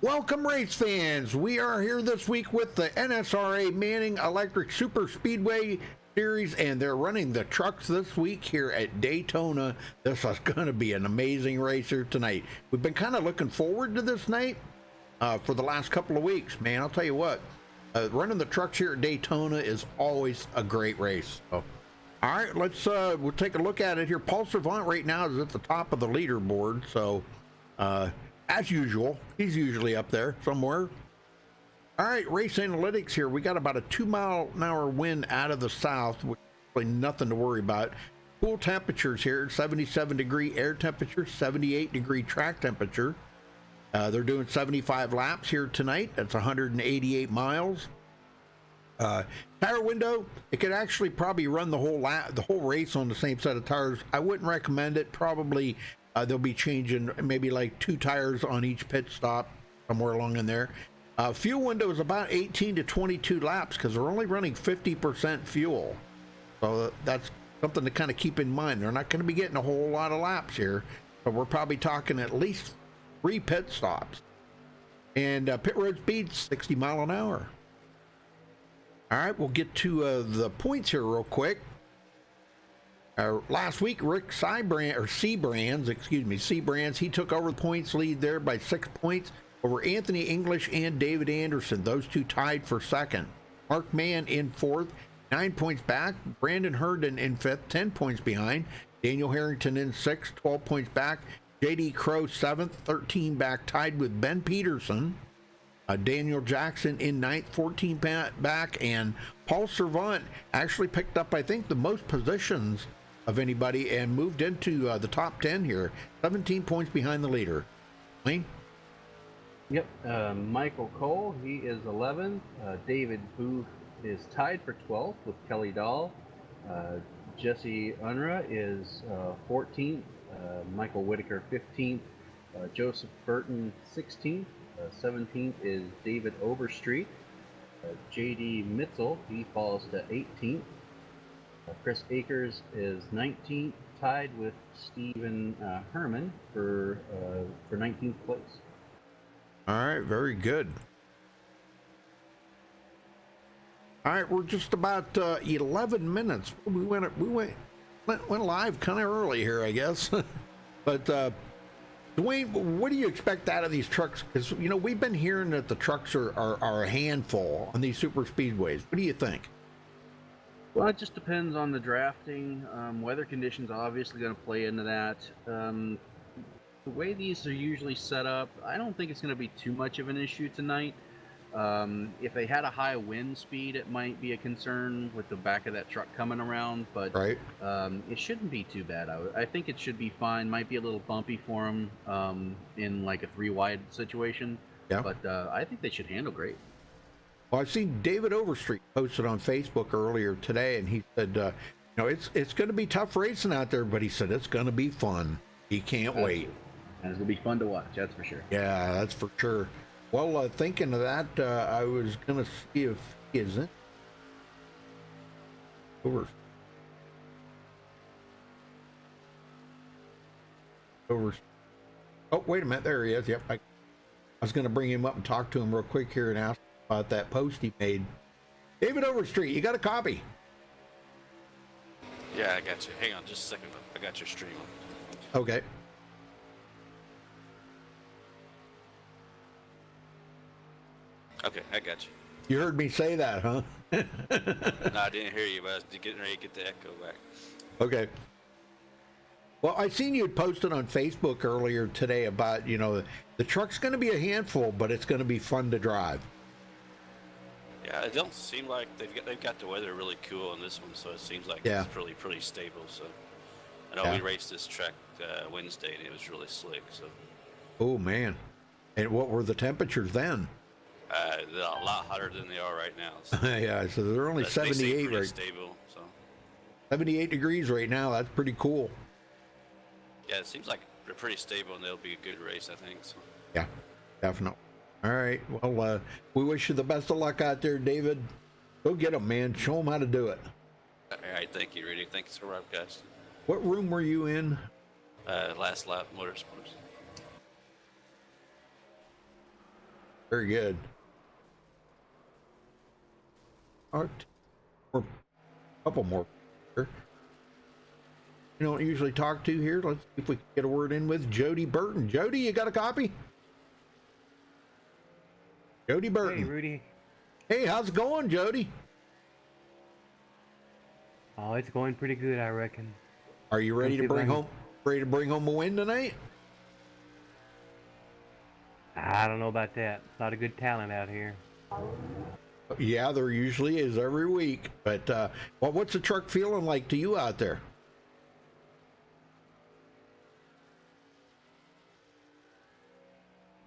Welcome, race fans. We are here this week with the NSRA Manning Electric Super Speedway Series, and they're running the trucks this week here at Daytona. This is going to be an amazing race here tonight. We've been kind of looking forward to this night for the last couple of weeks, man. I'll tell you what, running the trucks here at Daytona is always a great race. So, all right, we'll take a look at it here. Paul Servant right now is at the top of the leaderboard, so as usual, he's usually up there somewhere. All right, race analytics here. We got about a 2-mile-an-hour wind out of the south, which is really nothing to worry about. Cool temperatures here, 77-degree air temperature, 78-degree track temperature. They're doing 75 laps here tonight. That's 188 miles. Tire window, it could actually probably run the whole race on the same set of tires. I wouldn't recommend it. Probably they'll be changing maybe like 2 tires on each pit stop, somewhere along in there. Fuel window is about 18 to 22 laps because they're only running 50% fuel. So that's something to kind of keep in mind. They're not going to be getting a whole lot of laps here, but we're probably talking at least 3 pit stops. And pit road speed, 60 mile an hour. All right, we'll get to the points here real quick. Last week, Rick Seabrands, he took over the points lead there by 6 points over Anthony English and David Anderson. Those two tied for second. Mark Mann in fourth, 9 points back. Brandon Herndon in fifth, 10 points behind. Daniel Harrington in sixth, 12 points back. J.D. Crowe seventh, 13 back, tied with Ben Peterson. Daniel Jackson in ninth, 14 back. And Paul Servant actually picked up, I think, the most positions of anybody and moved into the top 10 here, 17 points behind the leader. Wayne? Yep, Michael Cole, he is 11th. David Booth is tied for 12th with Kelly Dahl. Jesse Unruh is 14th. Michael Whitaker 15th. Joseph Burton 16th. 17th is David Overstreet. J.D. Mitzel, he falls to 18th. Chris Akers is 19th, tied with Stephen Herman for 19th place. All right, very good. All right, we're just about 11 minutes. We went live kind of early here, I guess. But Dwayne, what do you expect out of these trucks? Because we've been hearing that the trucks are a handful on these super speedways. What do you think? Well, it just depends on the drafting. Weather conditions are obviously going to play into that. The way these are usually set up, I don't think it's going to be too much of an issue tonight. If they had a high wind speed, it might be a concern with the back of that truck coming around, but right. It shouldn't be too bad. I think it should be fine. Might be a little bumpy for them in like a 3-wide situation, yeah. But I think they should handle great. Well, I've seen David Overstreet posted on Facebook earlier today, and he said, it's going to be tough racing out there, but he said it's going to be fun. He can't wait. And it's going to be fun to watch, that's for sure. Yeah, that's for sure. Well, thinking of that, I was going to see if he is in. Over. Oh, wait a minute. There he is. Yep. I was going to bring him up and talk to him real quick here and ask about that post he made. David Overstreet, you got a copy? Yeah, I got you. Hang on just a second. I got your stream on. Okay. Okay, I got you. You heard me say that, huh? No, I didn't hear you, but I was getting ready to get the echo back. Okay. Well, I seen you had posted on Facebook earlier today about, the truck's going to be a handful, but it's going to be fun to drive. Yeah, it don't seem like they've got the weather really cool on this one, so it seems like it's pretty stable. So I know we raced this track Wednesday, and it was really slick. So. Oh man! And what were the temperatures then? They're a lot hotter than they are right now. So. Yeah, so they're only 78 right. Stable. So. 78 degrees right now. That's pretty cool. Yeah, it seems like they're pretty stable, and they'll be a good race, I think. So. Yeah, definitely. All right. Well, we wish you the best of luck out there, David. Go get them, man. Show them how to do it. All right. Thank you, Rudy. Thanks for running, guys. What room were you in? Last lap motorsports. Very good. All right. A couple more. You don't usually talk to here. Let's see if we can get a word in with Jody Burton. Jody, you got a copy? Jody Burton. Hey, Rudy. Hey, how's it going, Jody? Oh, it's going pretty good, I reckon. Are you ready to bring home a win tonight? I don't know about that. A lot of good talent out here. Yeah, there usually is every week. But well, what's the truck feeling like to you out there?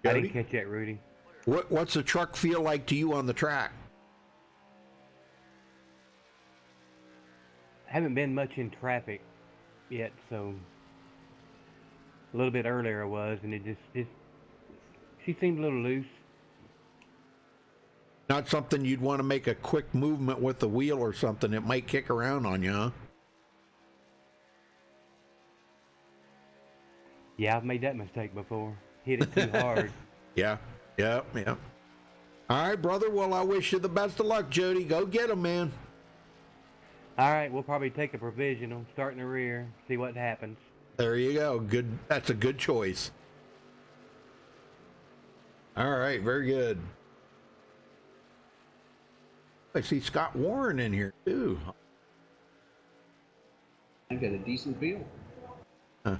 I Jody? didn't catch that, Rudy. What's the truck feel like to you on the track? I haven't been much in traffic yet, so a little bit earlier I was, and she seemed a little loose. Not something you'd want to make a quick movement with the wheel or something. It might kick around on you, huh? Yeah, I've made that mistake before. Hit it too hard. Yeah. All right, brother. Well, I wish you the best of luck, Jody. Go get him, man. All right, we'll probably take a provisional, start in the rear, see what happens. There you go. Good. That's a good choice. All right, very good. I see Scott Warren in here too. I got a decent feel. Huh.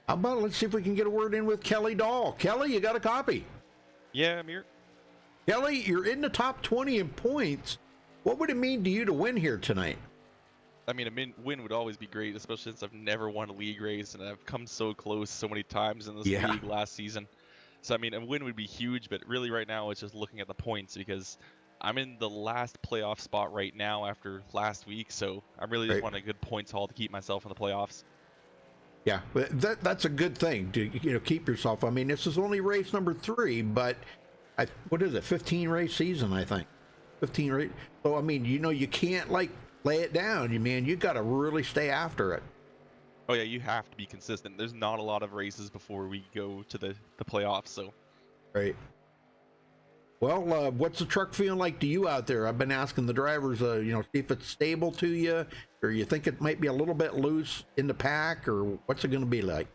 How about let's see if we can get a word in with Kelly Dahl. Kelly, you got a copy? Yeah, I'm here. Kelly, you're in the top 20 in points. What would it mean to you to win here tonight? I mean, a win would always be great, especially since I've never won a league race, and I've come so close so many times in this league last season. So, I mean, a win would be huge, but really right now it's just looking at the points because I'm in the last playoff spot right now after last week, so I really just want a good points haul to keep myself in the playoffs. Yeah, but that's a good thing to keep yourself. I mean, this is only race number 3, but what is it? 15 race season, I think. 15 race. So I mean, you can't like lay it down. You got to really stay after it. Oh yeah, you have to be consistent. There's not a lot of races before we go to the playoffs, so. Right. Well, what's the truck feeling like to you out there? I've been asking the drivers, see if it's stable to you, or you think it might be a little bit loose in the pack, or what's it going to be like?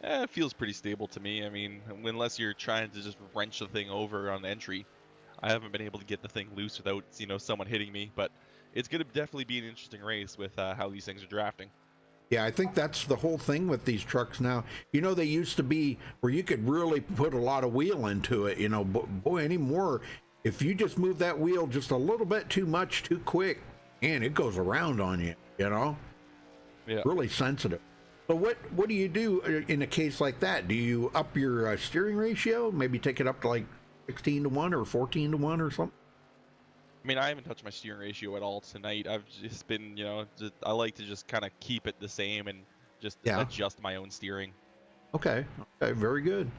It feels pretty stable to me. I mean, unless you're trying to just wrench the thing over on entry, I haven't been able to get the thing loose without, someone hitting me. But it's going to definitely be an interesting race with how these things are drafting. Yeah, I think that's the whole thing with these trucks now. They used to be where you could really put a lot of wheel into it, but boy, anymore, if you just move that wheel just a little bit too much, too quick, man, it goes around on you, Yeah. Really sensitive. So what do you do in a case like that? Do you up your steering ratio? Maybe take it up to like 16-1 or 14-1 or something? I mean, I haven't touched my steering ratio at all tonight. I've just been, I like to just kind of keep it the same and just adjust my own steering. Okay, very good.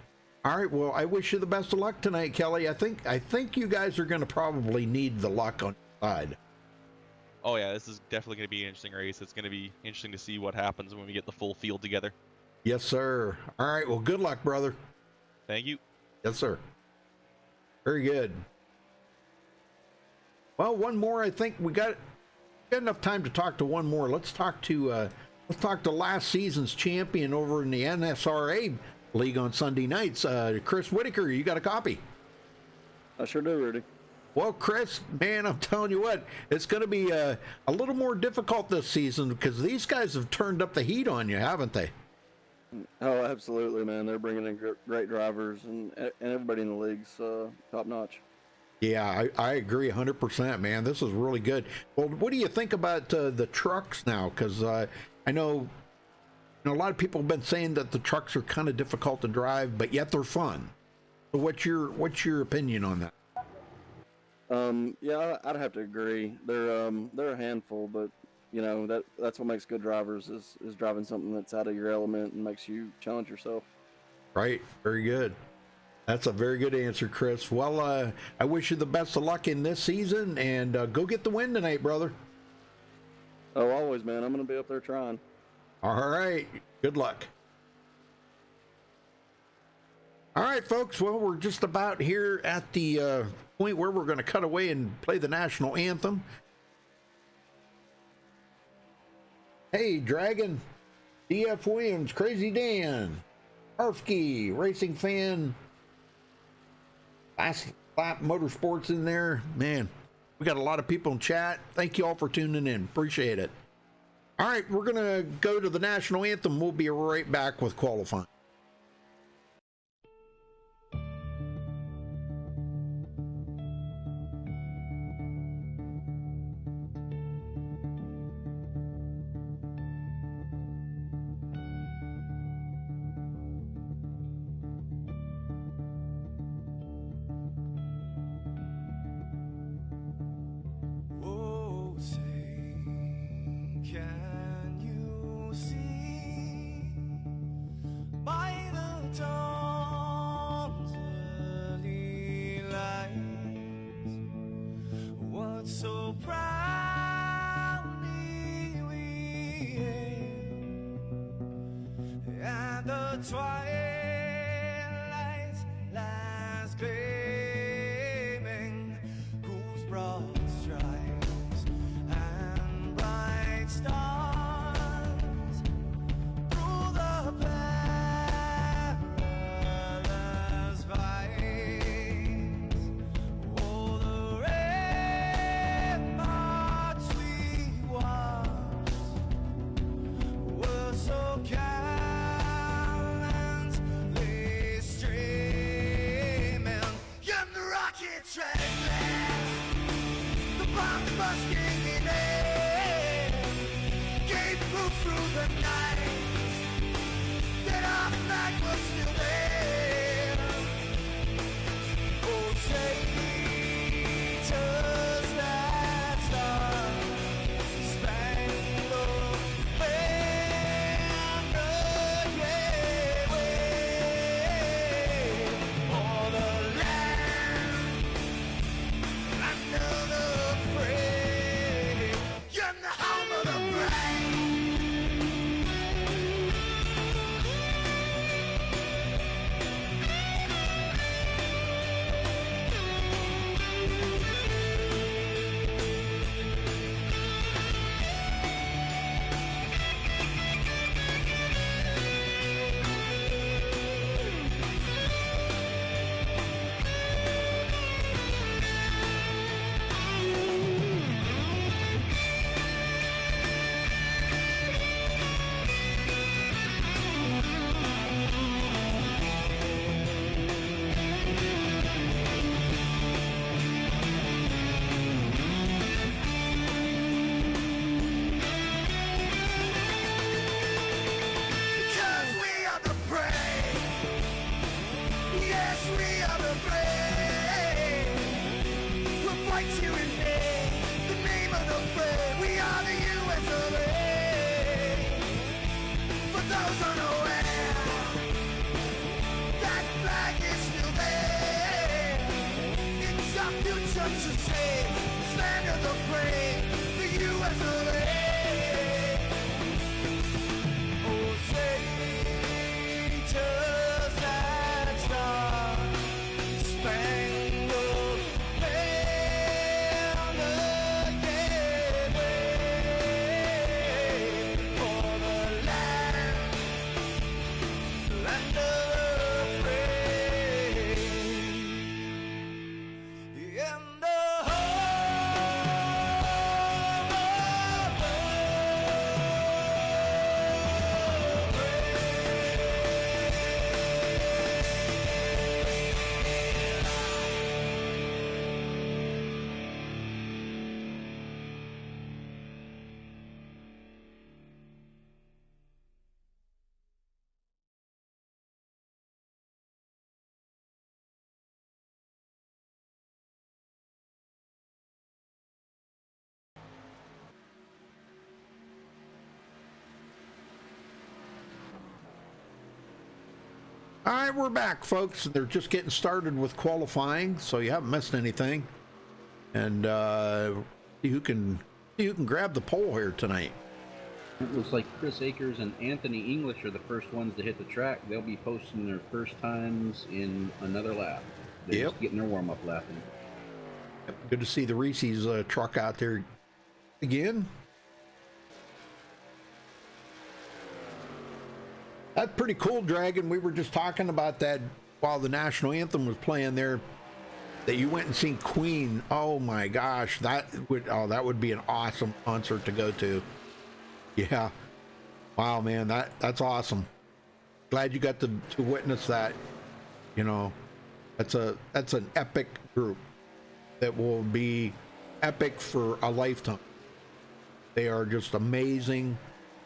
All right, well, I wish you the best of luck tonight, Kelly. I think you guys are going to probably need the luck on your side. Oh yeah, this is definitely going to be an interesting race. It's going to be interesting to see what happens when we get the full field together. Yes, sir. All right, well, good luck, brother. Thank you. Yes, sir. Very good. Well, one more. I think we got enough time to talk to one more. Let's talk to last season's champion over in the NSRA league on Sunday nights. Chris Whitaker, you got a copy? I sure do, Rudy. Well, Chris, man, I'm telling you what, it's going to be a little more difficult this season because these guys have turned up the heat on you, haven't they? Oh, absolutely, man. They're bringing in great drivers, and everybody in the league's top notch. Yeah, I agree 100%, man. This is really good. Well, what do you think about the trucks now? Because I know a lot of people have been saying that the trucks are kind of difficult to drive, but yet they're fun. So what's your opinion on that? Yeah, I'd have to agree. They're a handful, but that's what makes good drivers is driving something that's out of your element and makes you challenge yourself. Right. Very good. That's a very good answer, Chris. Well, I wish you the best of luck in this season, and go get the win tonight, brother. Oh, always, man. I'm going to be up there trying. All right. Good luck. All right, folks. Well, we're just about here at the point where we're going to cut away and play the national anthem. Hey, Dragon, DF Williams, Crazy Dan, Arfkey, Racing Fan, Last Lap Motorsports in there. Man, we got a lot of people in chat. Thank you all for tuning in. Appreciate it. All right, we're going to go to the national anthem. We'll be right back with qualifying. All right, we're back, folks. They're just getting started with qualifying, so you haven't missed anything. And see who can grab the pole here tonight. It looks like Chris Akers and Anthony English are the first ones to hit the track. They'll be posting their first times in another lap. They're just getting their warm-up lapping. Good to see the Reese's truck out there again. That's pretty cool, Dragon. We were just talking about that while the national anthem was playing there, that you went and seen Queen. Oh my gosh, that would be an awesome concert to go to. Yeah. Wow, man, that's awesome. Glad you got to witness that. You know, that's an epic group that will be epic for a lifetime. They are just amazing,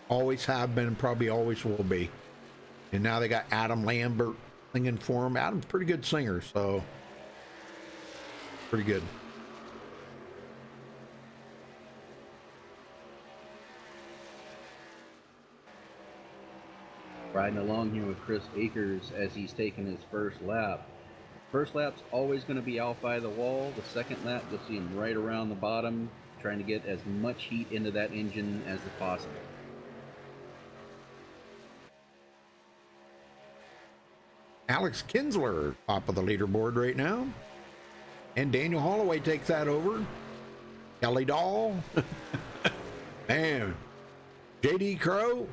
always have been, and probably always will be. And now they got Adam Lambert singing for them. Adam's a pretty good singer, so pretty good. Riding along here with Chris Akers as he's taking his first lap. First lap's always going to be out by the wall. The second lap, you'll see him right around the bottom, trying to get as much heat into that engine as possible. Alex Kinsler, top of the leaderboard right now. And Daniel Holloway takes that over. Kelly Dahl. Man. JD Crow.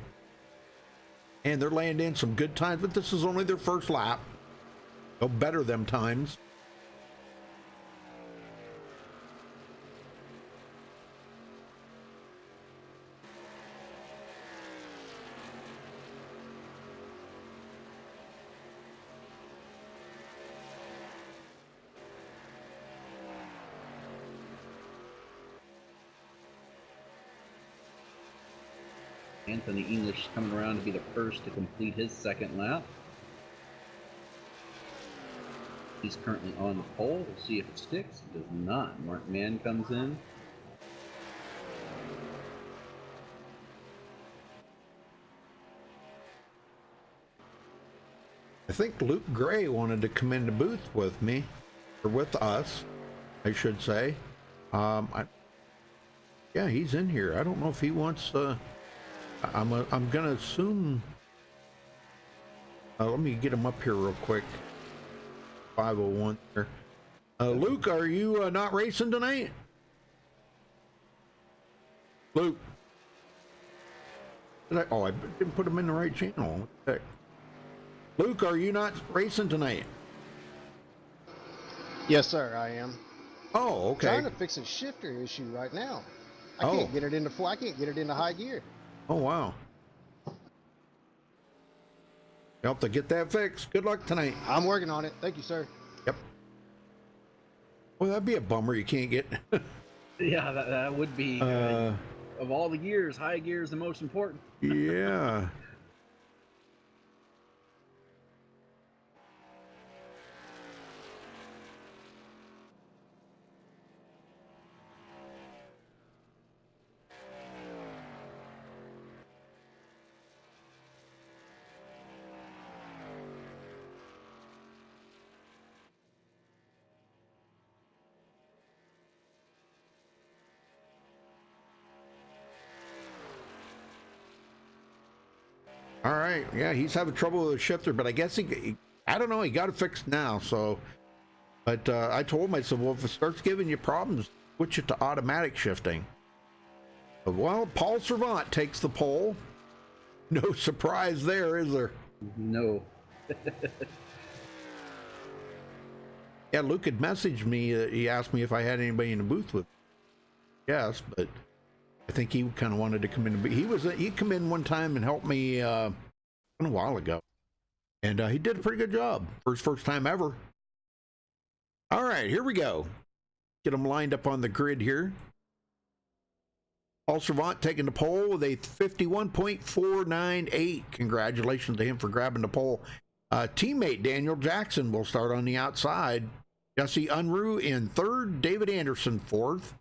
And they're laying in some good times, but this is only their first lap. They'll better them times. Anthony English coming around to be the first to complete his second lap. He's currently on the pole. We'll see if it sticks. It does not. Mark Mann comes in. I think Luke Gray wanted to come in the booth with me, or with us, I should say. Yeah, he's in here. I don't know if he wants. I'm gonna assume. Let me get him up here real quick. 501 there. Luke, are you not racing tonight? Luke. I didn't put him in the right channel. Okay. Luke, are you not racing tonight? Yes, sir, I am. Oh, okay. Trying to fix a shifter issue right now. I can't get it into I can't get it into high gear. Oh, wow. You'll have to get that fixed. Good luck tonight. I'm working on it. Thank you, sir. Yep. Well, that'd be a bummer. You can't get. Yeah, that would be. Of all the gears, high gear is the most important. Yeah. All right. Yeah, he's having trouble with the shifter, but I guess I don't know. He got it fixed now. So, but I told him, I said, well, if it starts giving you problems, switch it to automatic shifting. But, well, Paul Servant takes the pole. No surprise there, is there? No. Yeah, Luke had messaged me. He asked me if I had anybody in the booth with me. Yes, but I think he kind of wanted to come in. He'd come in one time and help me a while ago, and he did a pretty good job for his first time ever. All right, here we go. Get them lined up on the grid here. Paul Servant taking the pole with a 51.498. Congratulations to him for grabbing the pole. Teammate Daniel Jackson will start on the outside. Jesse Unruh in third. David Anderson fourth.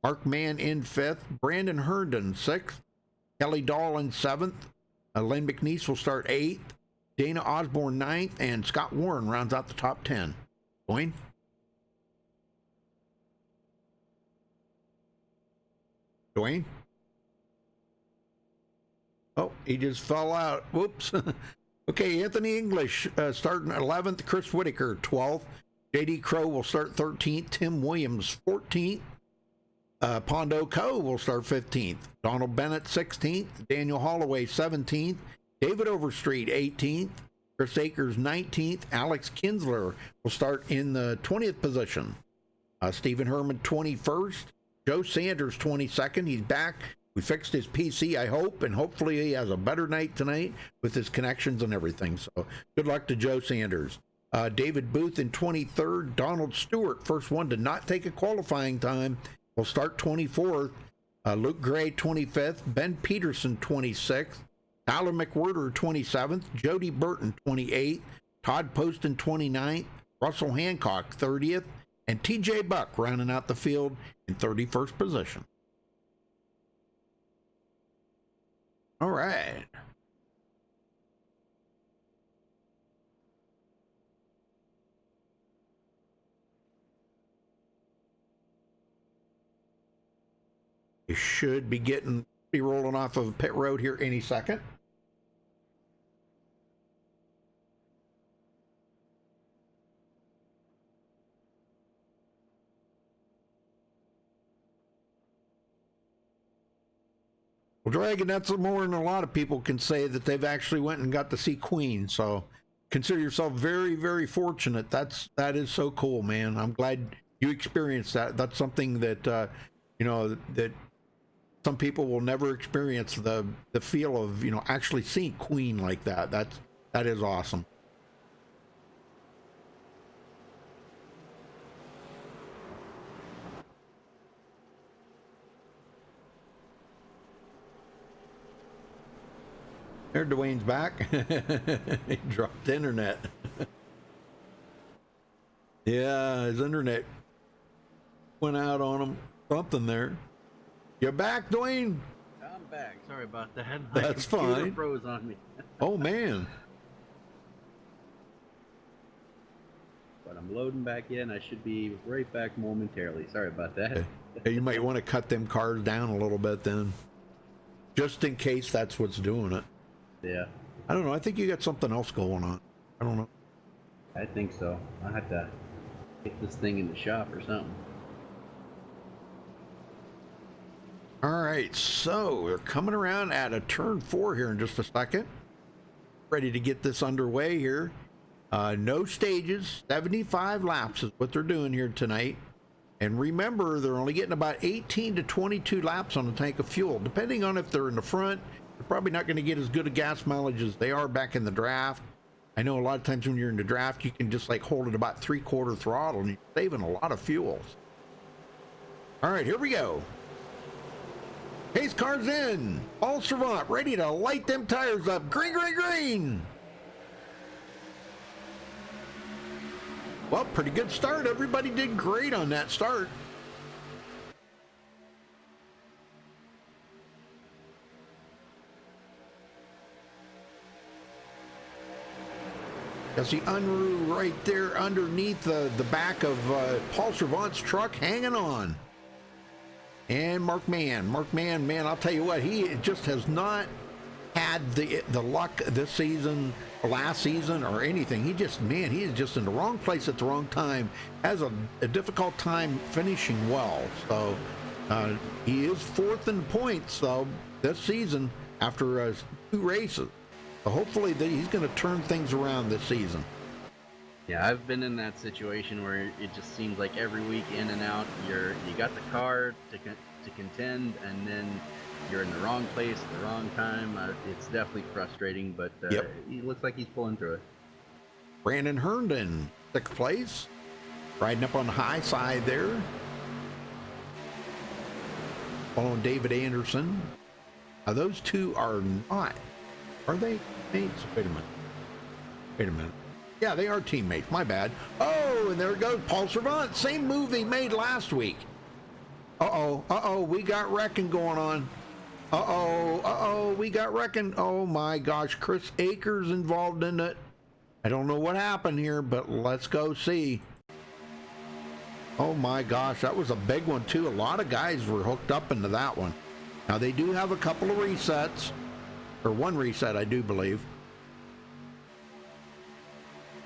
Mark Mann in fifth. Brandon Herndon sixth. Kelly Dahl in seventh. Len McNeese will start eighth. Dana Osborne ninth. And Scott Warren rounds out the top 10. Dwayne? Dwayne? He just fell out. Whoops. Okay, Anthony English starting 11th. Chris Whitaker 12th. J.D. Crow will start 13th. Tim Williams 14th. Pondo Co. will start 15th. Donald Bennett 16th. Daniel Holloway 17th. David Overstreet 18th. Chris Akers 19th. Alex Kinsler will start in the 20th position. Stephen Herman 21st. Joe Sanders 22nd. He's back. We fixed his PC, I hope, and hopefully he has a better night tonight with his connections and everything. So good luck to Joe Sanders. David Booth in 23rd. Donald Stewart, first one to not take a qualifying time, will start 24th. Luke Gray 25th. Ben Peterson 26th. Tyler McWhirter 27th. Jody Burton 28th. Todd Poston 29th. Russell Hancock 30th. And TJ Buck rounding out the field in 31st position. All right. You should be rolling off of pit road here any second. Well, Dragon, that's more than a lot of people can say that they've actually went and got to see Queen. So consider yourself very, very fortunate. That is so cool, man. I'm glad you experienced that. That's something that that some people will never experience, the feel of actually seeing Queen like that. That is awesome. There, Dwayne's back. He dropped the internet. Yeah, his internet went out on him. Something there. You're back, Dwayne? I'm back. Sorry about that. That's fine. Froze on me. Oh, man. But I'm loading back in. I should be right back momentarily. Sorry about that. Okay. Hey, you might want to cut them cars down a little bit then. Just in case that's what's doing it. Yeah. I don't know. I think you got something else going on. I don't know. I think so. I have to get this thing in the shop or something. All right. So we're coming around at a turn 4 here in just a second. Ready to get this underway here. No stages. 75 laps is what they're doing here tonight. And remember, they're only getting about 18 to 22 laps on a tank of fuel. Depending on if they're in the front, they're probably not going to get as good a gas mileage as they are back in the draft. I know a lot of times when you're in the draft, you can just like hold it about 3/4 throttle and you're saving a lot of fuels. All right, here we go. Pace car's in. All Servant ready to light them tires up. Green, green, green. Well, pretty good start. Everybody did great on that start. That's the Unruh right there underneath the back of Paul Servant's truck, hanging on. And Mark Mann, man, I'll tell you what, he just has not had the luck this season, last season, or anything. He is just in the wrong place at the wrong time. Has a difficult time finishing well. So he is 4th in points though this season after 2 races. So hopefully he's going to turn things around this season. Yeah, I've been in that situation where it just seems like every week in and out, you got the car to contend, and then you're in the wrong place at the wrong time. It's definitely frustrating, but he looks like he's pulling through it. Brandon Herndon, 6th place, riding up on the high side there. Following David Anderson. Now those two are not. Are they mates? Wait a minute. Yeah, they are teammates. My bad. Oh, and there it goes. Paul Servant. Same move he made last week. Uh-oh. We got wrecking going on. We got wrecking. Oh, my gosh. Chris Akers involved in it. I don't know what happened here, but let's go see. Oh, my gosh. That was a big one, too. A lot of guys were hooked up into that one. Now, they do have a couple of resets. or one reset, I do believe.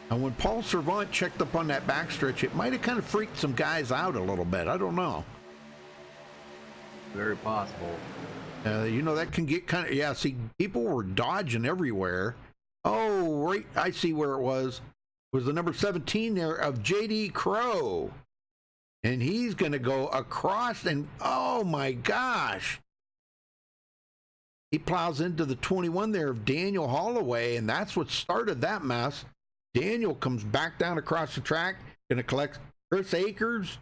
And when Paul Servant checked up on that backstretch, it might have kind of freaked some guys out a little bit. I don't know. Very possible. You know, that can get kind of, yeah, see, people were dodging everywhere. Oh, right, I see where it was. It was the number 17 there of J.D. Crow. And he's going to go across, and oh my gosh. He plows into the 21 there of Daniel Holloway, and that's what started that mess. Daniel comes back down across the track, going to collect Chris Akers,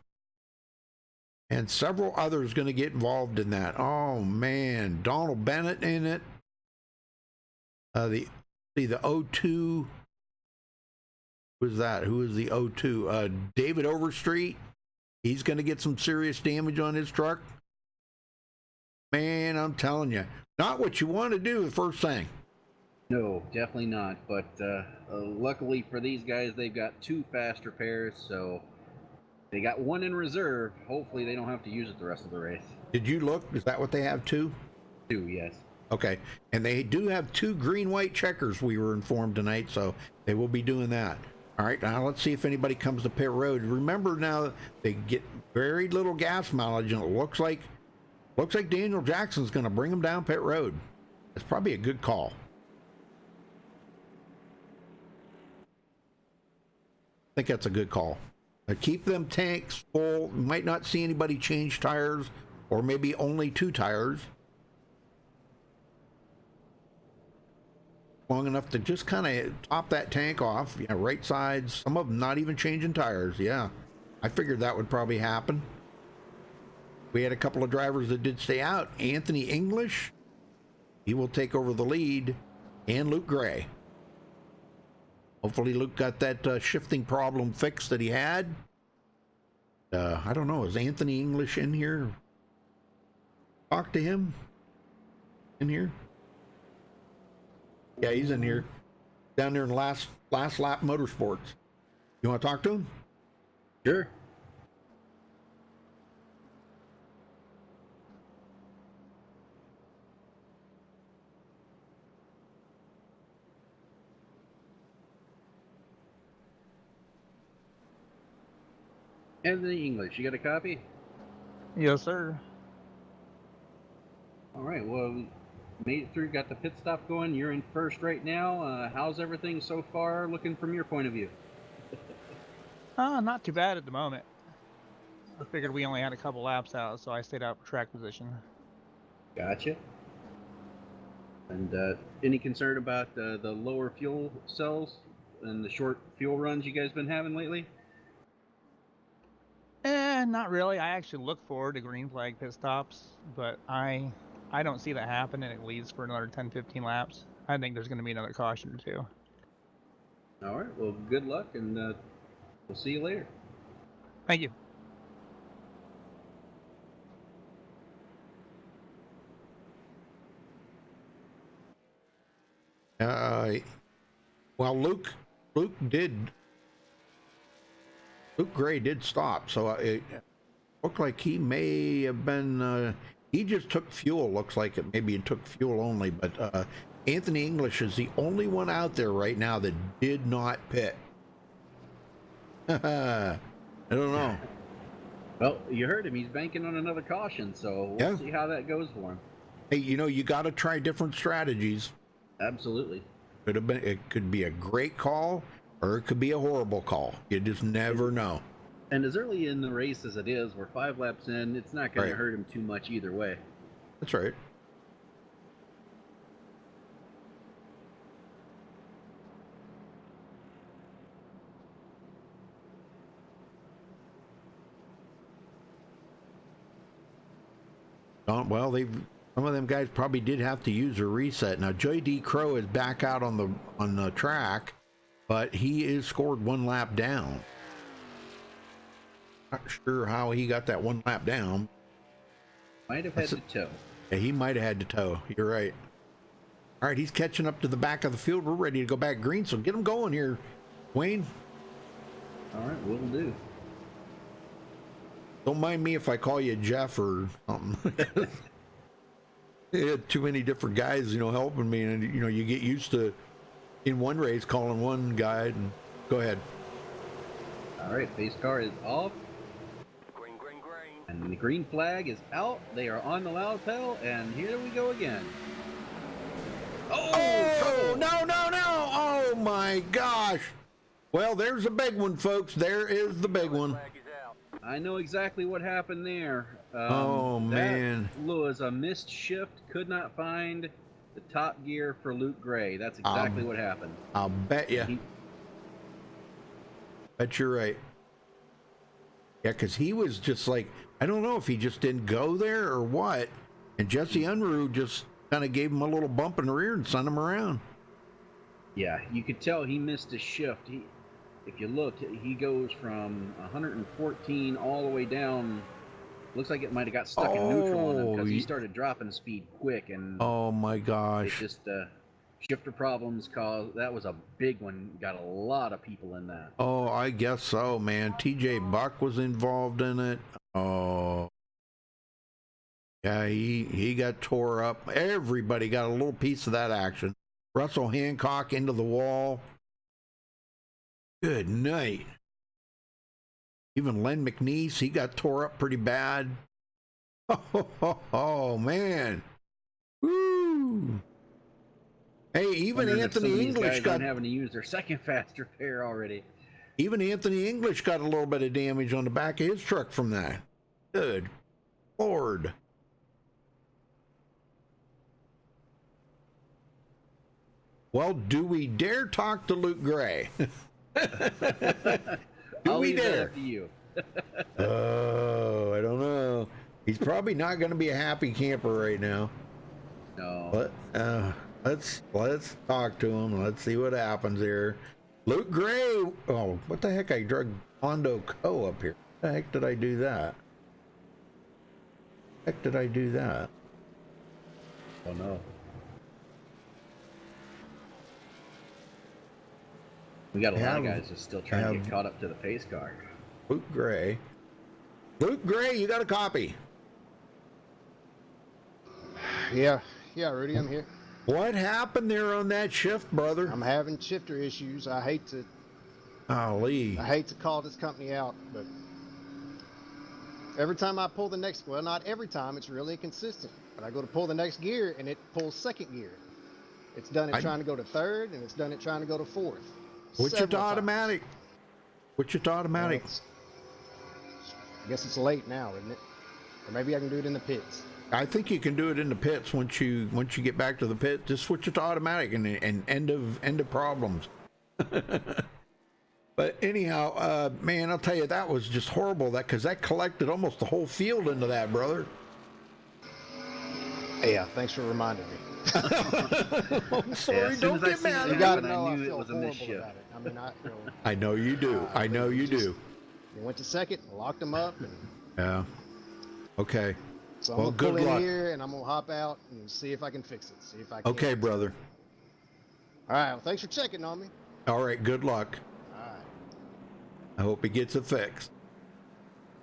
and several others going to get involved in that. Oh man, Donald Bennett in it. The O2. Who's that? Who is the O2? David Overstreet. He's going to get some serious damage on his truck. Man, I'm telling you, not what you want to do the first thing. No, definitely not. But luckily for these guys, they've got 2 fast repairs, so they got 1 in reserve. Hopefully they don't have to use it the rest of the race. Did you look? Is that what they have, 2? 2, yes. Okay. And they do have 2 green-white checkers, we were informed tonight, so they will be doing that. All right, now let's see if anybody comes to pit road. Remember now, they get very little gas mileage, and it looks like Daniel Jackson's going to bring them down pit road. It's probably a good call. I think that's a good call. Keep them tanks full. You might not see anybody change tires, or maybe only 2 tires. Long enough to just kind of top that tank off. Yeah, right sides. Some of them not even changing tires. Yeah, I figured that would probably happen. We had a couple of drivers that did stay out. Anthony English, he will take over the lead, and Luke Gray. Hopefully Luke got that shifting problem fixed that he had. I don't know, is Anthony English in here? Talk to him in here. Yeah, he's in here. Down there in last lap motorsports. You want to talk to him? Sure. Anthony English, you got a copy? Yes, sir. All right, well, made it through, got the pit stop going. You're in first right now. How's everything so far looking from your point of view? Not too bad at the moment. I figured we only had a couple laps out, so I stayed out for track position. Gotcha. And any concern about the lower fuel cells and the short fuel runs you guys been having lately? Not really. I actually look forward to green flag pit stops, but I don't see that happening at least for another 10-15 laps. I think there's going to be another caution or 2. All right, well, good luck, and we'll see you later. Thank you. Well, Luke Gray did stop, so it looked like he may have been, he just took fuel, looks like it. Maybe it took fuel only, but Anthony English is the only one out there right now that did not pit. I don't know. Well, you heard him. He's banking on another caution, so we'll see how that goes for him. Hey, you know, you got to try different strategies. Absolutely. It could be a great call, or it could be a horrible call. You just never know. And as early in the race as it is, we're 5 laps in, it's not going to hurt him too much either way. That's right. Well, some of them guys probably did have to use a reset. Now, J.D. Crow is back out on the track, but he is scored 1 lap down. Not sure how he got that 1 lap down. Might have had to tow. Yeah, he might have had to tow. You're right. All right, he's catching up to the back of the field. We're ready to go back green, so get him going here, Wayne. All right, will do. Don't mind me if I call you Jeff or something. They had too many different guys, helping me, and you get used to in one race calling one guide. And go ahead. All right, pace car is off. Green. And the green flag is out. They are on the loud pedal, and here we go again. Oh, no. Oh, my gosh. Well, there's a big one, folks. There is the big one. I know exactly what happened there. Man. That was a missed shift. Could not find the top gear for Luke Gray. That's exactly what happened. I'll bet you. Bet you're right. Yeah, because he was just like, I don't know if he just didn't go there or what. And Jesse Unruh just kind of gave him a little bump in the rear and sent him around. Yeah, you could tell he missed a shift. If you look, he goes from 114 all the way down. Looks like it might have got stuck in neutral on him because he started dropping speed quick. And oh my gosh! It just shifter problems caused. That was a big one. Got a lot of people in that. Oh, I guess so, man. TJ Buck was involved in it. Oh, yeah, he got tore up. Everybody got a little piece of that action. Russell Hancock into the wall. Good night. Even Len McNeese, he got tore up pretty bad. Oh man. Woo. Hey, even Anthony English got having to use their second fast repair already. Even Anthony English got a little bit of damage on the back of his truck from that. Good Lord. Well, do we dare talk to Luke Gray? Do we dare? To you. Oh, I don't know. He's probably not going to be a happy camper right now. No. But let's talk to him. Let's see what happens here. Luke Gray. Oh, what the heck? I drug Hondo Co up here. What the heck did I do that? Oh no. We got a lot of guys just still trying to get caught up to the pace car. Luke Gray, you got a copy? Yeah, Rudy, I'm here. What happened there on that shift, brother? I'm having shifter issues. I hate to call this company out, but every time I pull the next, well, not every time, it's really inconsistent. But I go to pull the next gear and it pulls second gear. It's done it trying to go to third, and it's done it trying to go to fourth. Wichita automatic. I guess it's late now, isn't it? Or maybe I can do it in the pits. I think you can do it in the pits once you get back to the pit. Just switch it to automatic and end of problems. But anyhow, man, I'll tell you, that was just horrible. Because that collected almost the whole field into that, brother. Yeah, thanks for reminding me. I'm sorry, don't get mad. You gotta know I feel horrible about it. I mean, I know you do. I know you do. You went to second, locked them up, and yeah. Okay. So I'm gonna pull in here, and I'm gonna hop out and see if I can fix it. See if I can. Okay, brother. All right. Well, thanks for checking on me. All right. Good luck. All right. I hope he gets it fixed.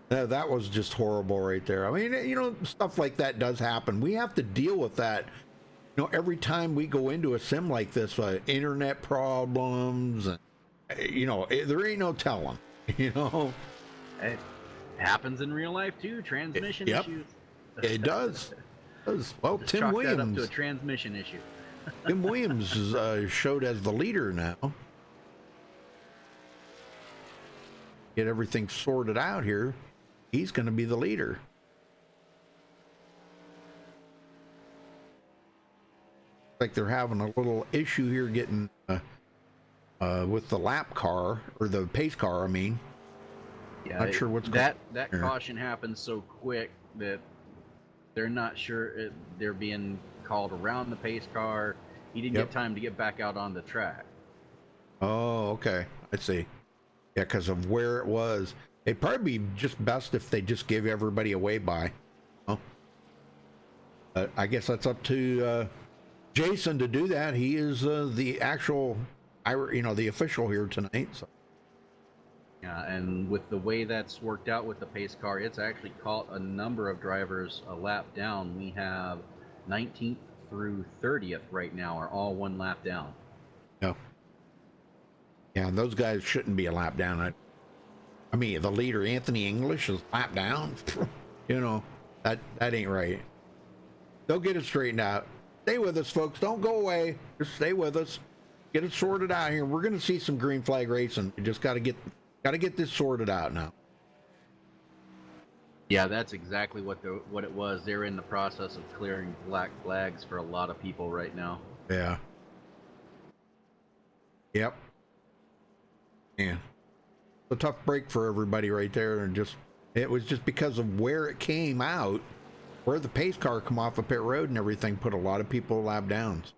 That was just horrible right there. I mean, stuff like that does happen. We have to deal with that. Every time we go into a sim like this, internet problems, and there ain't no telling. It happens in real life too. Transmission issues. It does. Well, Just Tim chalk Williams. that up to a transmission issue. Tim Williams is showed as the leader now. Get everything sorted out here. He's going to be the leader. Like they're having a little issue here getting with the lap car or the pace car. I mean, yeah, not sure what's that caution happens so quick that they're not sure they're being called around the pace car. He didn't get time to get back out on the track. Oh, okay, I see. Yeah, because of where it was. It'd probably be just best if they just give everybody a way by. Huh? But I guess that's up to Jason to do that. He is the actual, the official here tonight. So. Yeah, and with the way that's worked out with the pace car, it's actually caught a number of drivers a lap down. We have 19th through 30th right now are all 1 lap down. Yeah. Yeah, and those guys shouldn't be a lap down. I mean, the leader, Anthony English, is lap down. You know, that ain't right. They'll get it straightened out. Stay with us, folks. Don't go away. Just stay with us. Get it sorted out here. We're going to see some green flag racing. We just got to get this sorted out now. Yeah, that's exactly what it was. They're in the process of clearing black flags for a lot of people right now. Yeah. Yep. Man, a tough break for everybody right there, and it was just because of where it came out, where the pace car come off of pit road and everything, put a lot of people lap downs.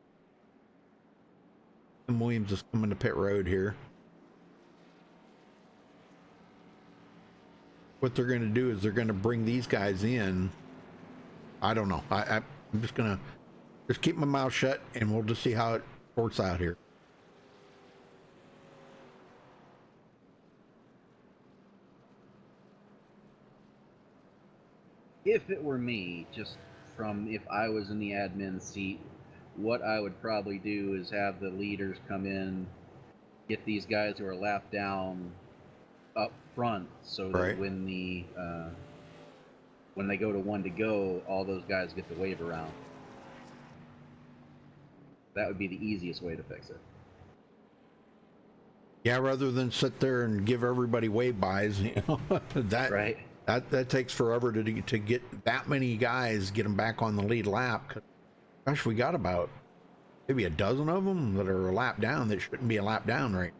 And Williams is coming to pit road here. What they're going to do is they're going to bring these guys in. I don't know. I'm just going to keep my mouth shut, and we'll just see how it sorts out here. If it were me, just from if I was in the admin seat, what I would probably do is have the leaders come in, get these guys who are lapped down up front, so that when they go to 1 to go, all those guys get the wave around. That would be the easiest way to fix it. Yeah, rather than sit there and give everybody wave bys, you know, that takes forever to get that many guys, get them back on the lead lap. Gosh, we got about maybe a dozen of them that are a lap down that shouldn't be a lap down, right?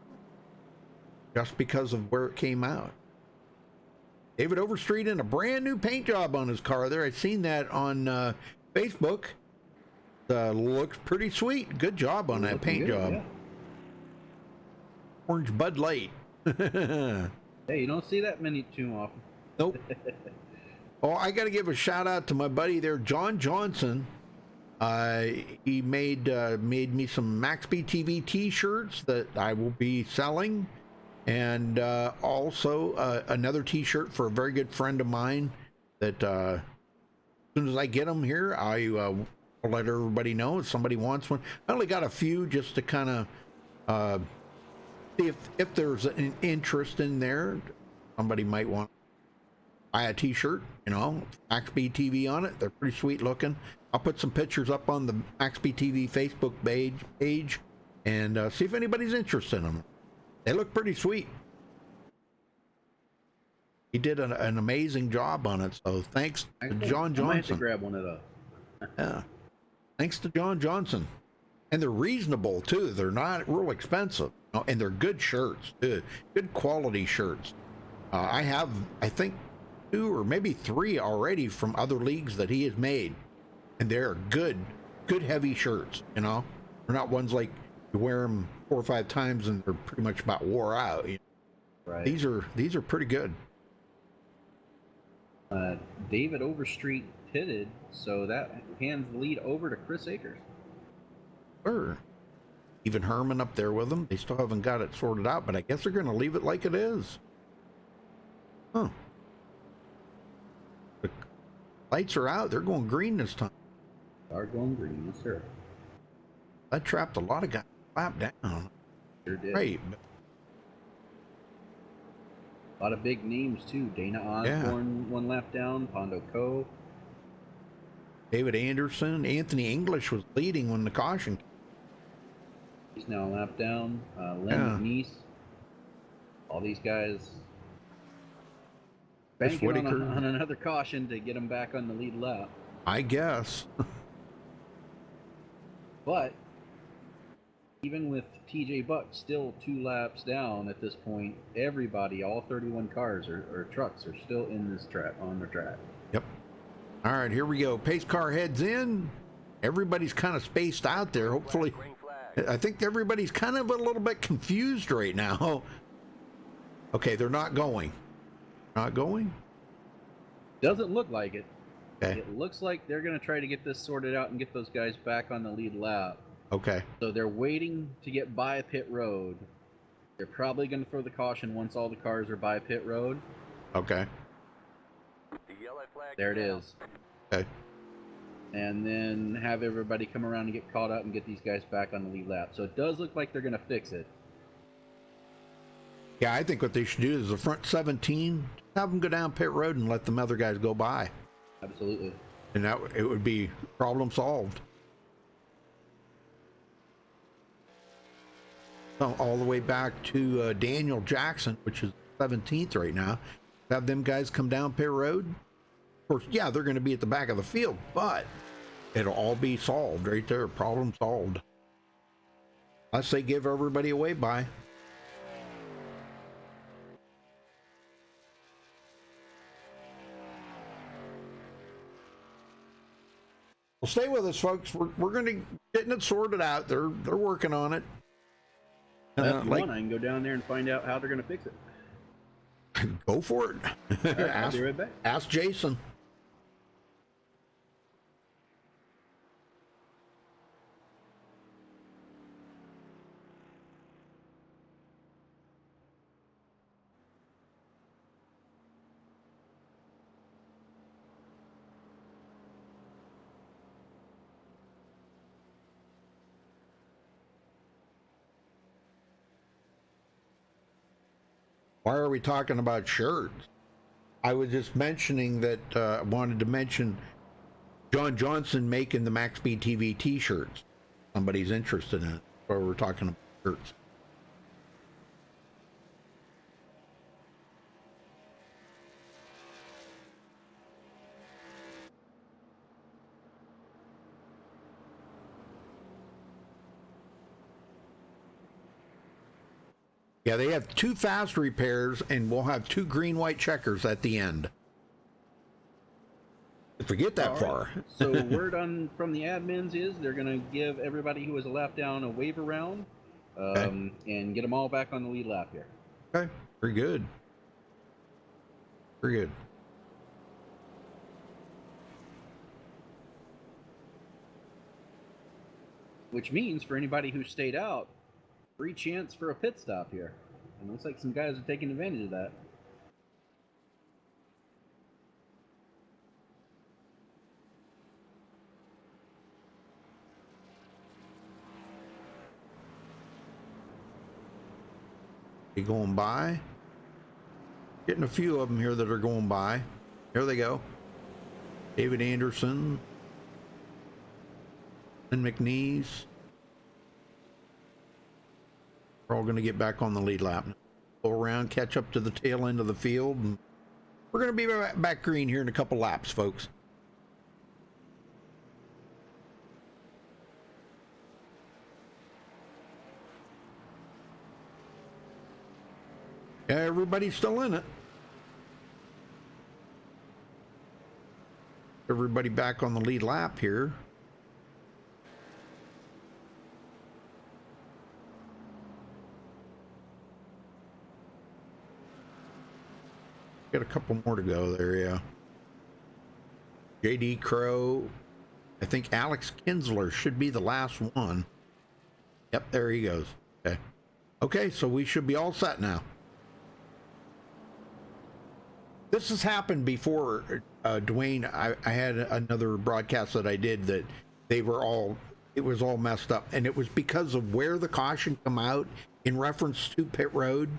Just because of where it came out. David Overstreet in a brand new paint job on his car there. I've seen that on Facebook. Looks pretty sweet. Good job on that paint job. Yeah. Orange Bud Light. Hey, you don't see that many too often. Nope. Oh, I got to give a shout out to my buddy there, John Johnson. He made me some MaxSpeedTV t-shirts that I will be selling, and also another t-shirt for a very good friend of mine that as soon as I get them here, I'll let everybody know if somebody wants one. I only got a few just to kind of see if there's an interest in there. Somebody might want to buy a t-shirt, you know, MaxSpeedTV on it. They're pretty sweet looking. I'll put some pictures up on the MaxSpeedTV Facebook page and see if anybody's interested in them. They look pretty sweet. He did an amazing job on it, so thanks to John Johnson. I might have to grab one of those. Yeah, thanks to John Johnson. And they're reasonable too. They're not real expensive, and they're good shirts, good quality shirts. I have, I think, 2 or maybe 3 already from other leagues that he has made, and they're good heavy shirts. You know, they're not ones like you wear them 4 or 5 times and they're pretty much about wore out. You know? Right. These are pretty good. David Overstreet pitted, so that hands the lead over to Chris Akers. Sure. Even Herman up there with them. They still haven't got it sorted out, but I guess they're going to leave it like it is. Huh. The lights are out. They're going green this time. Are going green, yes, sir. That trapped a lot of guys lap down. Sure did. Great. A lot of big names too. Dana Osborne 1 lap down. Pondo Co. David Anderson. Anthony English was leading when the caution came. He's now a lap down. Len McNeese. All these guys banking on another caution to get them back on the lead lap. I guess. But even with TJ Buck still 2 laps down at this point, everybody, all 31 cars or trucks are still in this track, on the track. Yep. All right, here we go. Pace car heads in. Everybody's kind of spaced out there. Hopefully, I think everybody's kind of a little bit confused right now. Okay, they're not going. Not going? Doesn't look like it. Okay. It looks like they're going to try to get this sorted out and get those guys back on the lead lap. Okay. So they're waiting to get by pit road. They're probably going to throw the caution once all the cars are by pit road. Okay. There it is. Okay. and then have everybody come around and get caught up and get these guys back on the lead lap. So it does look like they're going to fix it. Yeah, I think what they should do is the front 17, have them go down pit road and let them other guys go by. Absolutely. And that it would be problem solved. So all the way back to Daniel Jackson, which is 17th right now. Have them guys come down pit road. Of course, yeah, they're going to be at the back of the field, but it'll all be solved right there. Problem solved. Unless they give everybody away by. Well, stay with us, folks. We're going to getting it sorted out. They're working on it. That's one. I can go down there and find out how they're going to fix it. Go for it. Right, I'll be right back. Ask Jason. Why are we talking about shirts? I was just mentioning that I wanted to mention John Johnson making the MaxSpeedTV t-shirts. Somebody's interested in it. Or we're talking about shirts. Yeah, they have 2 fast repairs, and we'll have 2 green-white checkers at the end. If we get that far. So word on from the admins is they're going to give everybody who was a lap down a waiver round, and get them all back on the lead lap here. Okay, very good. Very good. Which means for anybody who stayed out, free chance for a pit stop here. And looks like some guys are taking advantage of that. Be going by. Getting a few of them here that are going by. Here they go. David Anderson. And McNeese. We're all going to get back on the lead lap. Go around, catch up to the tail end of the field. And we're going to be back green here in a couple laps, folks. Yeah, everybody's still in it. Everybody back on the lead lap here. Got a couple more to go there, yeah. JD Crow. I think Alex Kinsler should be the last one. Yep, there he goes. Okay. Okay, so we should be all set now. This has happened before, Dwayne. I had another broadcast that I did that they were all, it was all messed up. And it was because of where the caution come out in reference to pit road.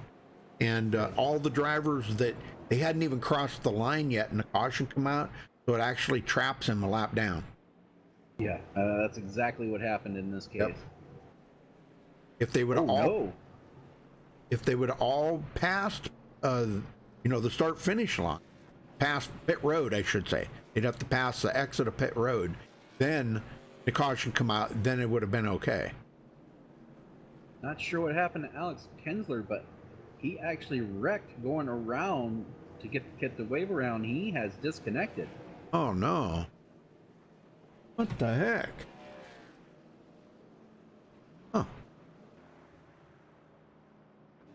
And all the drivers that they hadn't even crossed the line yet and the caution come out, so it actually traps him a lap down. Yeah, that's exactly what happened in this case. Yep. If they would if they would all passed, the start-finish line, past pit road, I should say, they'd have to pass the exit of pit road, then the caution come out, then it would have been okay. Not sure what happened to Alex Kinsler, but he actually wrecked going around to get the wave around. He has disconnected. Oh no. What the heck? Huh.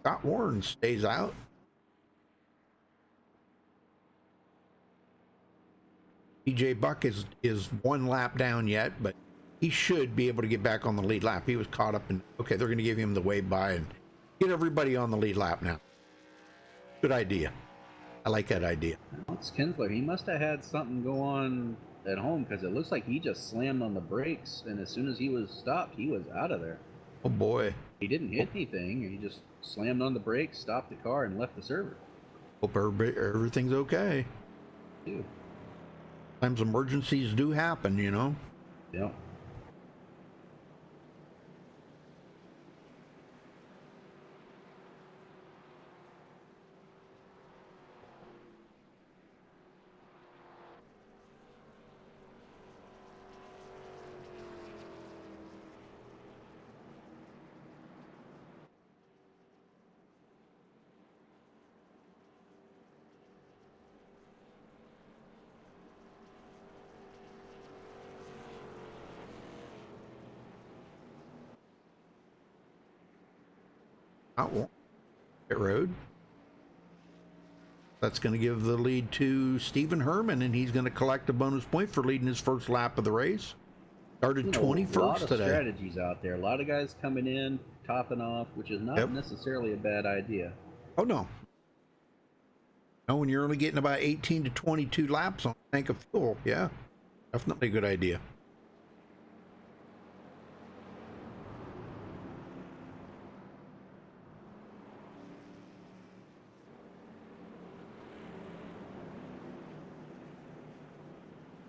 Scott Warren stays out. PJ Buck is 1 lap down yet, but he should be able to get back on the lead lap. He was caught up in, okay, they're going to give him the wave by and get everybody on the lead lap now. Good idea. I like that idea. Alex Kinsler, he must have had something go on at home because it looks like he just slammed on the brakes, and as soon as he was stopped, he was out of there. Oh boy. He didn't hit anything. He just slammed on the brakes, stopped the car, and left the server. Hope everything's okay. Dude. Sometimes emergencies do happen, you know? Yeah. Not one. Pit road. That's going to give the lead to Stephen Herman, and he's going to collect a bonus point for leading his first lap of the race. Started 21st today. A lot of strategies out there. A lot of guys coming in, topping off, which is not necessarily a bad idea. Oh, no. No, when you're only getting about 18 to 22 laps on a tank of fuel, yeah, definitely a good idea.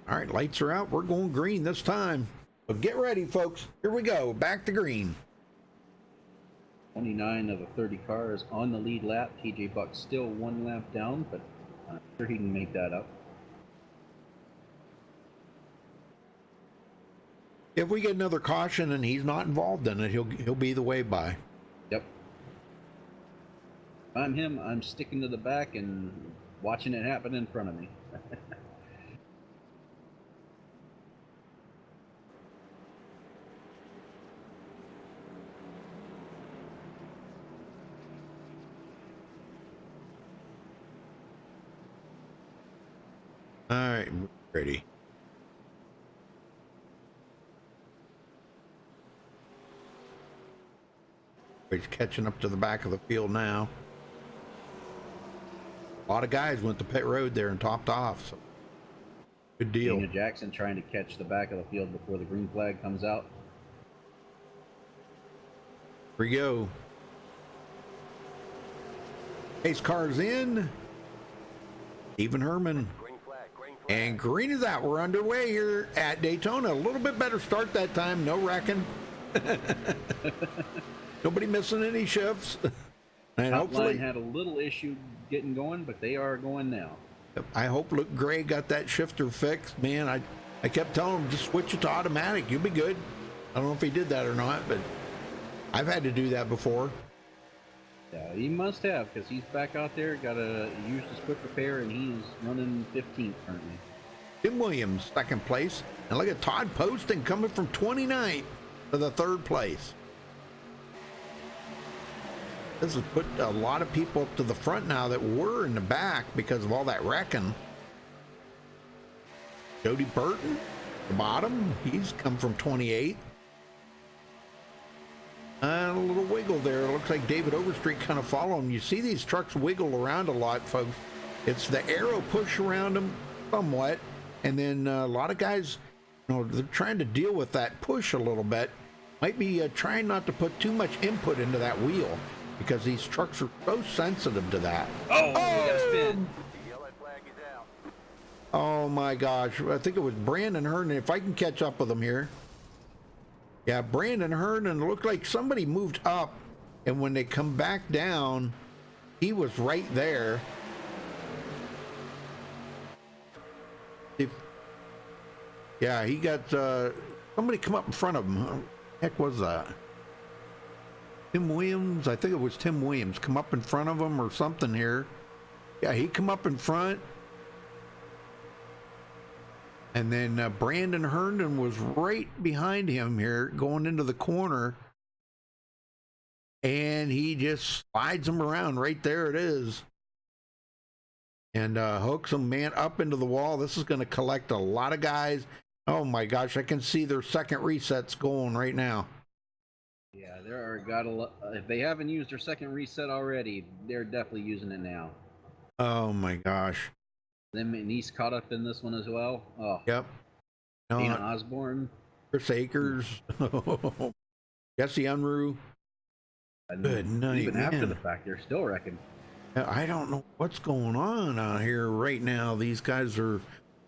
All right, lights are out. We're going green this time. So get ready, folks. Here we go. Back to green. 29 of the 30 cars on the lead lap. TJ Buck's still one lap down, but I'm sure he can make that up. If we get another caution and he's not involved in it, he'll be the way by. Yep. If I'm him, I'm sticking to the back and watching it happen in front of me. All right, ready. He's catching up to the back of the field now. A lot of guys went to pit road there and topped off. So good deal. Daniel Jackson trying to catch the back of the field before the green flag comes out. Here we go. Pace cars in. Stephen Herman. And green is out. We're underway here at Daytona. A little bit better start that time. No wrecking. Nobody missing any shifts. And hopefully had a little issue getting going, but they are going now. I hope Luke Gray got that shifter fixed. Man, I kept telling him, just switch it to automatic. You'll be good. I don't know if he did that or not, but I've had to do that before. Yeah, he must have, because he's back out there, got to use his quick repair, and he's running 15th currently. Tim Williams, second place. And look at Todd Poston coming from 29th to the third place. This has put a lot of people up to the front now that were in the back because of all that wrecking. Jody Burton, the bottom, he's come from 28th. And a little wiggle there. It looks like David Overstreet kind of following. You see these trucks wiggle around a lot, folks. It's the aero push around them somewhat. And then a lot of guys, you know, they're trying to deal with that push a little bit. Might be trying not to put too much input into that wheel because these trucks are so sensitive to that. Oh, we got a spin. Oh my gosh. I think it was Brandon Herndon. If I can catch up with him here. Yeah, Brandon Herndon looked like somebody moved up, and when they come back down, he was right there. Yeah, he got somebody come up in front of him. Who the heck was that? Tim Williams? I think it was Tim Williams. Come up in front of him or something here. Yeah, he come up in front. And then Brandon Herndon was right behind him here going into the corner. And he just slides him around. Right there it is. And hooks him, man, up into the wall. This is going to collect a lot of guys. Oh, my gosh. I can see their second resets going right now. Yeah, there are if they haven't used their second reset already, they're definitely using it now. Oh, my gosh. Then McNeese caught up in this one as well. Oh. Yep. Dana Osborne, Chris Akers, Jesse Unruh. Good night, even man. after the fact, they're still wrecking. I don't know what's going on out here right now. These guys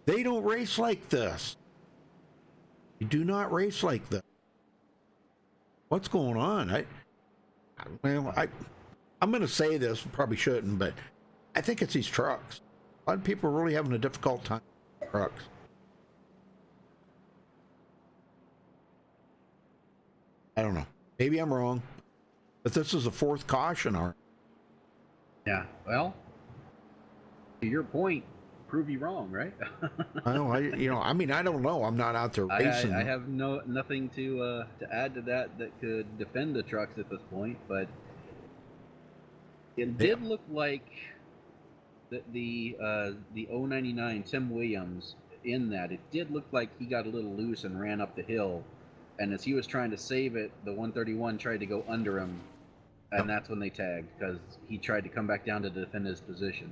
they don't race like this. You do not race like this. What's going on? I'm going to say this, probably shouldn't, but I think it's these trucks. A lot of people are really having a difficult time with trucks. I don't know. Maybe I'm wrong, but this is the fourth caution, Art. Yeah, well, to your point, prove you wrong, right? I don't know. I'm not out there racing. I have nothing to add to that could defend the trucks at this point, but it did look like the 099 Tim Williams in that. It did look like he got a little loose and ran up the hill, and as he was trying to save it, the 131 tried to go under him. And that's when they tagged, because he tried to come back down to defend his position.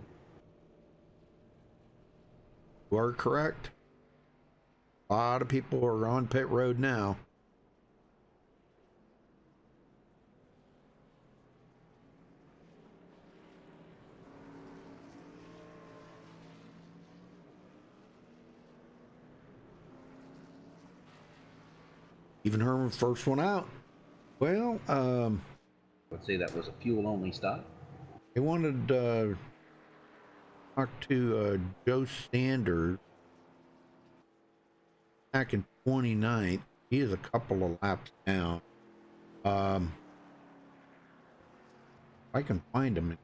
You are correct. A lot of people are on pit road now. Even Herman, first one out. Well, Let's say that was a fuel-only stop. they wanted to talk to Joe Sanders back in 29th. He is a couple of laps down. I can find him.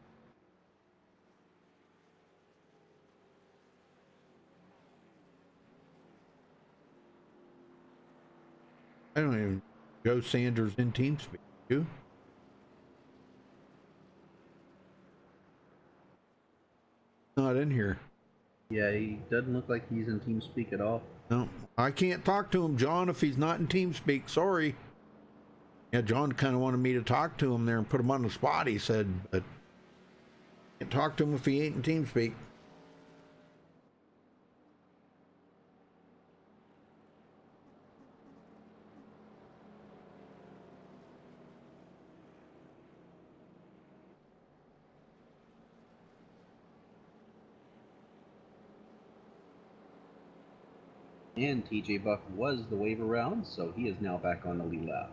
I don't even. Joe Sanders in TeamSpeak. You? Not in here. Yeah, he doesn't look like he's in TeamSpeak at all. No, I can't talk to him, John, if he's not in TeamSpeak. Sorry. Yeah, John kind of wanted me to talk to him there and put him on the spot, he said, but can't talk to him if he ain't in TeamSpeak. And TJ Buck was the waiver round, so he is now back on the lead lap.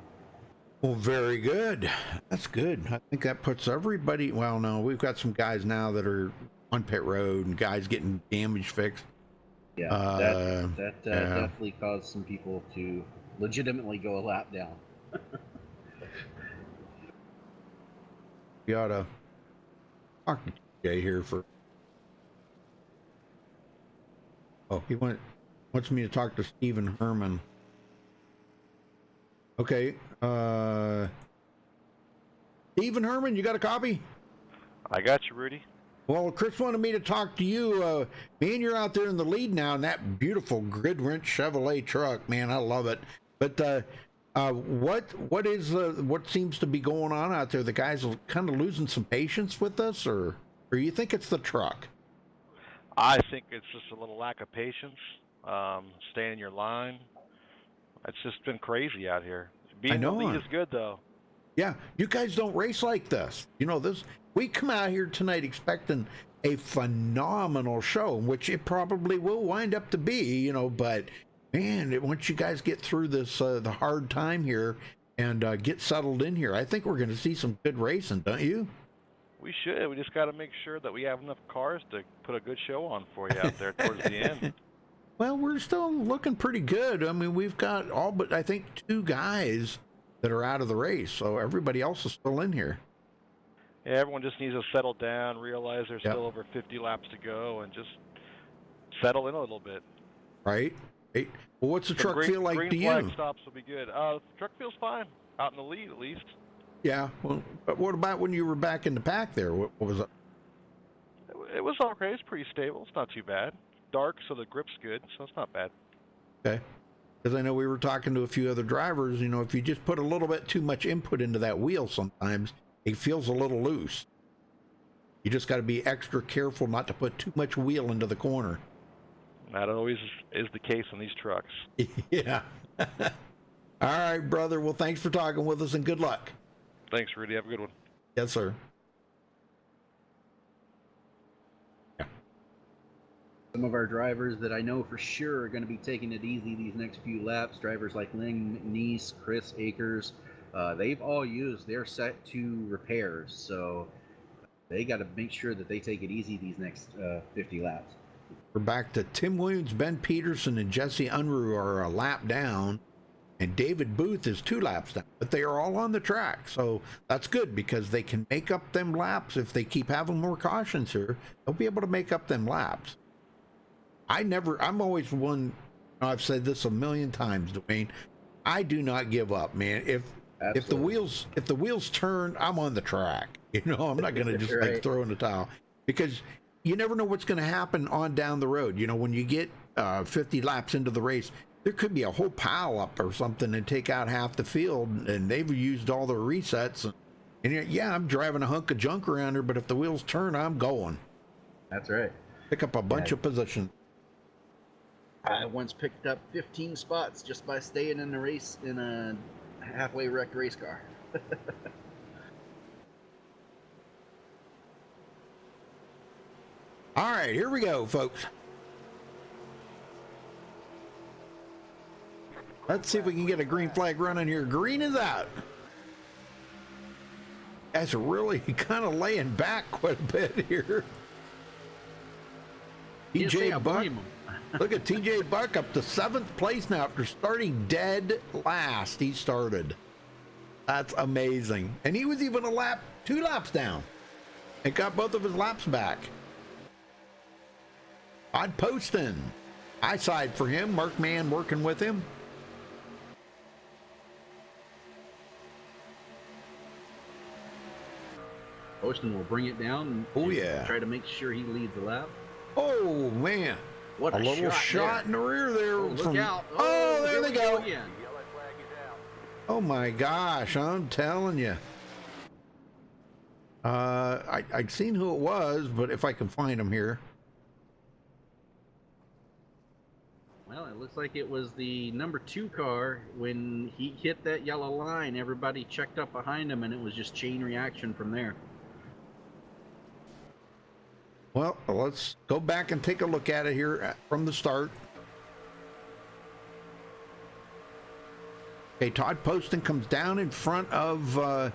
Well, very good. That's good. I think that puts everybody. Well, no, we've got some guys now that are on pit road and guys getting damage fixed. Yeah, that definitely caused some people to legitimately go a lap down. We ought to talk to TJ here for. Oh, he wants me to talk to Stephen Herman. Okay. Stephen Herman, you got a copy? I got you, Rudy. Well, Chris wanted me to talk to you. Man, you're out there in the lead now in that beautiful grid wrench Chevrolet truck. Man, I love it. But what seems to be going on out there? The guys are kind of losing some patience with us, or you think it's the truck? I think it's just a little lack of patience. Staying in your line. It's just been crazy out here. Being the lead is good, though. Yeah, you guys don't race like this. You know, we come out here tonight expecting a phenomenal show, which it probably will wind up to be, you know, but man, once you guys get through this, the hard time here and get settled in here, I think we're going to see some good racing, don't you? We should. We just got to make sure that we have enough cars to put a good show on for you out there towards the end. Well, we're still looking pretty good. I mean, we've got all but, I think, 2 guys that are out of the race, so everybody else is still in here. Yeah, everyone just needs to settle down, realize there's still over 50 laps to go, and just settle in a little bit. Right. Well, what's the truck feel like to you? Green flag stops will be good. The truck feels fine, out in the lead at least. Yeah, well, but what about when you were back in the pack there? What was it? It was all right. It's pretty stable. It's not too bad. Dark, so the grip's good, so it's not bad. Okay. Because I know we were talking to a few other drivers, you know, if you just put a little bit too much input into that wheel sometimes, it feels a little loose. You just got to be extra careful not to put too much wheel into the corner. That always is the case on these trucks. Yeah. All right, brother. Well, thanks for talking with us and good luck. Thanks, Rudy. Have a good one. Yes, sir. Some of our drivers that I know for sure are going to be taking it easy these next few laps, drivers like Lynn Neese, Chris Akers, they've all used their set 2 repairs, so they got to make sure that they take it easy these next 50 laps. We're back to Tim Williams, Ben Peterson, and Jesse Unruh are a lap down, and David Booth is 2 laps down, but they are all on the track, so that's good because they can make up them laps. If they keep having more cautions here, they'll be able to make up them laps. I'm always one, I've said this a million times, Dwayne, I do not give up, man. If the wheels turn, I'm on the track. You know, I'm not going to just right. like throw in the towel, because you never know what's going to happen on down the road. You know, when you get 50 laps into the race, there could be a whole pile up or something and take out half the field, and they've used all their resets. And yeah, I'm driving a hunk of junk around here, but if the wheels turn, I'm going. That's right. Pick up a bunch of positions. I once picked up 15 spots just by staying in the race in a halfway wrecked race car. All right, here we go, folks. Let's see if we can get a green flag running here. Green is out. That's really kind of laying back quite a bit here. TJ Buck. Look at TJ Buck up to 7th place now after starting dead last. He started. That's amazing. And he was even 2 laps down and got both of his laps back. Todd Poston. I side for him. Mark Mann working with him. Poston will bring it down. Oh, yeah. Try to make sure he leads the lap. Oh, man. What a little shot in the rear there. Oh, look out. Oh, there they go. Again. Oh, my gosh. I'm telling you. I'd seen who it was, but if I can find him here. Well, it looks like it was the number 2 car. When he hit that yellow line, everybody checked up behind him, and it was just chain reaction from there. Well, let's go back and take a look at it here from the start. Okay, Todd Poston comes down in front of,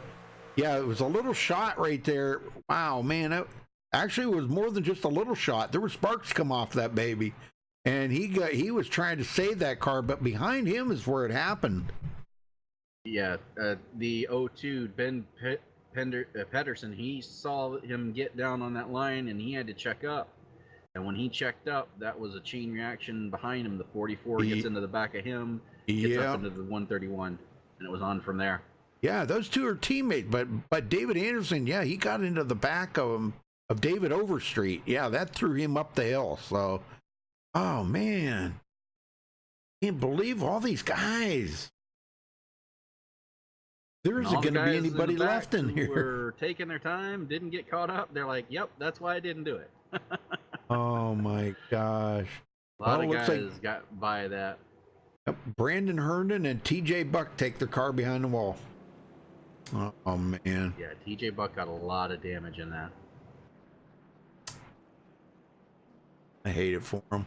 yeah, it was a little shot right there. Wow, man, it actually was more than just a little shot. There were sparks come off that baby. And he was trying to save that car, but behind him is where it happened. Yeah, the 02, Ben Pedersen, he saw him get down on that line, and he had to check up. And when he checked up, that was a chain reaction behind him. The 44 gets into the back of him, gets up into the 131, and it was on from there. Yeah, those two are teammates, but David Anderson, yeah, he got into the back of David Overstreet. Yeah, that threw him up the hill. So, oh man, can't believe all these guys. There isn't going to be anybody left in here. Were taking their time, didn't get caught up. They're like, "Yep, that's why I didn't do it." Oh my gosh! A lot of guys got by that. Yep, Brandon Herndon and TJ Buck take their car behind the wall. Oh man! Yeah, TJ Buck got a lot of damage in that. I hate it for him.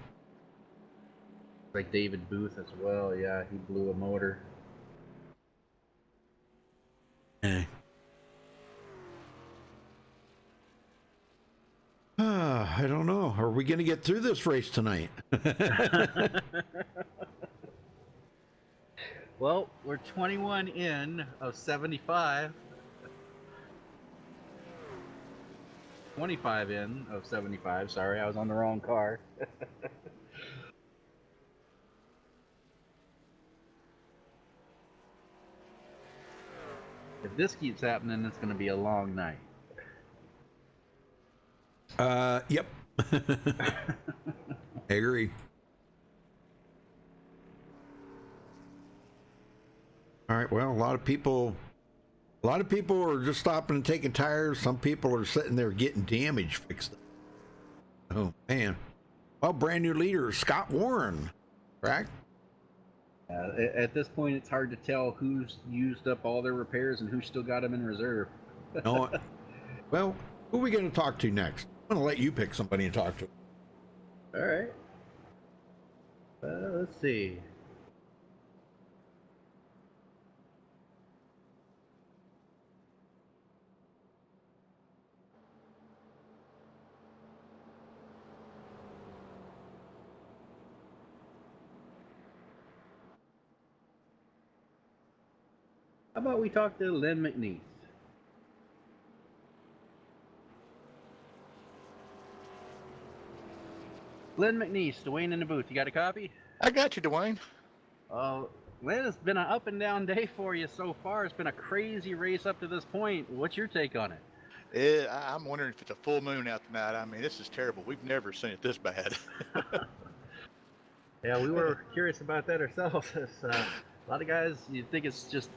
Like David Booth as well. Yeah, he blew a motor. I don't know. Are we going to get through this race tonight? Well, we're 21 in of 75. 25 in of 75. Sorry, I was on the wrong car. If this keeps happening, it's going to be a long night. Yep. I agree. All right. Well, a lot of people are just stopping and taking tires. Some people are sitting there getting damage fixed. Oh man. Well, brand new leader, Scott Warren, correct? At this point, it's hard to tell who's used up all their repairs and who's still got them in reserve. No. Well, who are we going to talk to next? I'm going to let you pick somebody to talk to. All right. Let's see. How about we talk to Len McNeese? Len McNeese, Dwayne in the booth. You got a copy? I got you, Dwayne. Len, it's been an up and down day for you so far. It's been a crazy race up to this point. What's your take on it? I'm wondering if it's a full moon out tonight. I mean, this is terrible. We've never seen it this bad. Yeah, we were curious about that ourselves. A lot of guys, you think it's just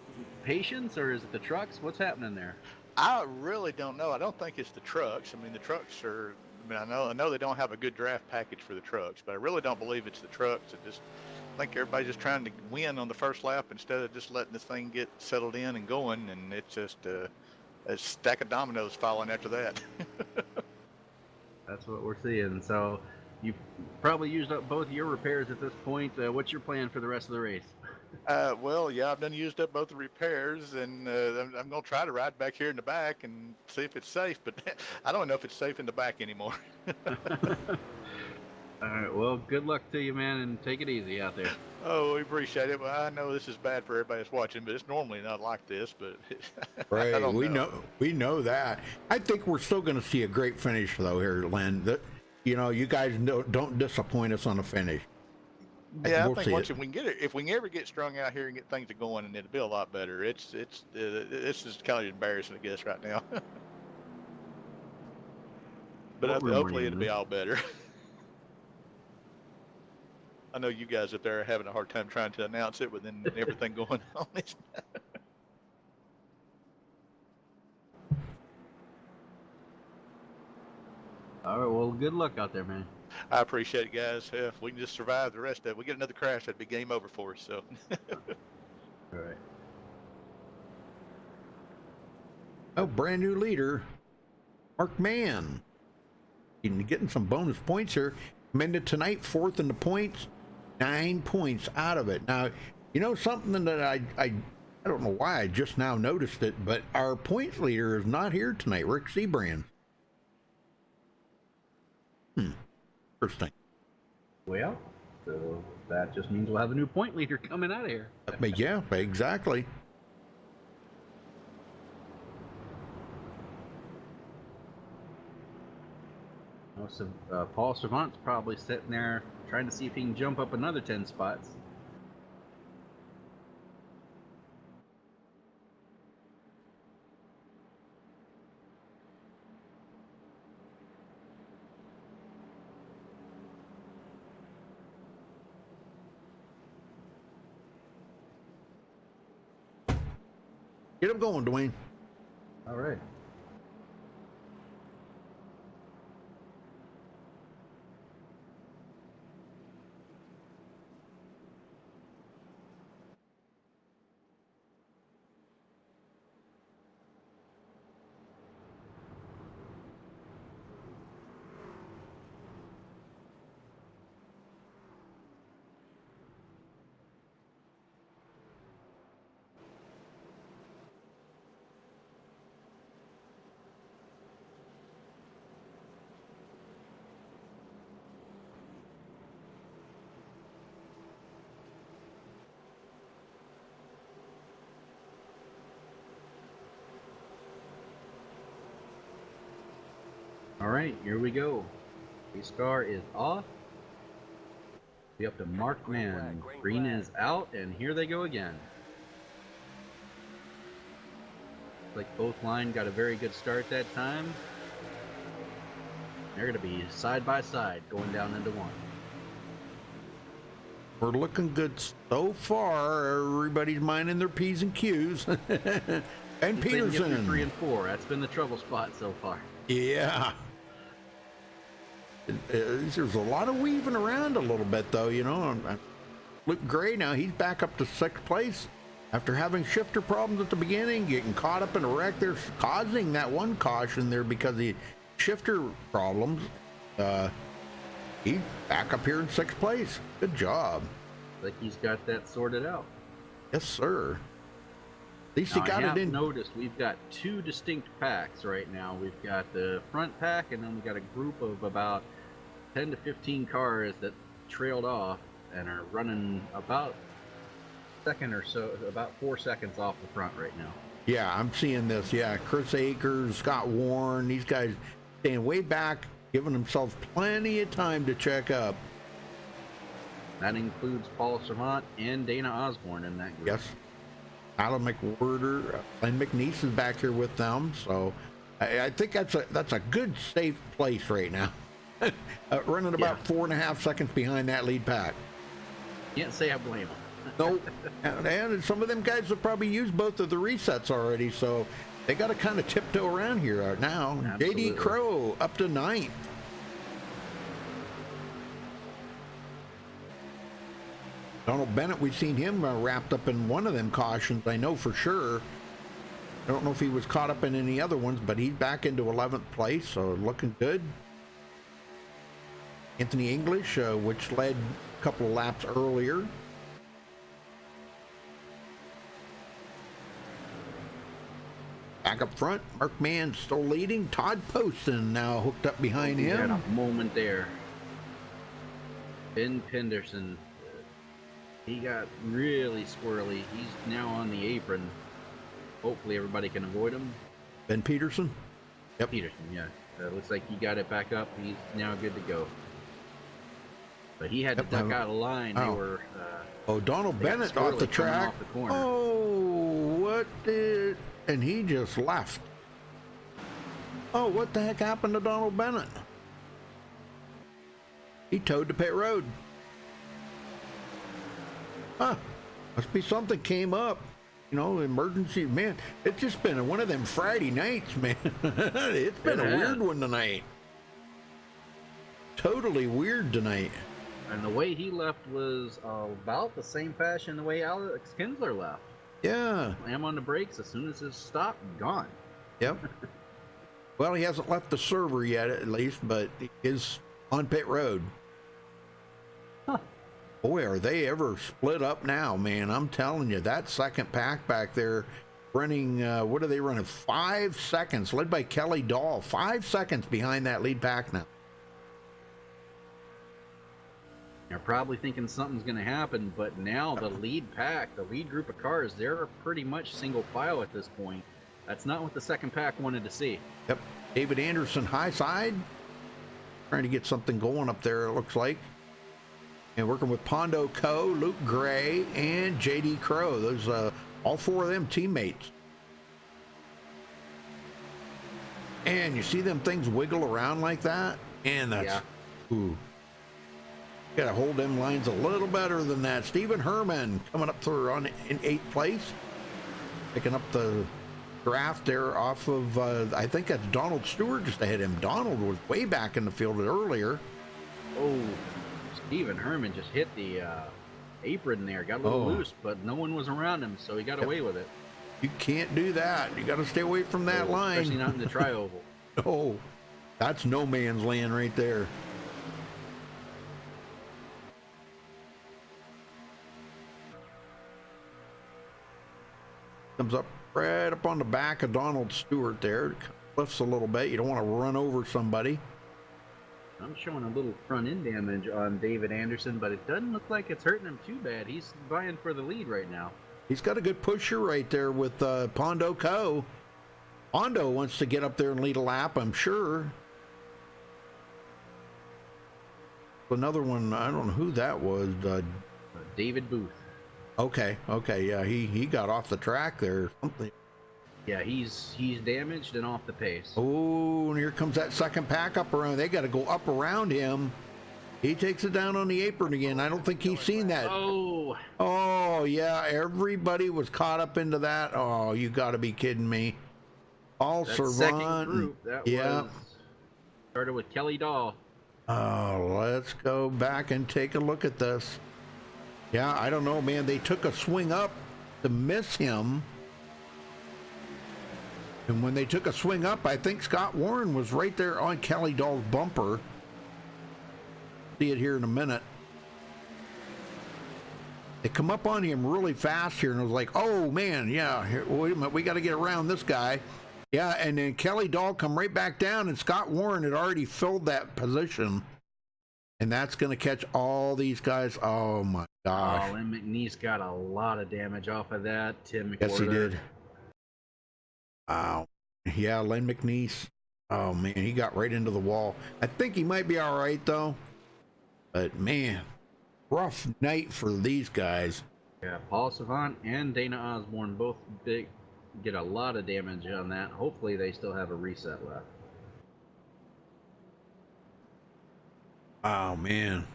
patience, or is it the trucks? What's happening there? I really don't know. I don't think it's the trucks. I mean, the trucks are. I mean, I know they don't have a good draft package for the trucks, but I really don't believe it's the trucks. I think everybody's just trying to win on the first lap instead of just letting this thing get settled in and going, and it's just a stack of dominoes falling after that. That's what we're seeing. So you've probably used up both of your repairs at this point. What's your plan for the rest of the race? Well, yeah, I've used up both the repairs, and I'm going to try to ride back here in the back and see if it's safe, but I don't know if it's safe in the back anymore. All right, well, good luck to you, man, and take it easy out there. Oh, we appreciate it. Well, I know this is bad for everybody that's watching, but it's normally not like this, but right, we know that. I think we're still going to see a great finish, though, here, Len. You guys don't disappoint us on the finish. Yeah, I think once we can get it, if we can ever get strung out here and get things going, and it'll be a lot better. This is kind of embarrassing, I guess, right now. But hopefully it'll be all better. I know you guys up there are having a hard time trying to announce it with everything going on. All right, well, good luck out there, man. I appreciate it, guys. If we can just survive the rest of it, we get another crash, that'd be game over for us. So. All right. Oh, brand new leader, Mark Mann. Getting some bonus points here. Amended tonight, 4th in the points, 9 points out of it. Now, something that I don't know why I just now noticed it, but our points leader is not here tonight, Rick Seabrand. Interesting. Well, so that just means we'll have a new point leader coming out of here. But yeah, exactly. So Paul Savant's probably sitting there trying to see if he can jump up another 10 spots. Get him going, Dwayne. All right. All right, here we go. Race car is off. Be up to Mark Mann. Green is out, and here they go again. Like both line got a very good start that time. They're going to be side by side going down into one. We're looking good so far. Everybody's minding their P's and Q's. And Peterson. 3 and 4. That's been the trouble spot so far. Yeah. There's a lot of weaving around a little bit, though, you know. Luke Gray now, he's back up to 6th place after having shifter problems at the beginning, getting caught up in a wreck. They're causing that one caution there because of the shifter problems. He's back up here in 6th place. Good job. Like he's got that sorted out. Yes, sir. At least he got it in. Noticed we've got 2 distinct packs right now. We've got the front pack, and then we got a group of about 10 to 15 cars that trailed off and are running about second or so, about 4 seconds off the front right now. Yeah, I'm seeing this. Yeah, Chris Akers, Scott Warren, these guys staying way back, giving themselves plenty of time to check up. That includes Paul Servant and Dana Osborne in that group. Yes. Alan McWhorter, Glenn McNeese is back here with them, so I think that's a good safe place right now. Running about 4.5 seconds behind that lead pack. Can't say I blame them. Nope. And some of them guys have probably used both of the resets already, so they got to kind of tiptoe around here right now. Absolutely. JD Crow up to 9th. Donald Bennett, we've seen him wrapped up in one of them cautions, I know for sure. I don't know if he was caught up in any other ones, but he's back into 11th place, so looking good. Anthony English, which led a couple of laps earlier. Back up front, Mark Mann still leading. Todd Poston now hooked up behind him. Had a moment there. Ben Penderson. He got really squirrely. He's now on the apron. Hopefully everybody can avoid him. Ben Peterson? Yep. Peterson, yeah. Looks like he got it back up. He's now good to go. But he had to duck out of line. They were... Donald Bennett off the track. Off the corner. Oh, what did... And he just left. Oh, what the heck happened to Donald Bennett? He towed the pit road. Huh. Must be something came up. You know, emergency. Man, it's just been one of them Friday nights, man. It's been a weird one tonight. Totally weird tonight. And the way he left was about the same fashion the way Alex Kinsler left. Yeah. Slam on the brakes as soon as it stopped, gone. Yep. Well, he hasn't left the server yet, at least, but he is on pit road. Huh. Boy, are they ever split up now, man. I'm telling you, that second pack back there running, what are they running? 5 seconds, led by Kelly Dahl. 5 seconds behind that lead pack now. You're probably thinking something's going to happen, but now the lead pack, the lead group of cars, they're pretty much single file at this point. That's not what the second pack wanted to see. Yep. David Anderson, high side. Trying to get something going up there, it looks like. And working with Pondo Co., Luke Gray, and JD Crow. Those, all 4 of them teammates. And you see them things wiggle around like that? And that's, ooh. Got to hold them lines a little better than that. Stephen Herman coming up through in 8th place. Picking up the draft there off of, I think that's Donald Stewart just ahead of him. Donald was way back in the field earlier. Oh, Stephen Herman just hit the apron there. Got a little loose, but no one was around him, so he got away with it. You can't do that. You got to stay away from that line. Especially not in the tri-oval. Oh, that's no man's land right there. Comes up right up on the back of Donald Stewart there. Lifts a little bit. You don't want to run over somebody. I'm showing a little front end damage on David Anderson, but it doesn't look like it's hurting him too bad. He's vying for the lead right now. He's got a good pusher right there with Pondo Co. Pondo wants to get up there and lead a lap, I'm sure. Another one, I don't know who that was. David Booth. Okay, yeah, he got off the track there. Something. Yeah, he's damaged and off the pace. Oh, and here comes that second pack up around. They got to go up around him. He takes it down on the apron again. I don't think he's seen that. Oh, yeah, everybody was caught up into that. Oh, you got to be kidding me. All Servant. Second group, that was started with Kelly Dahl. Oh, let's go back and take a look at this. Yeah, I don't know, man. They took a swing up to miss him. And when they took a swing up, I think Scott Warren was right there on Kelly Dahl's bumper. See it here in a minute. They come up on him really fast here, and I was like, oh, man, yeah, here, wait a minute, we got to get around this guy. Yeah, and then Kelly Dahl come right back down, and Scott Warren had already filled that position. And that's going to catch all these guys. Oh, my gosh. Oh, and McNeese got a lot of damage off of that. Tim McWhorter. Yes, he did. Wow. Yeah, Len McNeese. Oh, man, he got right into the wall. I think he might be all right, though. But, man, rough night for these guys. Yeah, Paul Savant and Dana Osborne both get a lot of damage on that. Hopefully they still have a reset left. Oh, man.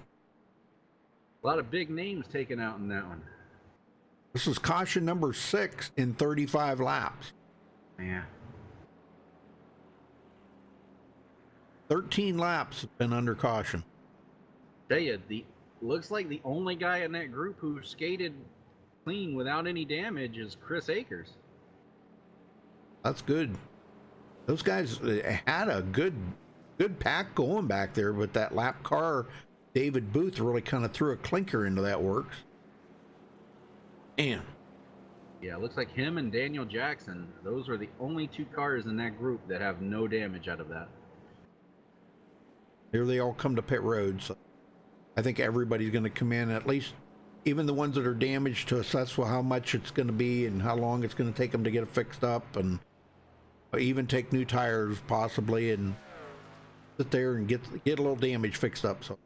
A lot of big names taken out in that one. This is caution number 6 in 35 laps. Yeah. 13 laps have been under caution. Tell you, looks like the only guy in that group who skated clean without any damage is Chris Akers. That's good. Those guys had a good pack going back there, but that lap car, David Booth, really kind of threw a clinker into that works. And yeah, it looks like him and Daniel Jackson, those are the only 2 cars in that group that have no damage out of that. Here they all come to pit road, so I think everybody's going to come in, at least even the ones that are damaged, to assess how much it's going to be and how long it's going to take them to get it fixed up, and even take new tires possibly, and sit there and get a little damage fixed up. So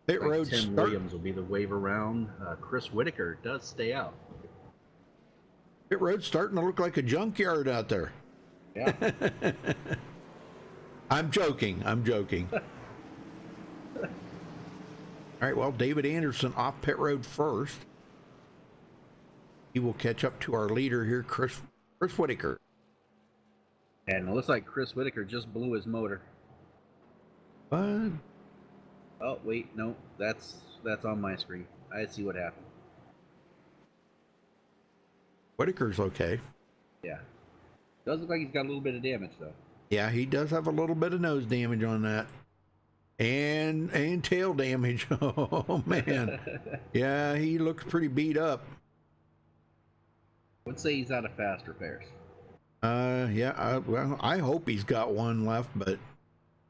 pit road Tim Williams will be the waiver round. Chris Whitaker does stay out. Pit road's starting to look like a junkyard out there. Yeah. I'm joking. All right, well, David Anderson off pit road first. He will catch up to our leader here, Chris Whitaker. And it looks like Chris Whitaker just blew his motor. What? Oh, wait, no, that's on my screen. I see what happened. Whitaker's okay. Yeah. Does look like he's got a little bit of damage, though. Yeah, he does have a little bit of nose damage on that. And tail damage. Oh, man. Yeah, he looks pretty beat up. Would say he's out of fast repairs. Yeah, well, I hope he's got one left, but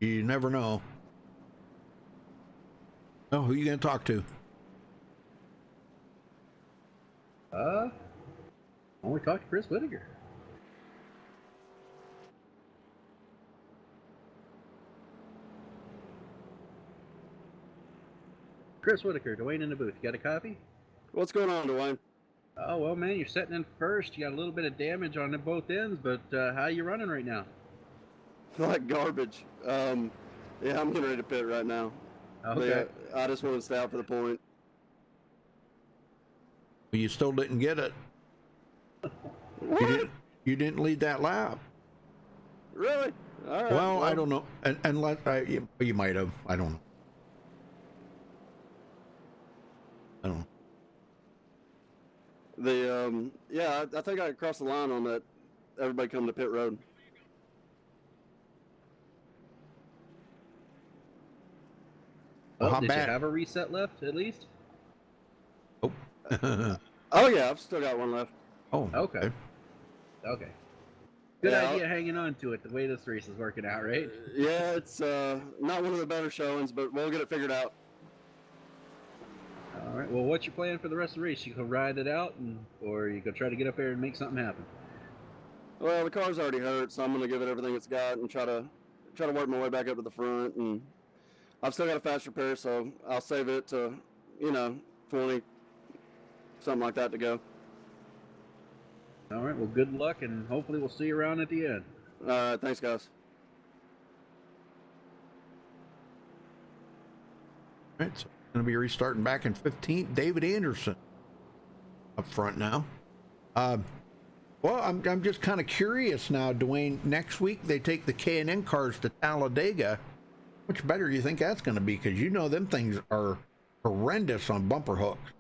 you never know. Oh, who are you going to talk to? I only talked to Chris Whitaker. Chris Whitaker, Dwayne in the booth. You got a copy? What's going on, Dwayne? Oh, well, man, you're setting in first. You got a little bit of damage on both ends, but how you running right now? Like garbage. Yeah, I'm getting ready to pit right now. Okay. I just want to stay out for the point. Well, you still didn't get it. What? You didn't lead that lap. Really? All right. Well, I don't know. Unless you might have. I don't know. Yeah, I think I crossed the line on that. Everybody come to pit road. Well, how did bad? You have a reset left, at least? Oh. Oh yeah, I've still got one left. Oh. Okay. Good Yeah, idea hanging on to it the way this race is working out, right? Yeah, it's not one of the better showings, but we'll get it figured out. All right. Well, what's your plan for the rest of the race? You go ride it out, or you go try to get up there and make something happen? Well, the car's already hurt, so I'm going to give it everything it's got and try to work my way back up to the front. And I've still got a fast repair, so I'll save it to 20, something like that to go. All right. Well, good luck, and hopefully we'll see you around at the end. All right. Thanks, guys. All right, so going to be restarting back in 15th. David Anderson up front now. Well, I'm just kind of curious now, Dwayne. Next week they take the K&N cars to Talladega. much better do you think that's going to be? Because you know them things are horrendous on bumper hooks.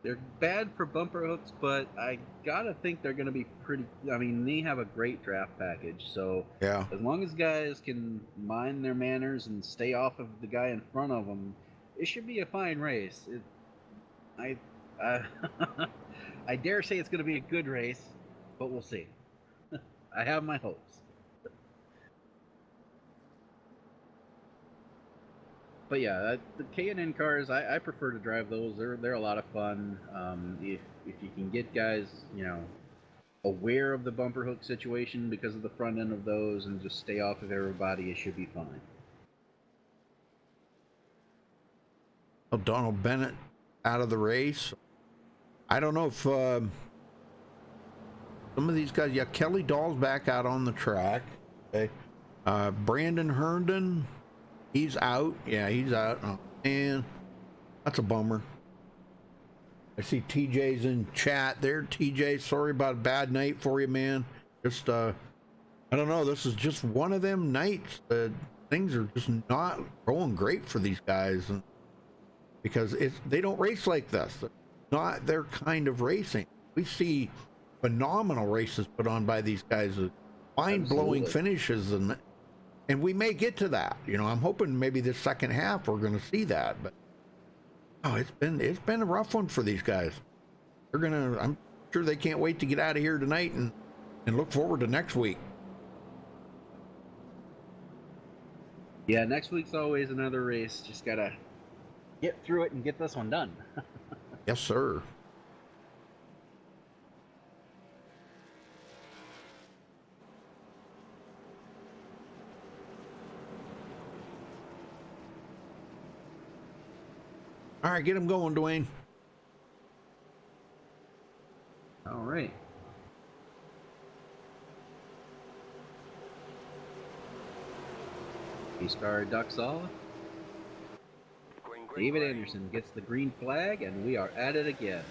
They're bad for bumper hooks, but I gotta think they're gonna be pretty. I mean, they have a great draft package, so yeah. As long as guys can mind their manners and stay off of the guy in front of them, it should be a fine race. I dare say it's gonna be a good race, but we'll see. I have my hopes. But yeah, the K&N cars, I prefer to drive those. They're a lot of fun. If you can get guys, aware of the bumper hook situation because of the front end of those and just stay off of everybody, it should be fine. Well, Donald Bennett out of the race. I don't know if some of these guys, yeah, Kelly Dahl's back out on the track. Okay. Brandon Herndon, he's out. Yeah, he's out. Oh, man, that's a bummer. I see TJ's in chat there. TJ, sorry about a bad night for you, man. Just, I don't know. This is just one of them nights that things are just not going great for these guys. And because they don't race like this. It's not their kind of racing. We see phenomenal races put on by these guys, mind-blowing finishes, and we may get to that. I'm hoping maybe this second half we're going to see that. But it's been a rough one for these guys. I'm sure they can't wait to get out of here tonight and look forward to next week. Yeah, next week's always another race. Just gotta get through it and get this one done. Yes, sir. All right, get him going, Dwayne. All right. Pace car ducks off. David Anderson gets the green flag, and we are at it again.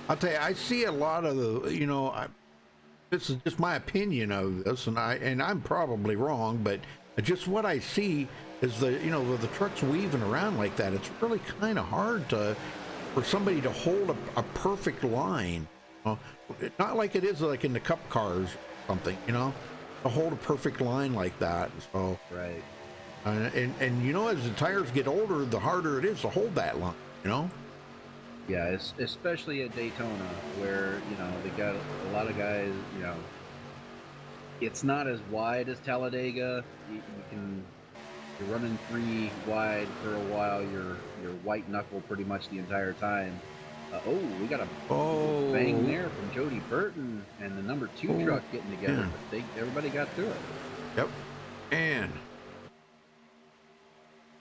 I'll tell you, I see a lot of the, this is just my opinion of this, and I'm probably wrong, but just what I see is the trucks weaving around like that. It's really kind of hard for somebody to hold a perfect line. Not like it is like in the cup cars or something, to hold a perfect line like that. So right. And as the tires get older, the harder it is to hold that line. Yeah, especially at Daytona, where they got a lot of guys. It's not as wide as Talladega. You're running 3 wide for a while. You're white knuckle pretty much the entire time. We got a bang there from Jody Burton and the number 2 truck getting together. Yeah. But everybody got through it. Yep. And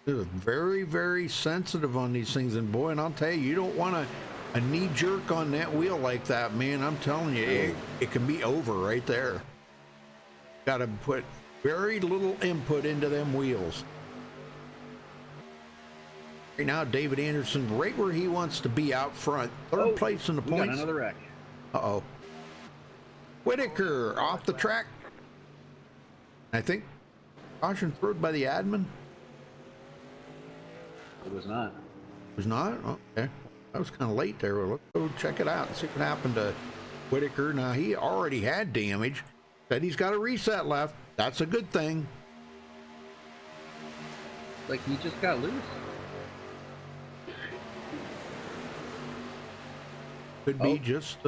they're very, very sensitive on these things. And boy, and I'll tell you, you don't want a knee jerk on that wheel like that, man. I'm telling you, it can be over right there. Got to put very little input into them wheels. Right now, David Anderson, right where he wants to be out front. Third place in the points. Got another wreck. Uh-oh. Whitaker off the track. I think caution thrown by the admin. It was not. It was not? Okay. That was kind of late there. Well, let's go check it out and see what happened to Whitaker. Now, he already had damage. Said he's got a reset left. That's a good thing. Like he just got loose. Could be just...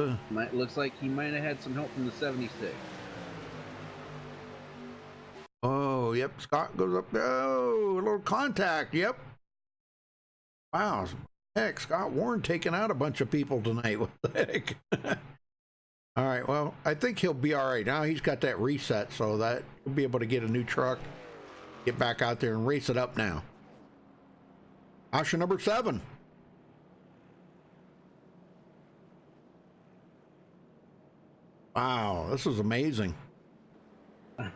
looks like he might have had some help from the 76. Oh, yep. Scott goes up. Oh, a little contact. Yep. Wow. Heck, Scott Warren taking out a bunch of people tonight. What the heck? All right. Well, I think he'll be all right. Now he's got that reset, so that he'll be able to get a new truck, get back out there and race it up now. Option number 7. Wow, this is amazing. Can't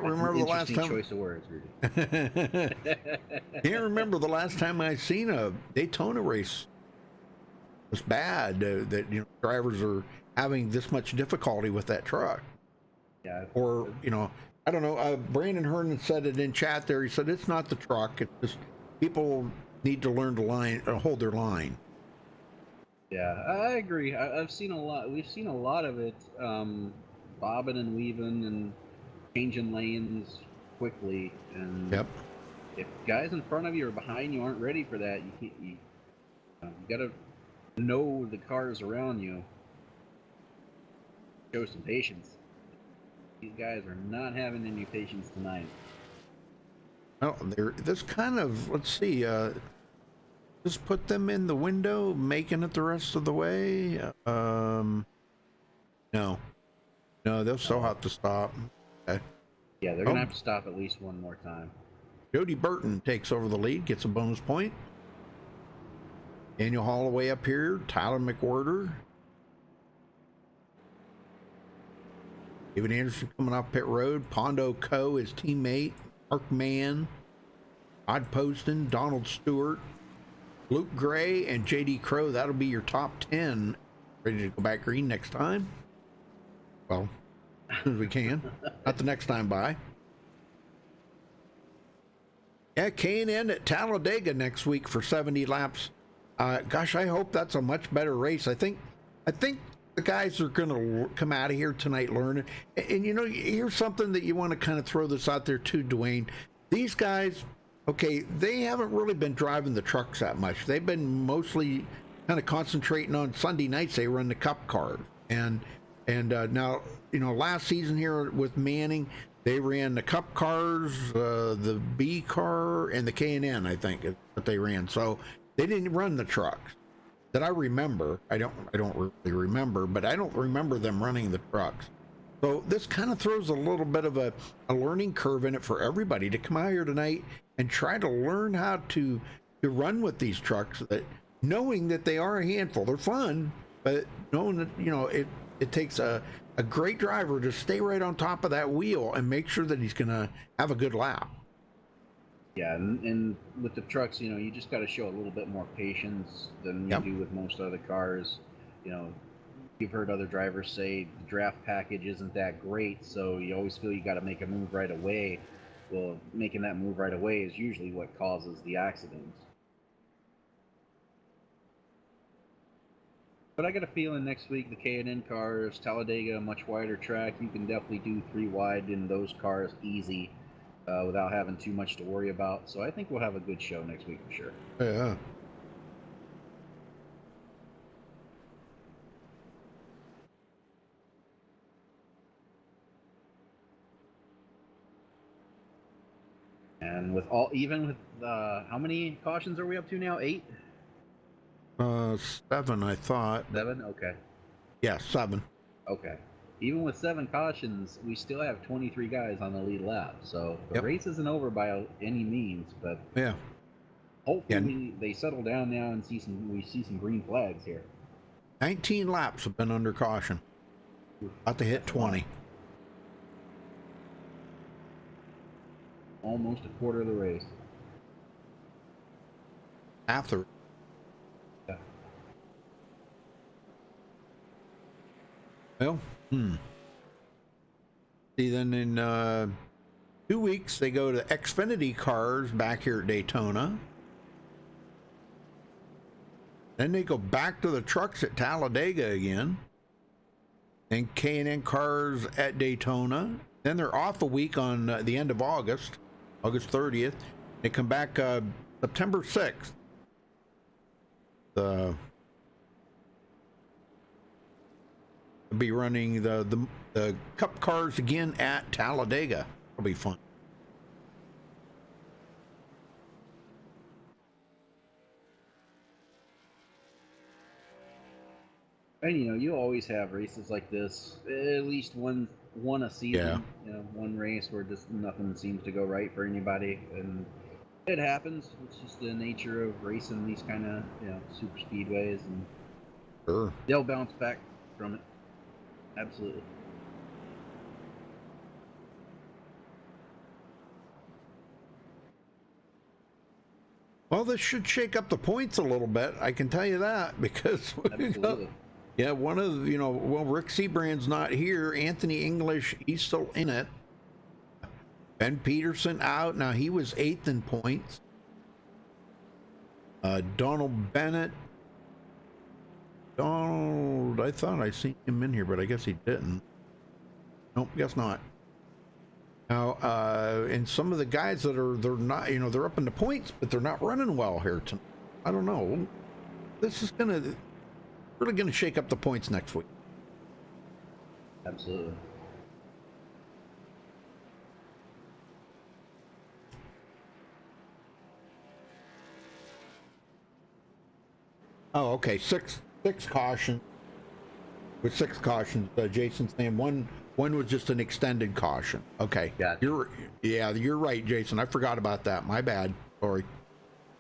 remember the last time. Choice of words, Rudy. Can't remember the last time I seen a Daytona race. It's bad that drivers are having this much difficulty with that truck. Yeah. Or, you know, I don't know. Brandon Hernan said it in chat there. He said it's not the truck. It's just people need to learn to hold their line. Yeah, I agree. I've seen a lot. We've seen a lot of it, bobbing and weaving and changing lanes quickly. And yep. If guys in front of you or behind you aren't ready for that, you gotta know the cars around you. Show some patience. These guys are not having any patience tonight. Well, they're this kind of, let's see, just put them in the window, making it the rest of the way. No, they'll still have to stop. Okay. Yeah, they're gonna have to stop at least one more time. Jody Burton takes over the lead, gets a bonus point. Daniel Holloway up here, Tyler McWhorter. David Anderson coming off pit road. Pondo Co, his teammate. Mark Mann. Todd Poston, Donald Stewart, Luke Gray, and JD Crow. That'll be your top 10. Ready to go back green next time? Well, as soon as we can. Not the next time by. Yeah, K&N at Talladega next week for 70 laps. Gosh, I hope that's a much better race. I think the guys are going to come out of here tonight learning. And you know, here's something that you want to kind of throw this out there too, Dwayne. These guys, okay, they haven't really been driving the trucks that much. They've been mostly kind of concentrating on Sunday nights. They run the Cup cars. And now, you know, last season here with Manning, they ran the Cup cars, the B car, and the K&N, I think, is what they ran. So they didn't run the trucks that I remember. I don't really remember, but I don't remember them running the trucks. So this kind of throws a little bit of a learning curve in it for everybody to come out here tonight and try to learn how to run with these trucks, that knowing that they are a handful. They're fun, but knowing that, you know, it takes a great driver to stay right on top of that wheel and make sure that he's going to have a good lap. Yeah, and with the trucks, you know, you just got to show a little bit more patience than you do with most other cars. You know, you've heard other drivers say the draft package isn't that great, so you always feel you got to make a move right away. Well, making that move right away is usually what causes the accidents. But I got a feeling next week the K&N cars, Talladega, a much wider track, you can definitely do 3 wide in those cars easy without having too much to worry about. So I think we'll have a good show next week for sure. Yeah. And with even with how many cautions are we up to now? 8? 7, I thought. 7? Okay. Yeah, 7. Okay. Even with 7 cautions, we still have 23 guys on the lead lap. So the race isn't over by any means, but hopefully they settle down now and we see some green flags here. 19 laps have been under caution. About to hit 20. Almost a quarter of the race. After. Yeah. Well, See, then in 2 weeks, they go to Xfinity cars back here at Daytona. Then they go back to the trucks at Talladega again. And K&N cars at Daytona. Then they're off a week on the end of August 30th. They come back September 6th. They'll be running the Cup cars again at Talladega. It'll be fun. And you know, you always have races like this, at least one a season. Yeah. You know, one race where just nothing seems to go right for anybody, and it happens. It's just the nature of racing these kind of, you know, super speedways, and they'll bounce back from it. Absolutely. Well, this should shake up the points a little bit. I can tell you that, because Yeah, one of well, Rick Seabrand's not here. Anthony English, he's still in it. Ben Peterson out. Now he was 8th in points. Donald Bennett. Donald, I thought I seen him in here, but I guess he didn't. Nope, guess not. Now, and some of the guys that they're not, they're up in the points, but they're not running well here tonight. I don't know. This is really gonna shake up the points next week. Absolutely. Oh, okay. Six caution. With 6 cautions, Jason's saying one was just an extended caution. Okay. Gotcha. You're right, Jason. I forgot about that. My bad. Sorry.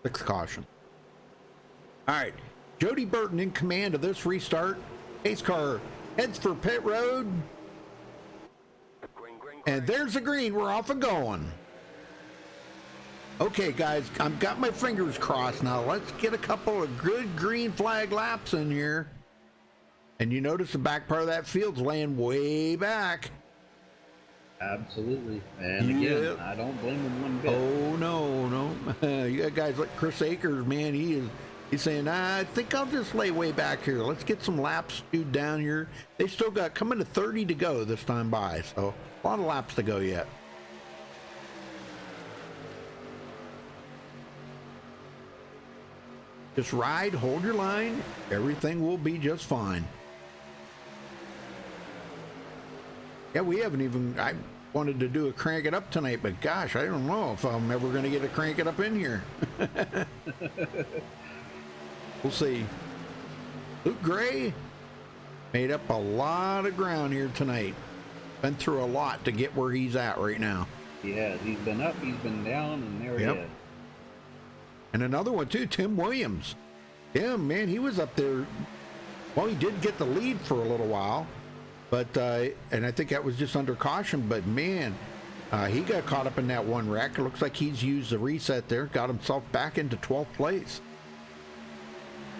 6 caution. All right. Jody Burton in command of this restart. Pace car heads for pit road. And there's the green. We're off and going. Okay, guys, I've got my fingers crossed now. Let's get a couple of good green flag laps in here. And you notice the back part of that field's laying way back. Absolutely. And again, I don't blame him one bit. Oh, no. You got guys like Chris Akers, man. He's saying, I think I'll just lay way back here. Let's get some laps stewed down here. They still got coming to 30 to go this time by. So a lot of laps to go yet. Just ride, hold your line. Everything will be just fine. Yeah, we haven't even, I wanted to do a crank it up tonight, but gosh, I don't know if I'm ever going to get a crank it up in here. We'll see. Luke Gray made up a lot of ground here tonight. Been through a lot to get where he's at right now. Yeah, he's been up, he's been down, and there he is. And another one too, Tim Williams. Yeah, man, he was up there. Well, he did get the lead for a little while, but and I think that was just under caution. But man, he got caught up in that one wreck. It looks like he's used the reset there, got himself back into 12th place.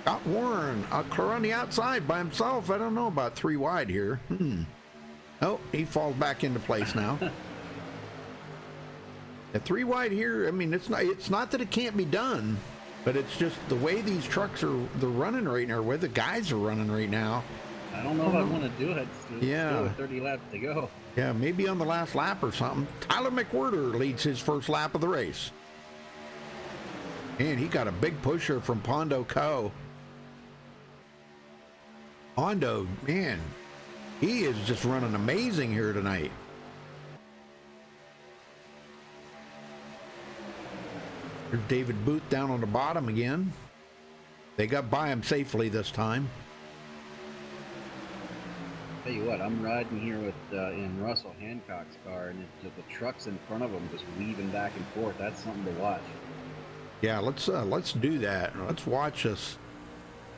Scott Warren, clear on the outside by himself. I don't know about 3 wide here. Oh, he falls back into place now. A 3 wide here, I mean, it's not that it can't be done, but it's just the way these trucks they're running right now, or where the guys are running right now. I don't know if I want to do it. Yeah. 30 laps to go. Yeah, maybe on the last lap or something. Tyler McWhirter leads his first lap of the race. And he got a big pusher from Pondo Co. Pondo, man, he is just running amazing here tonight. There's David Booth down on the bottom again. They got by him safely this time. Tell you what, I'm riding here with in Russell Hancock's car, and it's just the trucks in front of him just weaving back and forth. That's something to watch. Yeah, let's do that. Let's watch this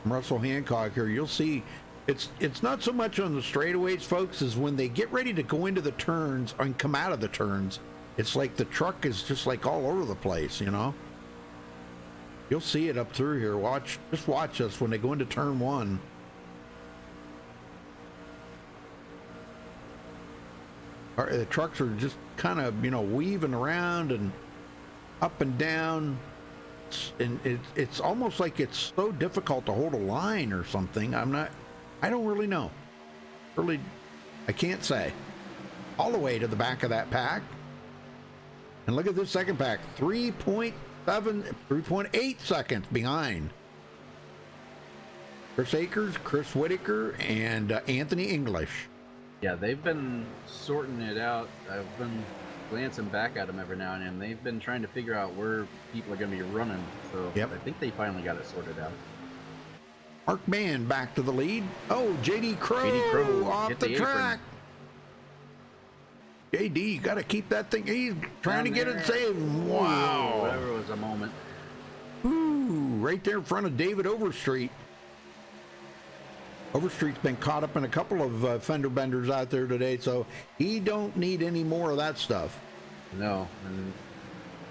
from Russell Hancock here. You'll see, it's not so much on the straightaways, folks, as when they get ready to go into the turns and come out of the turns. It's like the truck is just like all over the place, you know. You'll see it up through here. Just watch us when they go into turn 1. The trucks are just kind of, weaving around and up and down. And it's almost like it's so difficult to hold a line or something. I don't really know. Really, I can't say. All the way to the back of that pack. And look at this second pack, 3.8 seconds behind. Chris Akers, Chris Whitaker, and Anthony English. Yeah, they've been sorting it out. I've been glancing back at them every now and then. They've been trying to figure out where people are going to be running. So I think they finally got it sorted out. Mark Mann back to the lead. Oh, JD Crow off the track. JD, you got to keep that thing. He's trying to get it saved. Wow. There was a moment. Ooh, right there in front of David Overstreet. Overstreet's been caught up in a couple of fender benders out there today, so he don't need any more of that stuff. No, and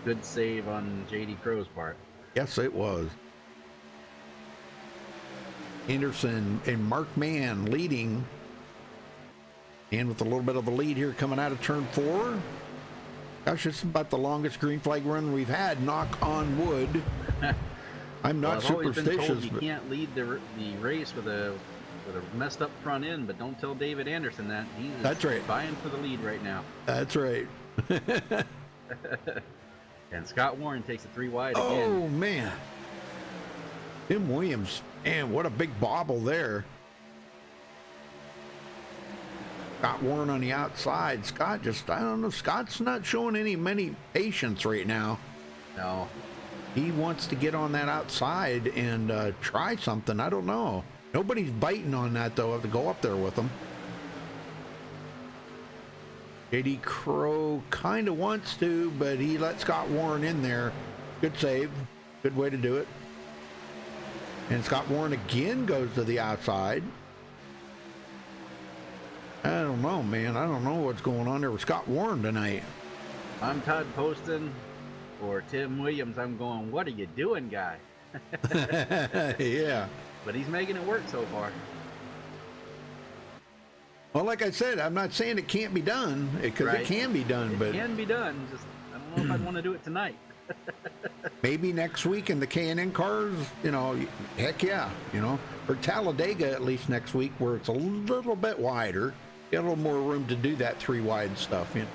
good save on JD Crow's part. Yes, it was. Anderson and Mark Mann leading. And with a little bit of a lead here coming out of turn 4. Gosh, this is about the longest green flag run we've had, knock on wood. I'm not superstitious. You can't lead the race with a messed up front end, but don't tell David Anderson that. He's vying for the lead right now. That's right. And Scott Warren takes a 3 wide again. Oh, man. Tim Williams, man, what a big bobble there. Scott Warren on the outside. Scott just, I don't know, Scott's not showing many patience right now. No. He wants to get on that outside and try something. I don't know. Nobody's biting on that, though, to go up there with him. JD Crow kind of wants to, but he let Scott Warren in there. Good save. Good way to do it. And Scott Warren again goes to the outside. I don't know, man. I don't know what's going on there with Scott Warren tonight. I'm Todd Poston. For Tim Williams, I'm going, what are you doing, guy? Yeah. But he's making it work so far. Well, like I said, I'm not saying it can't be done, because it can be done. But it can be done. Just, I don't know if I'd want to do it tonight. Maybe next week in the K&N cars, you know, heck yeah, you know. Or Talladega at least next week, where it's a little bit wider. Got a little more room to do that 3 wide stuff. You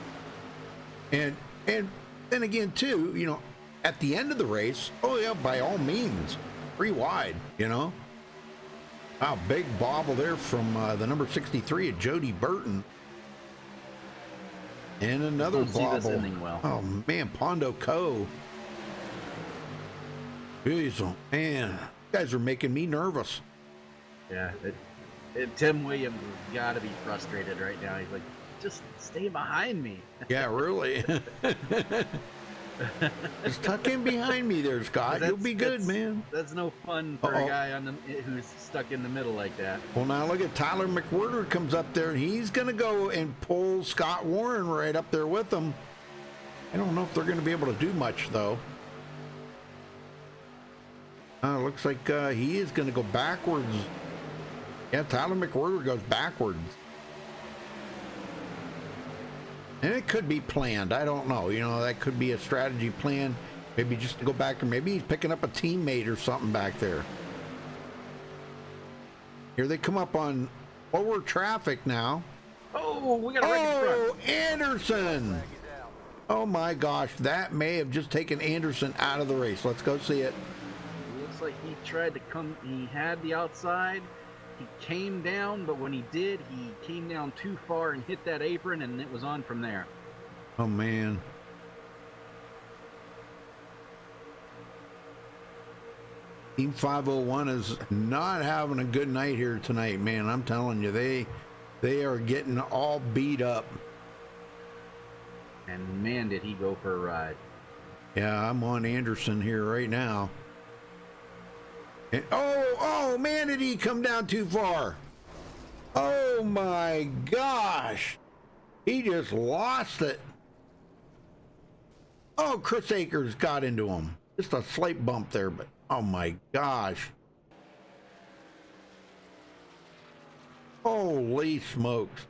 know? And then again, too, you know, at the end of the race, oh yeah, by all means, 3 wide, you know. Wow, big bobble there from the number 63 at Jody Burton. And another bobble. Well. Oh man, Pondo Co. Jeez, oh man, you guys are making me nervous. Yeah, Tim Williams has got to be frustrated right now. He's like, just stay behind me. Yeah, really. Just tuck in behind me there, Scott. You'll be good, man. That's no fun for a guy who's stuck in the middle like that. Well, now look at Tyler McWhirter comes up there, and he's going to go and pull Scott Warren right up there with him. I don't know if they're going to be able to do much, though. Looks like he is going to go backwards. Yeah, Tyler McWhirter goes backwards. And it could be planned. I don't know. You know, that could be a strategy plan. Maybe just to go back, or maybe he's picking up a teammate or something back there. Here they come up on lower traffic now. Oh, we got a wreck in front. Oh, Anderson. Oh my gosh, that may have just taken Anderson out of the race. Let's go see it. Looks like he tried to come, he had the outside. He came down, but when he did, he came down too far and hit that apron, and it was on from there. Oh, man. Team 501 is not having a good night here tonight, man. I'm telling you, they are getting all beat up. And, man, did he go for a ride. Yeah, I'm on Anderson here right now. And, oh, man, did he come down too far? Oh, my gosh. He just lost it. Oh, Chris Akers got into him. Just a slight bump there, but oh, my gosh. Holy smokes.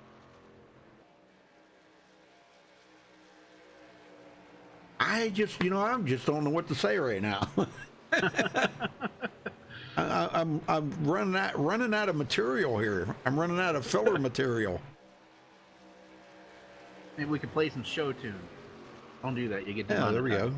I just don't know what to say right now. I'm running out of material here. I'm running out of filler material. Maybe we could play some show tunes. Don't do that. You get there we go.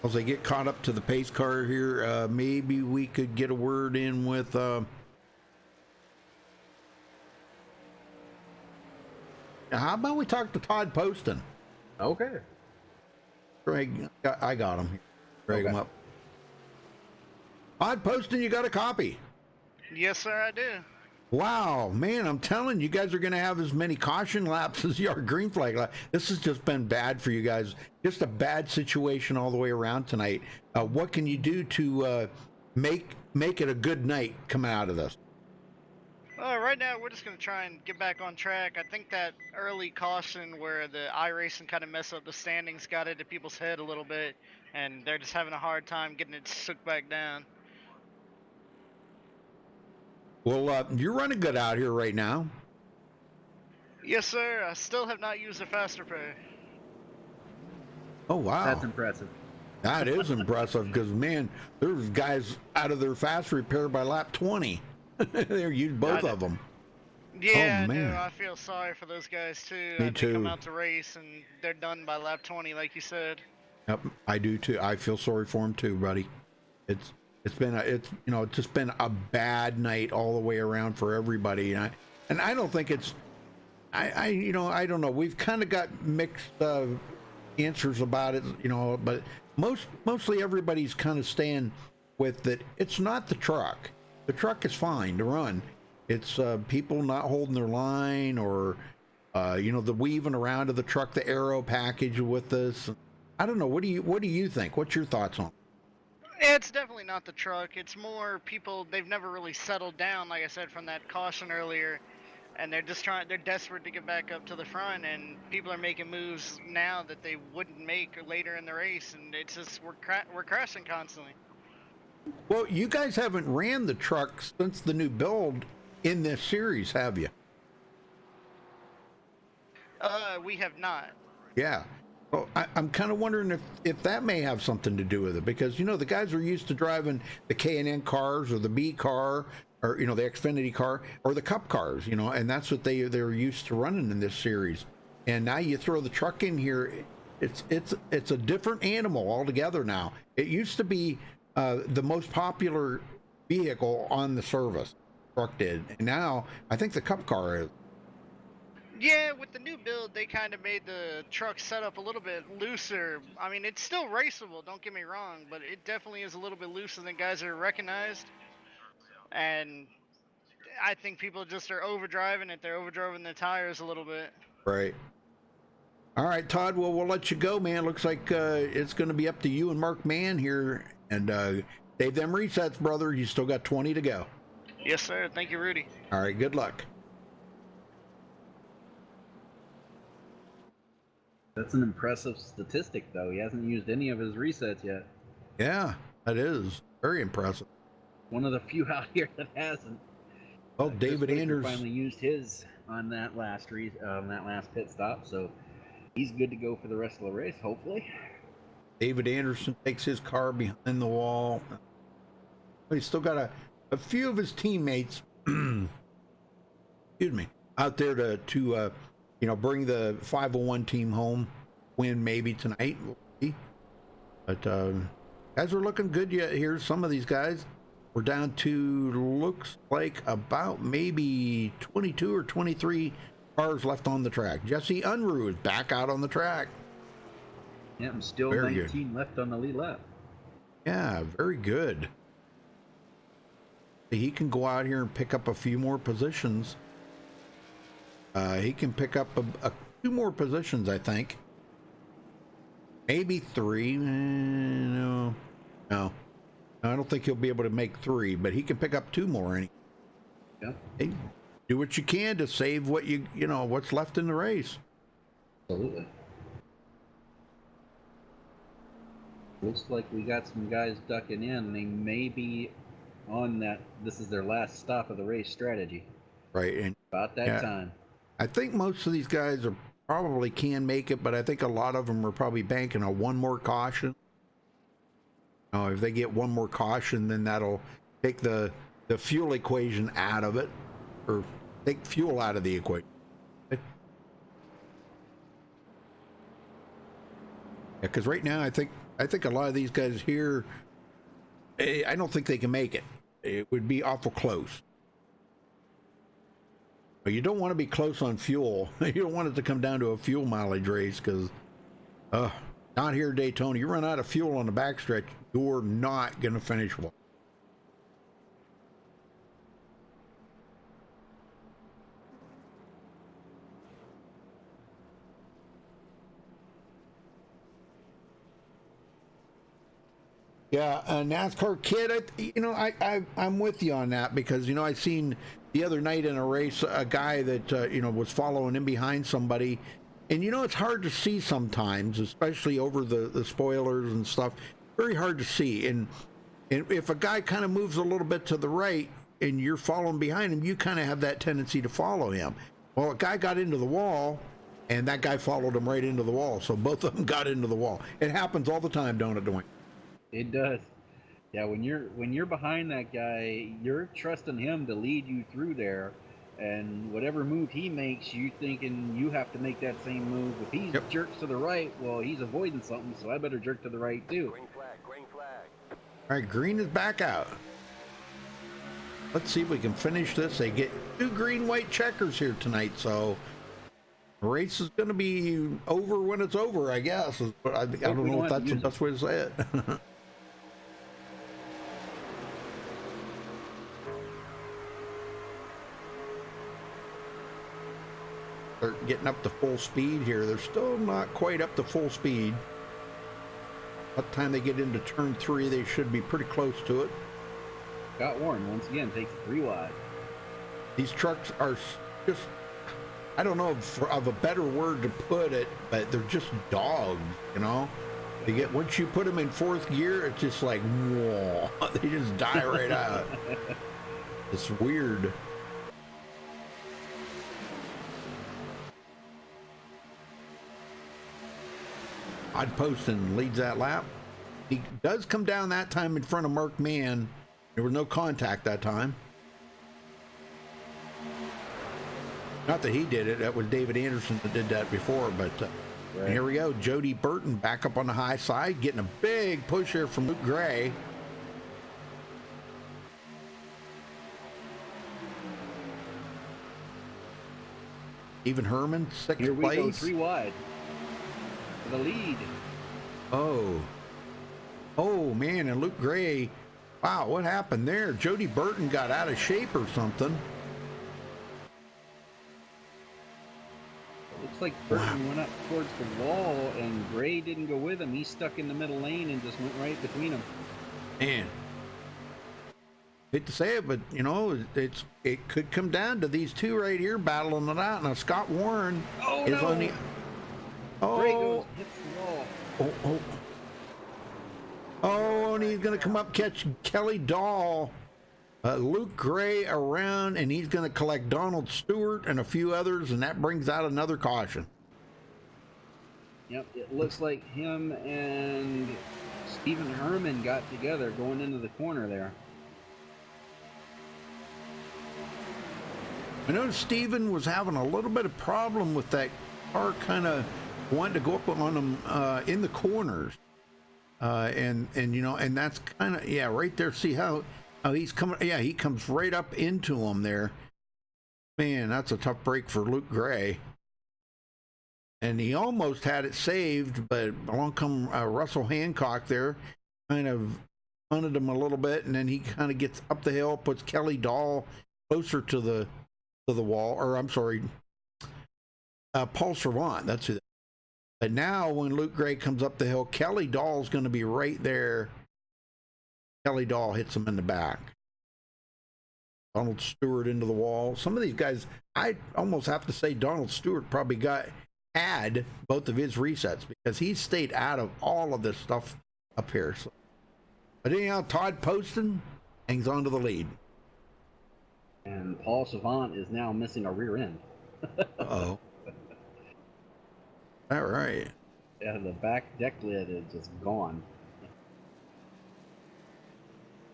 As they get caught up to the pace car here, maybe we could get a word in with how about we talk to Todd Poston? Okay. Greg, I got him. Drag him up. Todd Poston, you got a copy? Yes, sir, I do. Wow, man, I'm telling you, guys are going to have as many caution laps as you are green flag laps. This has just been bad for you guys. Just a bad situation all the way around tonight. What can you do to make it a good night coming out of this? Right now we're just gonna try and get back on track. I think that early caution where the iRacing kind of mess up the standings got into people's head a little bit, and they're just having a hard time getting it shook back down. Well, you're running good out here right now. Yes, sir. I still have not used a fast repair. Oh, wow. That's impressive. That is impressive because, man, there's guys out of their fast repair by lap 20. They used both of them. Yeah, oh, man. No, I feel sorry for those guys too. Me I too. They come out to race and they're done by lap 20, like you said. Yep, I do too. I feel sorry for them too, buddy. It's just been a bad night all the way around for everybody, and I don't think it's I don't know. We've kind of got mixed answers about it, but mostly everybody's kind of staying with that. It's not the truck. The truck is fine to run. It's people not holding their line, or the weaving around of the truck, the aero package with this. I don't know. What do you think? What's your thoughts on it? It's definitely not the truck. It's more people. They've never really settled down, like I said, from that caution earlier, and they're desperate to get back up to the front, and people are making moves now that they wouldn't make later in the race, and it's just we're crashing constantly. Well, you guys haven't ran the truck since the new build in this series, have you? We have not. Yeah. Well, I'm kind of wondering if that may have something to do with it, because the guys are used to driving the K&N cars or the B car, or the Xfinity car or the Cup cars, and that's what they're used to running in this series. And now you throw the truck in here, it's a different animal altogether now. It used to be the most popular vehicle on the service. Truck did, and now I think the Cup car is. Yeah, with the new build, they kind of made the truck setup a little bit looser. I mean, it's still raceable, don't get me wrong, but it definitely is a little bit looser than guys are recognized. And I think people just are overdriving it. They're overdriving their tires a little bit. Right. All right, Todd, well, we'll let you go, man. Looks like it's going to be up to you and Mark Mann here. And save them resets, brother. You still got 20 to go. Yes, sir. Thank you, Rudy. All right, good luck. That's an impressive statistic, though. He hasn't used any of his resets yet. Yeah, that is very impressive. One of the few out here that hasn't. Well, David Anders finally used his on that last pit stop, so he's good to go for the rest of the race, hopefully. David Anderson takes his car behind the wall. He's still got a few of his teammates, excuse me, out there to bring the 501 team home, win maybe tonight. We'll see. But guys are looking good yet. Here's some of these guys. We're down to, looks like, about maybe 22 or 23 cars left on the track. Jesse Unruh is back out on the track. Yeah, I'm still very 19 good. Left on the lead lap. Yeah, very good. He can go out here and pick up a few more positions. He can pick up a few more positions, I think. Maybe 3. No. I don't think he'll be able to make 3, but he can pick up 2 more. Yeah. Hey, do what you can to save what what's left in the race. Absolutely. Looks like we got some guys ducking in. They may be on that. This is their last stop of the race strategy. Right. And about that time. I think most of these guys probably can make it, but I think a lot of them are probably banking on one more caution. If they get one more caution, then that'll take the fuel equation out of it, or take fuel out of the equation. Because right now, I think a lot of these guys here, I don't think they can make it. It would be awful close. But you don't want to be close on fuel. You don't want it to come down to a fuel mileage race, because not here at Daytona. You run out of fuel on the backstretch, you're not going to finish well. Yeah, NASCAR kid. I'm with you on that because I seen the other night in a race a guy that was following in behind somebody, and it's hard to see sometimes, especially over the spoilers and stuff. Very hard to see, and if a guy kind of moves a little bit to the right and you're following behind him, you kind of have that tendency to follow him. Well, a guy got into the wall, and that guy followed him right into the wall. So both of them got into the wall. It happens all the time, don't it, Dwayne? It does. Yeah, when you're behind that guy, you're trusting him to lead you through there, and whatever move he makes, you thinking you have to make that same move. If he jerks to the right, well, he's avoiding something, so I better jerk to the right too. Green flag, green flag. All right, green is back out. Let's see if we can finish this. They get 2 green-white checkers here tonight, so the race is going to be over when it's over, I guess. I don't know if that's the best way to say it. They're getting up to full speed here. They're still not quite up to full speed. By the time they get into turn 3, they should be pretty close to it. Scott Warren, once again, takes 3 wide. These trucks are just, I don't know of a better word to put it, but they're just dogs, They get, once you put them in 4th gear, it's just like, whoa, they just die right out. It's weird. Poston leads that lap. He does come down that time in front of Mark Mann. There was no contact that time. Not that he did it. That was David Anderson that did that before. But here we go. Jody Burton back up on the high side, getting a big push here from Luke Gray. Stephen Herman, 6th place. Here we go, 3 wide. The lead. Oh man, and Luke Gray, wow, what happened there? Jody Burton got out of shape or something. It looks like Burton went up towards the wall and Gray didn't go with him. He stuck in the middle lane and just went right between them. Man, hate to say it, but it could come down to these two right here battling it out. Now Scott Warren is only. Gray goes, hits the wall. Oh, and he's going to come up, catch Kelly Dahl. Luke Gray around, and he's going to collect Donald Stewart and a few others, and that brings out another caution. Yep, it looks like him and Stephen Herman got together going into the corner there. I know Stephen was having a little bit of problem with that car kind of wanting to go up on him in the corners. And that's kind of, right there. See how he's coming. Yeah, he comes right up into him there. Man, that's a tough break for Luke Gray. And he almost had it saved, but along come Russell Hancock there, kind of punted him a little bit, and then he kind of gets up the hill, puts Kelly Dahl closer to the wall, or I'm sorry, Paul Servant. That's who. But now when Luke Gray comes up the hill, Kelly Dahl's going to be right there. Kelly Dahl hits him in the back. Donald Stewart into the wall. Some of these guys, I almost have to say Donald Stewart probably had both of his resets because he stayed out of all of this stuff up here. So. But anyhow, Todd Poston hangs on to the lead. And Paul Savant is now missing a rear end. Uh-oh. All right. Yeah, the back deck lid is just gone.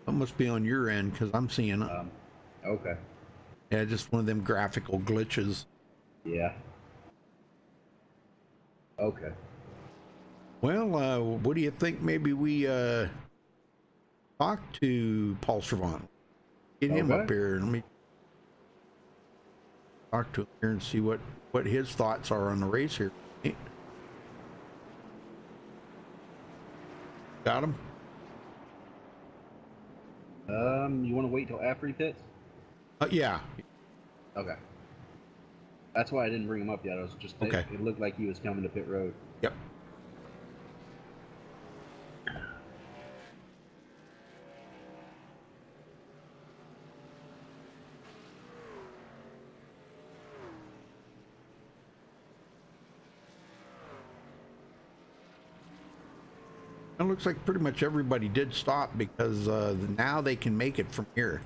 That must be on your end because I'm seeing it. Okay. Yeah, just one of them graphical glitches. Yeah. Okay. Well, what do you think? Maybe we talk to Paul Servant. Get him up here. Let me talk to him here and see what his thoughts are on the race here. Got him? You want to wait till after he pits? Yeah. Okay. That's why I didn't bring him up yet. I was just okay. It looked like he was coming to pit road. Yep. It looks like pretty much everybody did stop because now they can make it from here.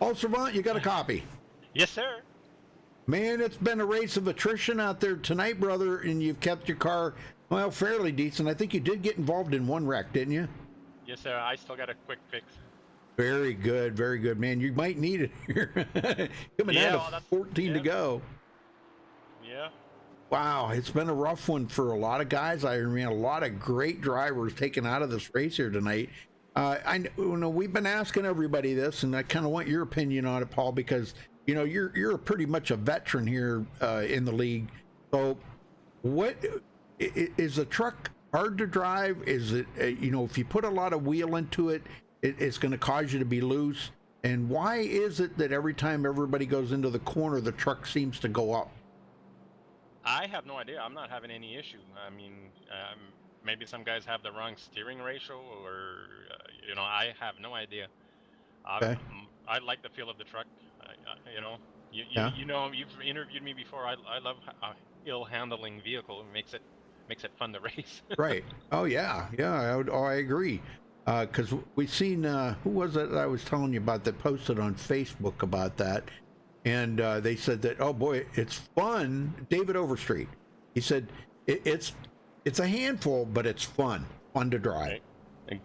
Paul Servant, you got a copy? Yes, sir. Man, it's been a race of attrition out there tonight, brother, and you've kept your car, well, fairly decent. I think you did get involved in one wreck, didn't you? Yes, sir. I still got a quick fix. Very good, man. You might need it here. Coming out of 14 to go. Yeah. Wow, it's been a rough one for a lot of guys. I mean, a lot of great drivers taken out of this race here tonight. I know we've been asking everybody this, and I kind of want your opinion on it, Paul, because you know you're pretty much a veteran here in the league. So, what is the truck hard to drive? Is it if you put a lot of wheel into it, it's going to cause you to be loose? And why is it that every time everybody goes into the corner, the truck seems to go up? I have no idea. I'm not having any issue. I mean, maybe some guys have the wrong steering ratio, or I have no idea. Okay. I like the feel of the truck. You've interviewed me before. I love a ill-handling vehicle. It makes it fun to race. Right. Oh yeah. I agree. Because we've seen who was it I was telling you about that posted on Facebook about that, and they said that, oh boy, it's fun. David Overstreet, he said it's a handful, but it's fun to drive. Right.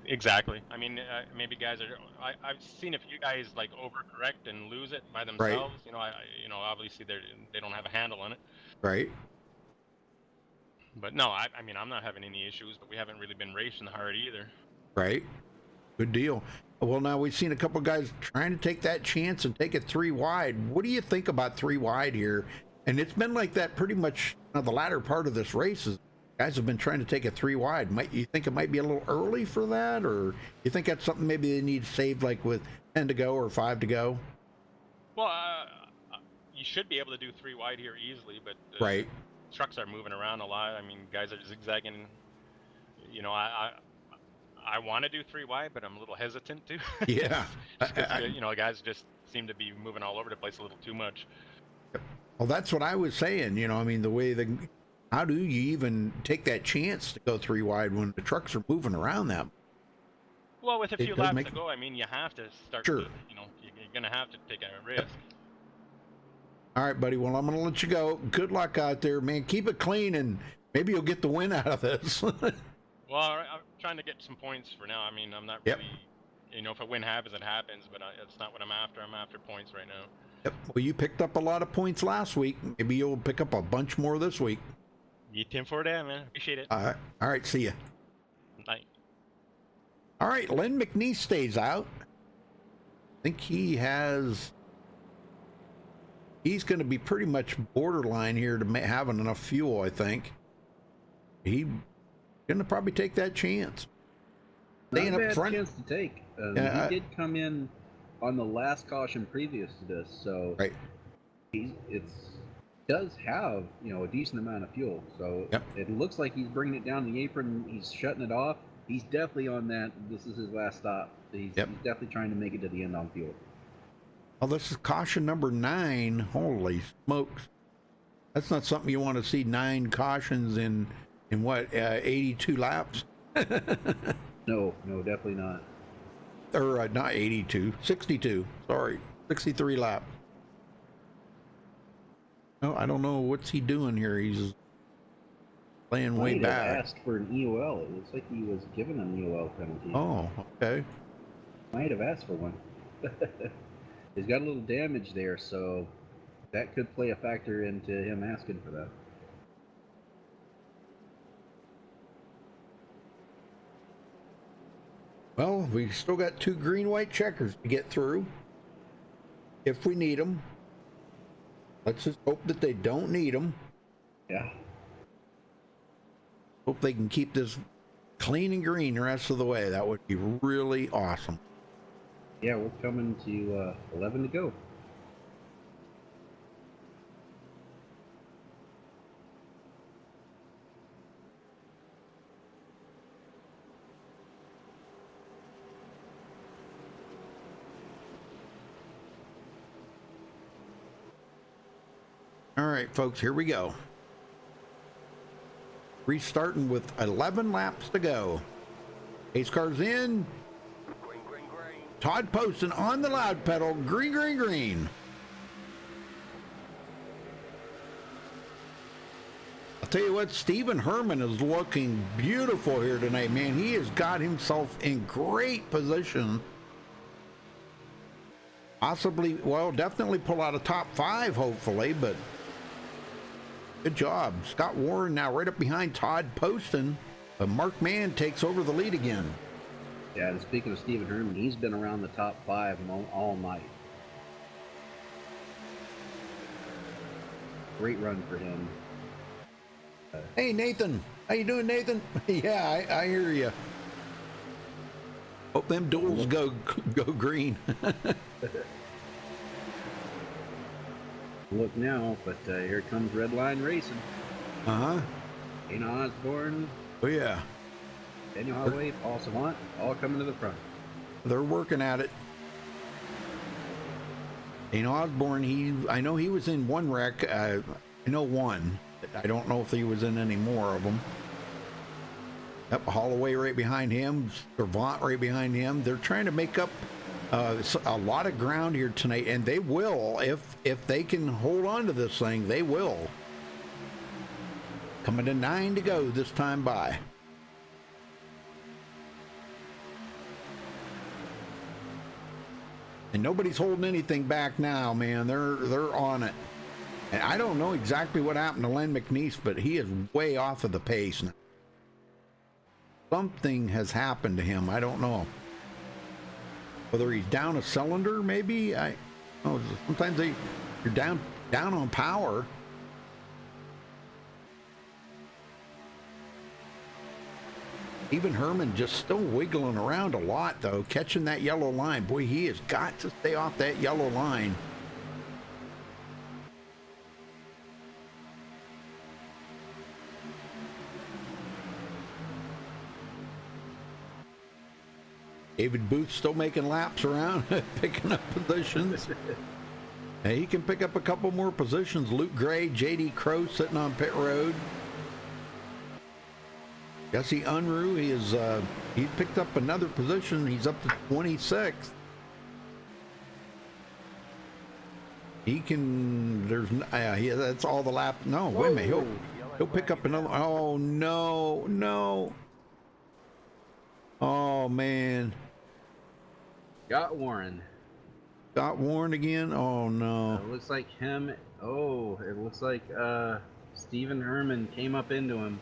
Exactly. I mean, maybe guys are. I've seen a few guys like overcorrect and lose it by themselves. Right. Obviously they don't have a handle on it. Right. But no, I mean, I'm not having any issues. But we haven't really been racing hard either. Right. Good deal. Well, now we've seen a couple of guys trying to take that chance and take it 3 wide. What do you think about 3 wide here? And it's been like that pretty much the latter part of this race. Guys have been trying to take it 3 wide. You think it might be a little early for that, or you think that's something maybe they need saved, like with 10 to go or 5 to go? Well, you should be able to do 3 wide here easily, but right. Trucks are moving around a lot. I mean, guys are zigzagging. I want to do 3 wide, but I'm a little hesitant to. Yeah. Guys just seem to be moving all over the place a little too much. Well, that's what I was saying. I mean, how do you even take that chance to go 3 wide when the trucks are moving around that? Well, with a few laps to go, I mean, you have to start. Sure. You're going to have to take a risk. All right, buddy. Well, I'm going to let you go. Good luck out there, man. Keep it clean, and maybe you'll get the win out of this. Well, I'm trying to get some points for now. I mean, I'm not really, if a win happens, it happens, but it's not what I'm after. I'm after points right now. Yep. Well, you picked up a lot of points last week. Maybe you'll pick up a bunch more this week. You 10 for that, man. Appreciate it. All right. See ya. Night. All right. Len McNeese stays out. I think he's going to be pretty much borderline here to having enough fuel, I think. He's going to probably take that chance. Not a bad chance to take. He did come in on the last caution previous to this, so right. Does have a decent amount of fuel. So it looks like he's bringing it down the apron. He's shutting it off. He's definitely on that. This is his last stop. He's definitely trying to make it to the end on fuel. Oh, this is caution number 9. Holy smokes. That's not something you want to see, 9 cautions in what, 82 laps? No, definitely not. Or not 82, 62. Sorry, 63 lap. No, I don't know what's he doing here. He's playing way back. Might have asked for an EOL. It looks like he was given an EOL penalty. Oh, okay. Might have asked for one. He's got a little damage there, so that could play a factor into him asking for that. Well, we still got 2 green-white checkers to get through. If we need them. Let's just hope that they don't need them. Yeah. Hope they can keep this clean and green the rest of the way. That would be really awesome. Yeah, we're coming to 11 to go. All right, folks, here we go. restarting with 11 laps to go. Pace car's in. Todd Poston on the loud pedal. Green, green, green. I'll tell you what, Stephen Herman is looking beautiful here tonight, man. He has got himself in great position. Possibly, well, definitely pull out a top 5, hopefully, but good job. Scott Warren now right up behind Todd Poston, but Mark Mann takes over the lead again. Yeah, and speaking of Stephen Herman, he's been around the top 5 all night. Great run for him. Hey, Nathan. How you doing, Nathan? Yeah, I hear you. Hope them duels go green. Look now, but here comes Red Line Racing. Uh-huh. Dana Osborne. Oh, yeah. Daniel Holloway, Paul Savant, all coming to the front. They're working at it. Dana Osborne, I know he was in one wreck. I know one. I don't know if he was in any more of them. Yep, Holloway right behind him. Savant right behind him. They're trying to make up a lot of ground here tonight, and they will. If they can hold on to this thing, they will. Coming to 9 to go this time by. And nobody's holding anything back now, man. They're on it. And I don't know exactly what happened to Len McNeese, but he is way off of the pace now. Something has happened to him. I don't know. Whether he's down a cylinder, maybe. Sometimes you're down on power. Even Herman just still wiggling around a lot, though, catching that yellow line. Boy, he has got to stay off that yellow line. David Booth still making laps around, picking up positions. Hey, he can pick up a couple more positions. Luke Gray, JD Crow sitting on pit road. Jesse Unruh, he's picked up another position. He's up to 26th. He can. That's all the lap. No, wait a minute. He'll pick up another. Oh no. Oh man. Got Warren. Got Warren again. Oh no. It looks like him. Oh, it looks like Stephen Herman came up into him.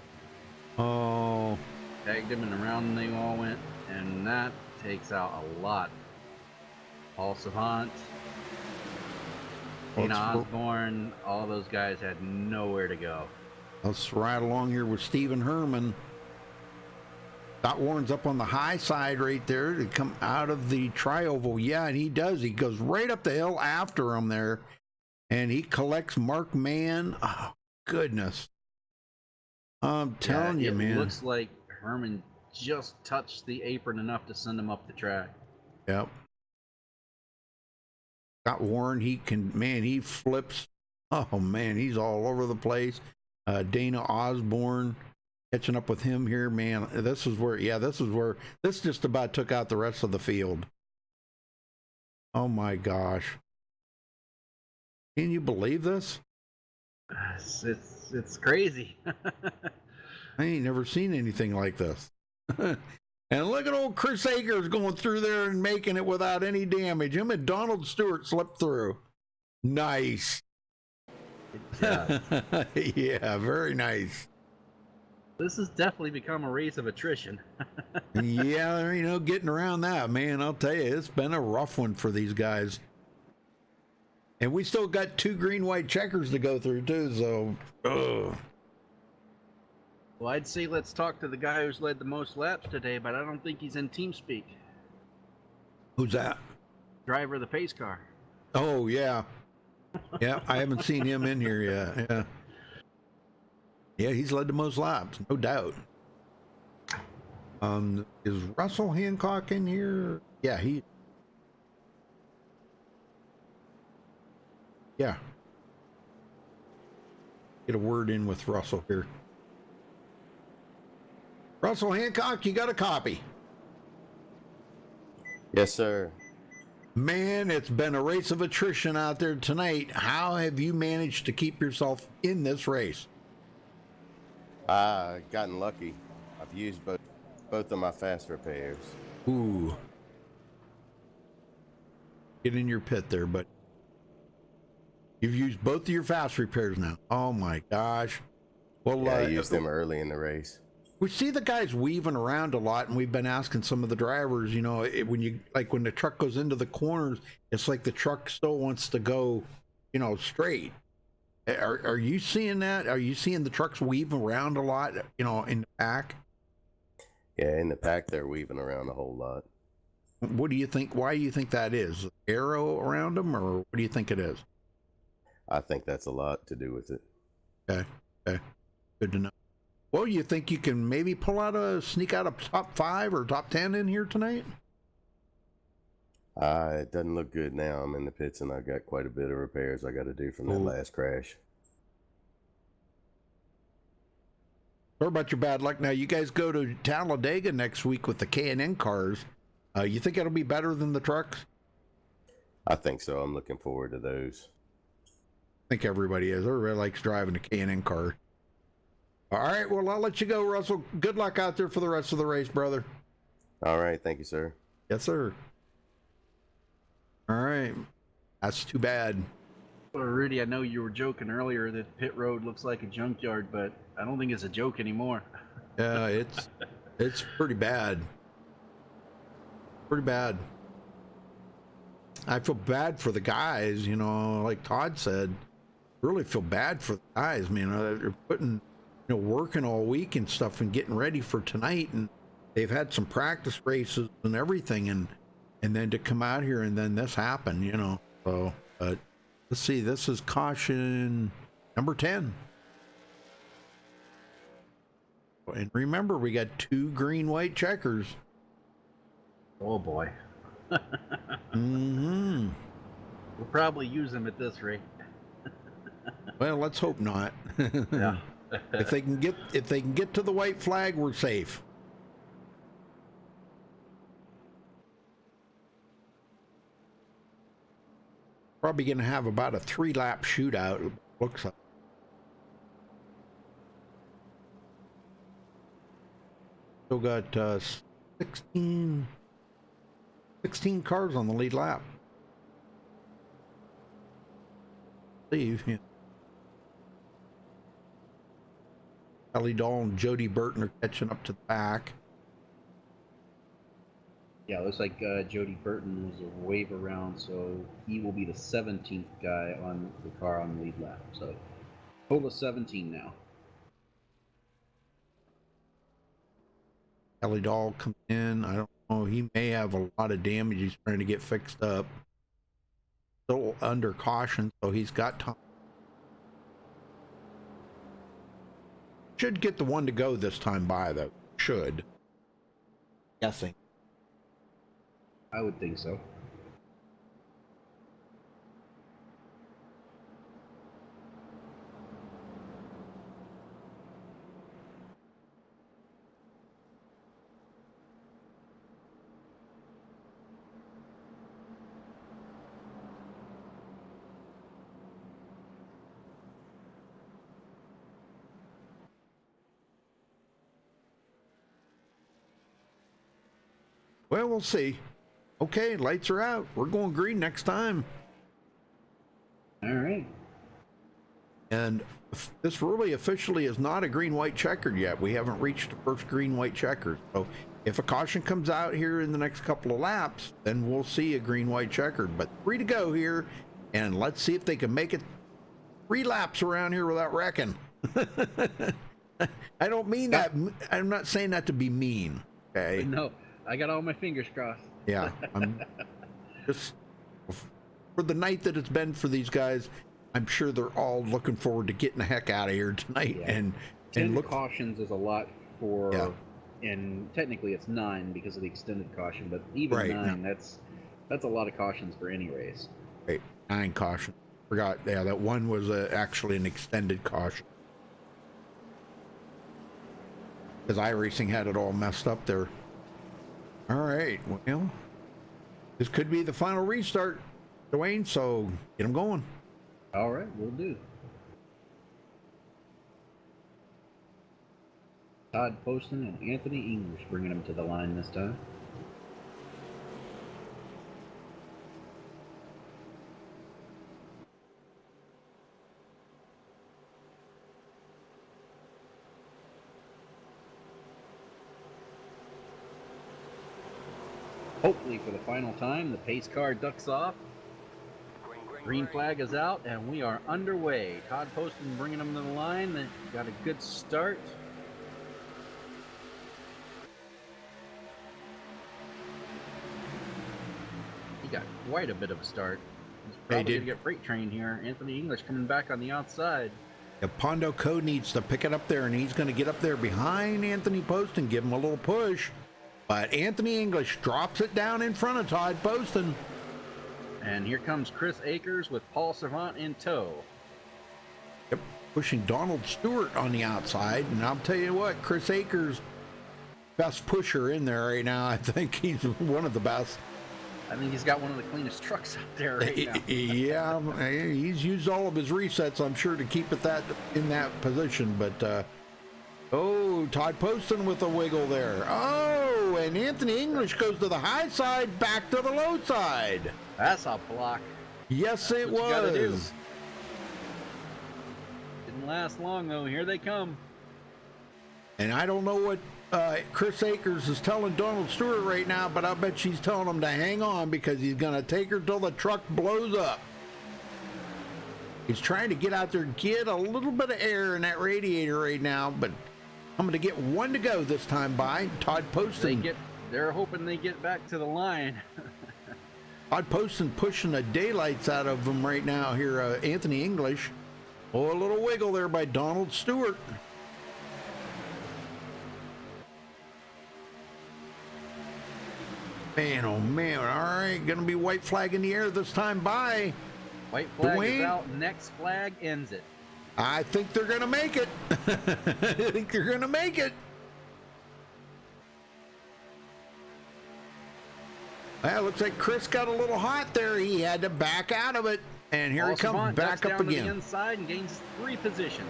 Oh. Tagged him and around they all went, and that takes out a lot. Paul Savant, Dana Osborne, all those guys had nowhere to go. Let's ride along here with Stephen Herman. Scott Warren's up on the high side right there to come out of the tri-oval. Yeah, and he does. He goes right up the hill after him there, and he collects Mark Mann. Oh, goodness. I'm telling you, man. It looks like Herman just touched the apron enough to send him up the track. Yep. Scott Warren, he flips. Oh, man, he's all over the place. Dana Osborne catching up with him here, man. This just about took out the rest of the field. Oh, my gosh. Can you believe this? It's crazy. I ain't never seen anything like this. And look at old Chris Akers going through there and making it without any damage. Him and Donald Stewart slipped through. Nice. Yeah, yeah, very nice. This has definitely become a race of attrition. Yeah, there ain't no getting around that, man. I'll tell you, it's been a rough one for these guys. And we still got 2 green-white checkers to go through, too, so... Ugh. Well, I'd say let's talk to the guy who's led the most laps today, but I don't think he's in TeamSpeak. Who's that? Driver of the pace car. Oh, yeah. Yeah, I haven't seen him in here yet. Yeah. Yeah, he's led the most laps, no doubt. Is Russell Hancock in here? Yeah, Yeah. Get a word in with Russell here. Russell Hancock, you got a copy? Yes, sir. Man, it's been a race of attrition out there tonight. How have you managed to keep yourself in this race? I've gotten lucky. I've used both of my fast repairs. Ooh. Get in your pit there, but you've used both of your fast repairs now. Oh my gosh. Well, yeah, I used them early in the race. We see the guys weaving around a lot, and we've been asking some of the drivers, you know, when the truck goes into the corners, it's like the truck still wants to go, you know, straight. Are you seeing that? Are you seeing the trucks weave around a lot, you know, in the pack? Yeah, in the pack, they're weaving around a whole lot. What do you think? Why do you think that is? Arrow around them, or what do you think it is? I think that's a lot to do with it. Okay. Good to know. Well, you think you can maybe sneak out a top 5 or top 10 in here tonight? It doesn't look good now. I'm in the pits and I've got quite a bit of repairs I got to do from that last crash. Sorry about your bad luck. Now, you guys go to Talladega next week with the K&N cars. You think it'll be better than the trucks? I think so. I'm looking forward to those. I think everybody is. Everybody likes driving a K&N car. All right, well, I'll let you go, Russell. Good luck out there for the rest of the race, brother. All right, thank you, sir. Yes, sir. All right. That's too bad. Well, Rudy, I know you were joking earlier that pit road looks like a junkyard, but I don't think it's a joke anymore. Yeah, it's pretty bad. Pretty bad. I feel bad for the guys, you know, like Todd said. Really feel bad for the guys, man. They're putting, you know, working all week and stuff and getting ready for tonight, and they've had some practice races and everything, and then to come out here and then this happened, you know. So, but let's see. This is caution number 10. And remember, we got 2 green-white checkers. Oh boy. Mm-hmm. We'll probably use them at this rate. Well, let's hope not. Yeah. if they can get to the white flag, we're safe. Probably going to have about a 3-lap shootout, it looks like. Still got 16 cars on the lead lap. Leave, yeah. Ellie Dahl and Jody Burton are catching up to the back. Yeah, it looks like Jody Burton was a wave around, so he will be the 17th guy on the car on the lead lap. So total of 17 now. Ellie Dahl comes in. I don't know. He may have a lot of damage he's trying to get fixed up. Still under caution, so he's got time. Should get the one to go this time by, though. Should. Guessing. I would think so. Well, we'll see. Okay, lights are out. We're going green next time. All right. And this really officially is not a green-white checkered yet. We haven't reached the first green-white checkered. So if a caution comes out here in the next couple of laps, then we'll see a green-white checkered. But 3 to go here, and let's see if they can make it 3 laps around here without wrecking. I don't mean that. I'm not saying that to be mean. Okay. No, I got all my fingers crossed. Yeah, I'm just for the night that it's been for these guys. I'm sure they're all looking forward to getting the heck out of here tonight. Yeah. and 10 look. cautions is a lot for, and technically it's 9 because of the extended caution, but even Right, 9, that's a lot of cautions for any race. Right, 9 caution. Forgot. Yeah, that one was actually an extended caution. because iRacing had it all messed up there. All right, well, this could be the final restart, Dwayne, so get them going. All right, we'll do. Todd Poston and Anthony English bringing them to the line this time. Hopefully for the final time, the pace car ducks off. Green flag is out, and we are underway. Todd Poston bringing them to the line. They got a good start. He got quite a bit of a start. He's probably going to get freight train here. Anthony English coming back on the outside. Yeah, Pondo Co needs to pick it up there, and he's going to get up there behind Anthony Poston, give him a little push. But Anthony English drops it down in front of Todd Poston. And here comes Chris Akers with Paul Servant in tow. Yep, pushing Donald Stewart on the outside. And I'll tell you what, Chris Akers, best pusher in there right now. I think he's one of the best. I think he's got one of the cleanest trucks out there right now. Yeah, he's used all of his resets, I'm sure, to keep it in that position. But, oh, Todd Poston with a wiggle there. Oh, and Anthony English goes to the high side, back to the low side. That's a block. Yes, That's it what you gotta do. was. Didn't last long, though. Here they come. And I don't know what Chris Akers is telling Donald Stewart right now, but I bet she's telling him to hang on because he's going to take her till the truck blows up. He's trying to get out there, get a little bit of air in that radiator right now, but I'm going to get one to go this time by Todd Poston. They're hoping they get back to the line. Todd Poston pushing the daylights out of him right now here, Anthony English. Oh, a little wiggle there by Donald Stewart. Man, oh man, all right, gonna be white flag in the air this time by. White flag Dwayne. is out, next flag ends it. I think they're gonna make it. I think they're gonna make it. Well, looks like Chris got a little hot there. He had to back out of it. And here he comes back up down again. To the inside and gains 3 positions.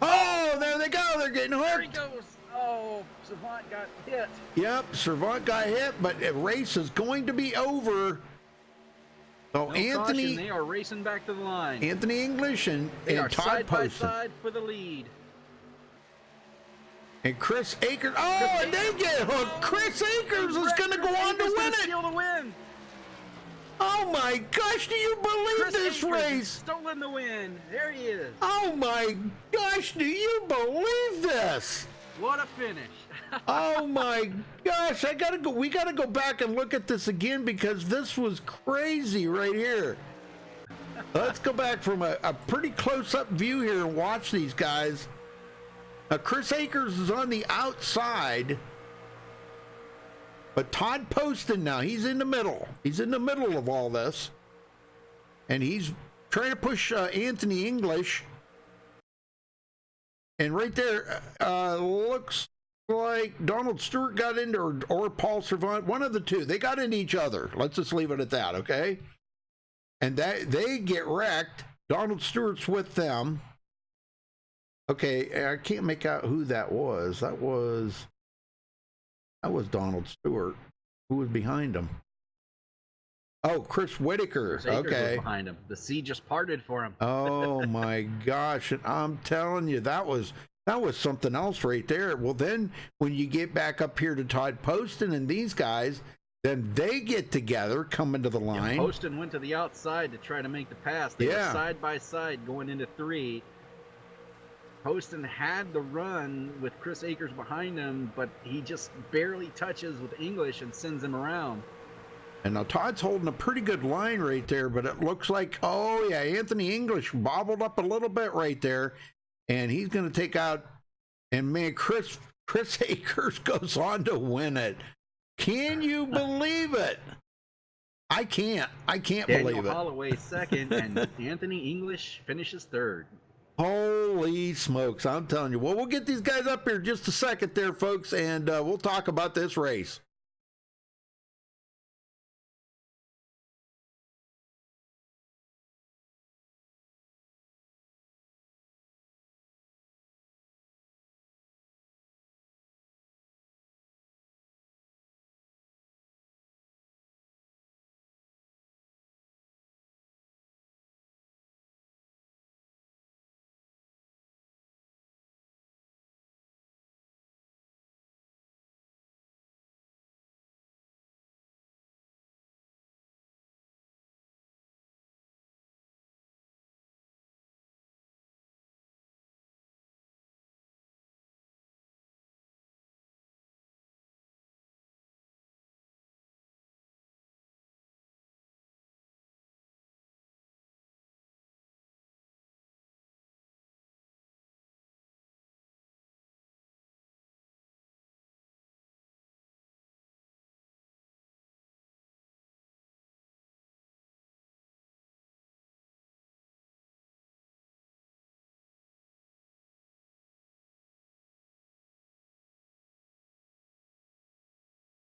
Oh, there they go. They're getting hooked. There he goes. Oh, Servant got hit. Yep, Servant got hit, but the race is going to be over. So No Anthony, caution, they are racing back to the line. Anthony English and Todd Todd by Poston. side for the lead. And Chris Akers. Oh, and they get hooked. Chris Akers is going to go on to win it. Steal the win. Oh my gosh, do you believe Chris this Akers race? Stolen the win. There he is. Oh my gosh, do you believe this? What a finish. Oh my gosh, we gotta go back and look at this again because this was crazy right here. Let's go back from a pretty close-up view here and watch these guys. Chris Akers is on the outside, but Todd Poston now, he's in the middle. He's in the middle of all this, and he's trying to push Anthony English. And right there, looks like Donald Stewart got into, or Paul Servant, one of the two. They got into each other. Let's just leave it at that, okay? And they get wrecked. Donald Stewart's with them. Okay, I can't make out who that was. That was Donald Stewart. Who was behind him? Oh, Chris Whitaker. Chris Akers Okay. was behind him. The sea just parted for him. Oh my gosh. And I'm telling you, that was something else right there. Well, then when you get back up here to Todd Poston and these guys, then they get together, come into the line. Yeah, Poston went to the outside to try to make the pass. They were side by side going into 3. Poston had the run with Chris Akers behind him, but he just barely touches with English and sends him around. And now Todd's holding a pretty good line right there, but it looks like, oh yeah, Anthony English bobbled up a little bit right there, and he's going to take out, and man, Chris Akers goes on to win it. Can you believe it? I can't believe it. Daniel Holloway second, and Anthony English finishes third. Holy smokes, I'm telling you. Well, we'll get these guys up here just a second there, folks, and we'll talk about this race.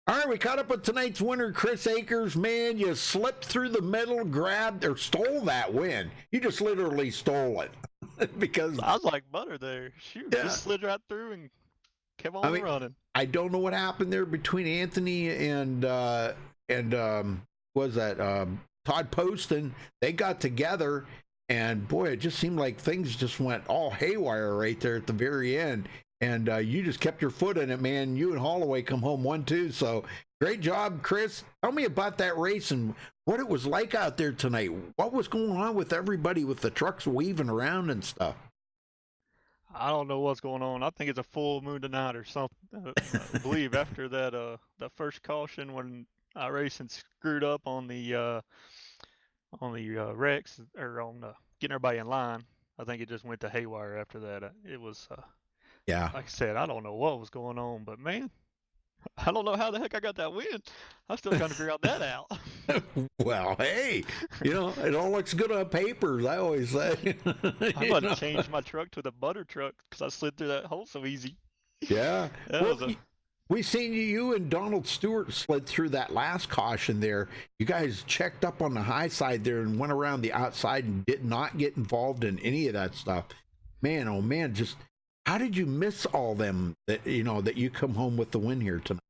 All right, we caught up with tonight's winner, Chris Akers. Man, you slipped through the middle, grabbed or stole that win. You just literally stole it because I was like butter there. Shoot, yeah. Just slid right through and kept on running. I don't know what happened there between Anthony and was that Todd Poston. They got together, and boy, it just seemed like things just went all haywire right there at the very end. And you just kept your foot in it, man. You and Holloway come home 1-2. So great job, Chris. Tell me about that race and what it was like out there tonight. What was going on with everybody with the trucks weaving around and stuff? I don't know what's going on. I think it's a full moon tonight or something. I believe after that first caution when iRacing screwed up on the wrecks or on getting everybody in line. I think it just went to haywire after that. It was. Yeah. Like I said, I don't know what was going on, but man, I don't know how the heck I got that win. I'm still trying to figure out that out. Well, hey, it all looks good on paper, as I always say. I'm going to change my truck to the butter truck because I slid through that hole so easy. Yeah. We seen you and Donald Stewart slid through that last caution there. You guys checked up on the high side there and went around the outside and did not get involved in any of that stuff. Man, oh man, just... How did you miss all them that you come home with the win here tonight?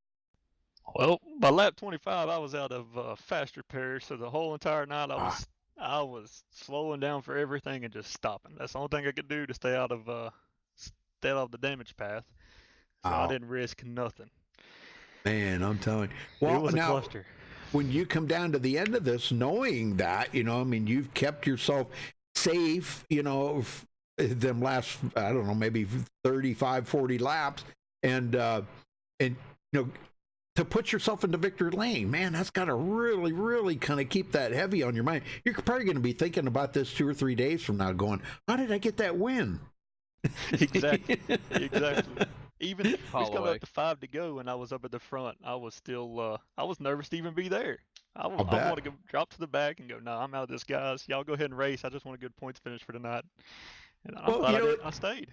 Well, by lap 25, I was out of fast repair, so the whole entire night I was slowing down for everything and just stopping. That's the only thing I could do to stay out of the damage path. So I didn't risk nothing. Man, I'm telling you. Well, it was a cluster. When you come down to the end of this, knowing that, you've kept yourself safe, them last, I don't know, maybe 35, 40 laps, and to put yourself into victory lane, man, that's got to really, really kind of keep that heavy on your mind. You're probably going to be thinking about this 2 or 3 days from now, going, how did I get that win? Exactly. Even we was coming up to 5 to go, and I was up at the front. I was still, I was nervous to even be there. I want to go drop to the back and go, no, I'm out of this, guys. Y'all go ahead and race. I just want a good points finish for tonight. And I stayed.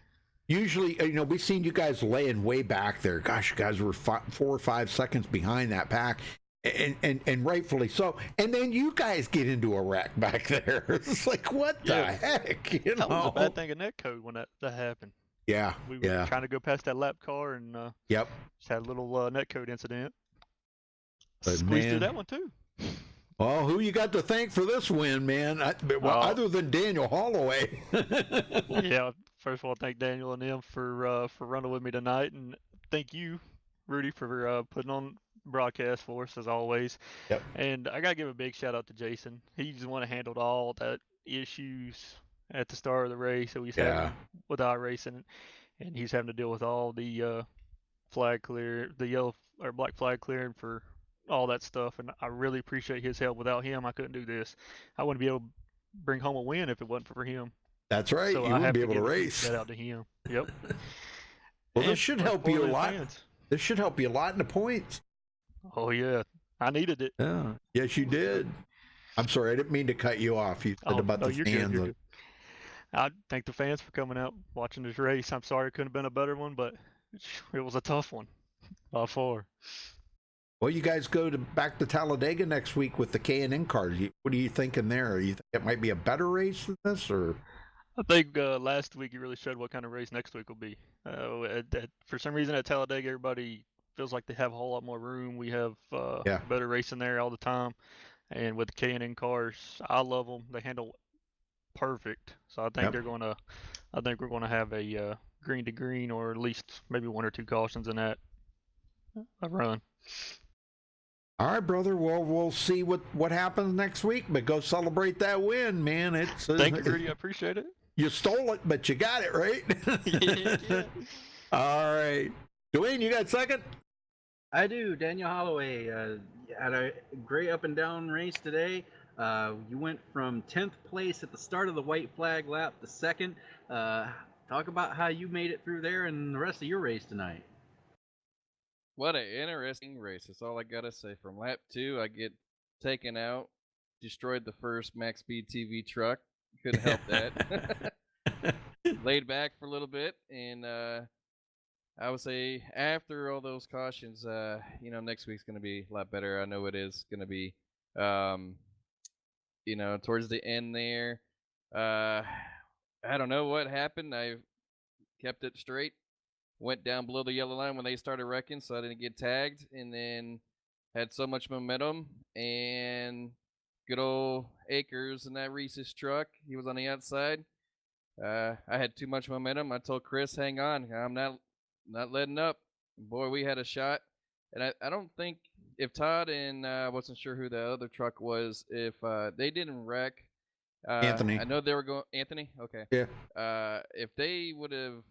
Usually, we've seen you guys laying way back there. Gosh, you guys were 4 or 5 seconds behind that pack, and rightfully so. And then you guys get into a wreck back there. It's like, what the heck? That was a bad thing in netcode when that happened. Yeah, we were trying to go past that lap car and just had a little netcode incident. But squeezed through that one too. Well, who you got to thank for this win, man? Other than Daniel Holloway. Yeah, first of all, thank Daniel and them for running with me tonight, and thank you, Rudy, for putting on broadcast for us as always. Yep. And I gotta give a big shout out to Jason. He's the one that handled all that issues at the start of the race that we had with our racing, and he's having to deal with all the flag clear, the yellow or black flag clearing for all that stuff, and I really appreciate his help. Without him, I couldn't do this. I wouldn't be able to bring home a win if it wasn't for him. That's right. So you wouldn't be able to race. Shout out to him. Yep. Well, this should help you a lot. This should help you a lot in the points. Oh yeah, I needed it. Yeah. Yes, you did. I'm sorry, I didn't mean to cut you off. You said about the fans. You're good. I thank the fans for coming out watching this race. I'm sorry it couldn't have been a better one, but it was a tough one by far. Well, you guys go back to Talladega next week with the K&N cars. What are you thinking there? You think it might be a better race than this, or? I think last week you really showed what kind of race next week will be. For some reason at Talladega, everybody feels like they have a whole lot more room. We have better racing there all the time, and with the K&N cars, I love them. They handle perfect. So I think I think we're gonna have a green to green, or at least maybe 1 or 2 cautions in that run. All right, brother. Well, we'll see what happens next week, but go celebrate that win, man. It's thank you, Rudy. I appreciate it. You stole it, but you got it, right? Yeah. All right. Dwayne, you got second? I do. Daniel Holloway had a great up and down race today. You went from 10th place at the start of the white flag lap to second. Talk about how you made it through there and the rest of your race tonight. What an interesting race. That's all I got to say. From lap 2, I get taken out, destroyed the first MaxSpeedTV truck. Couldn't help that. Laid back for a little bit, and I would say after all those cautions, next week's going to be a lot better. I know it is going to be, towards the end there. I don't know what happened. I kept it straight. Went down below the yellow line when they started wrecking, so I didn't get tagged, and then had so much momentum, and good old Akers in that Reese's truck. He was on the outside. I had too much momentum. I told Chris, hang on. I'm not letting up. Boy, we had a shot. And I don't think if Todd and I wasn't sure who the other truck was, if they didn't wreck. Anthony. I know they were going. Anthony? Okay. Yeah. If they would have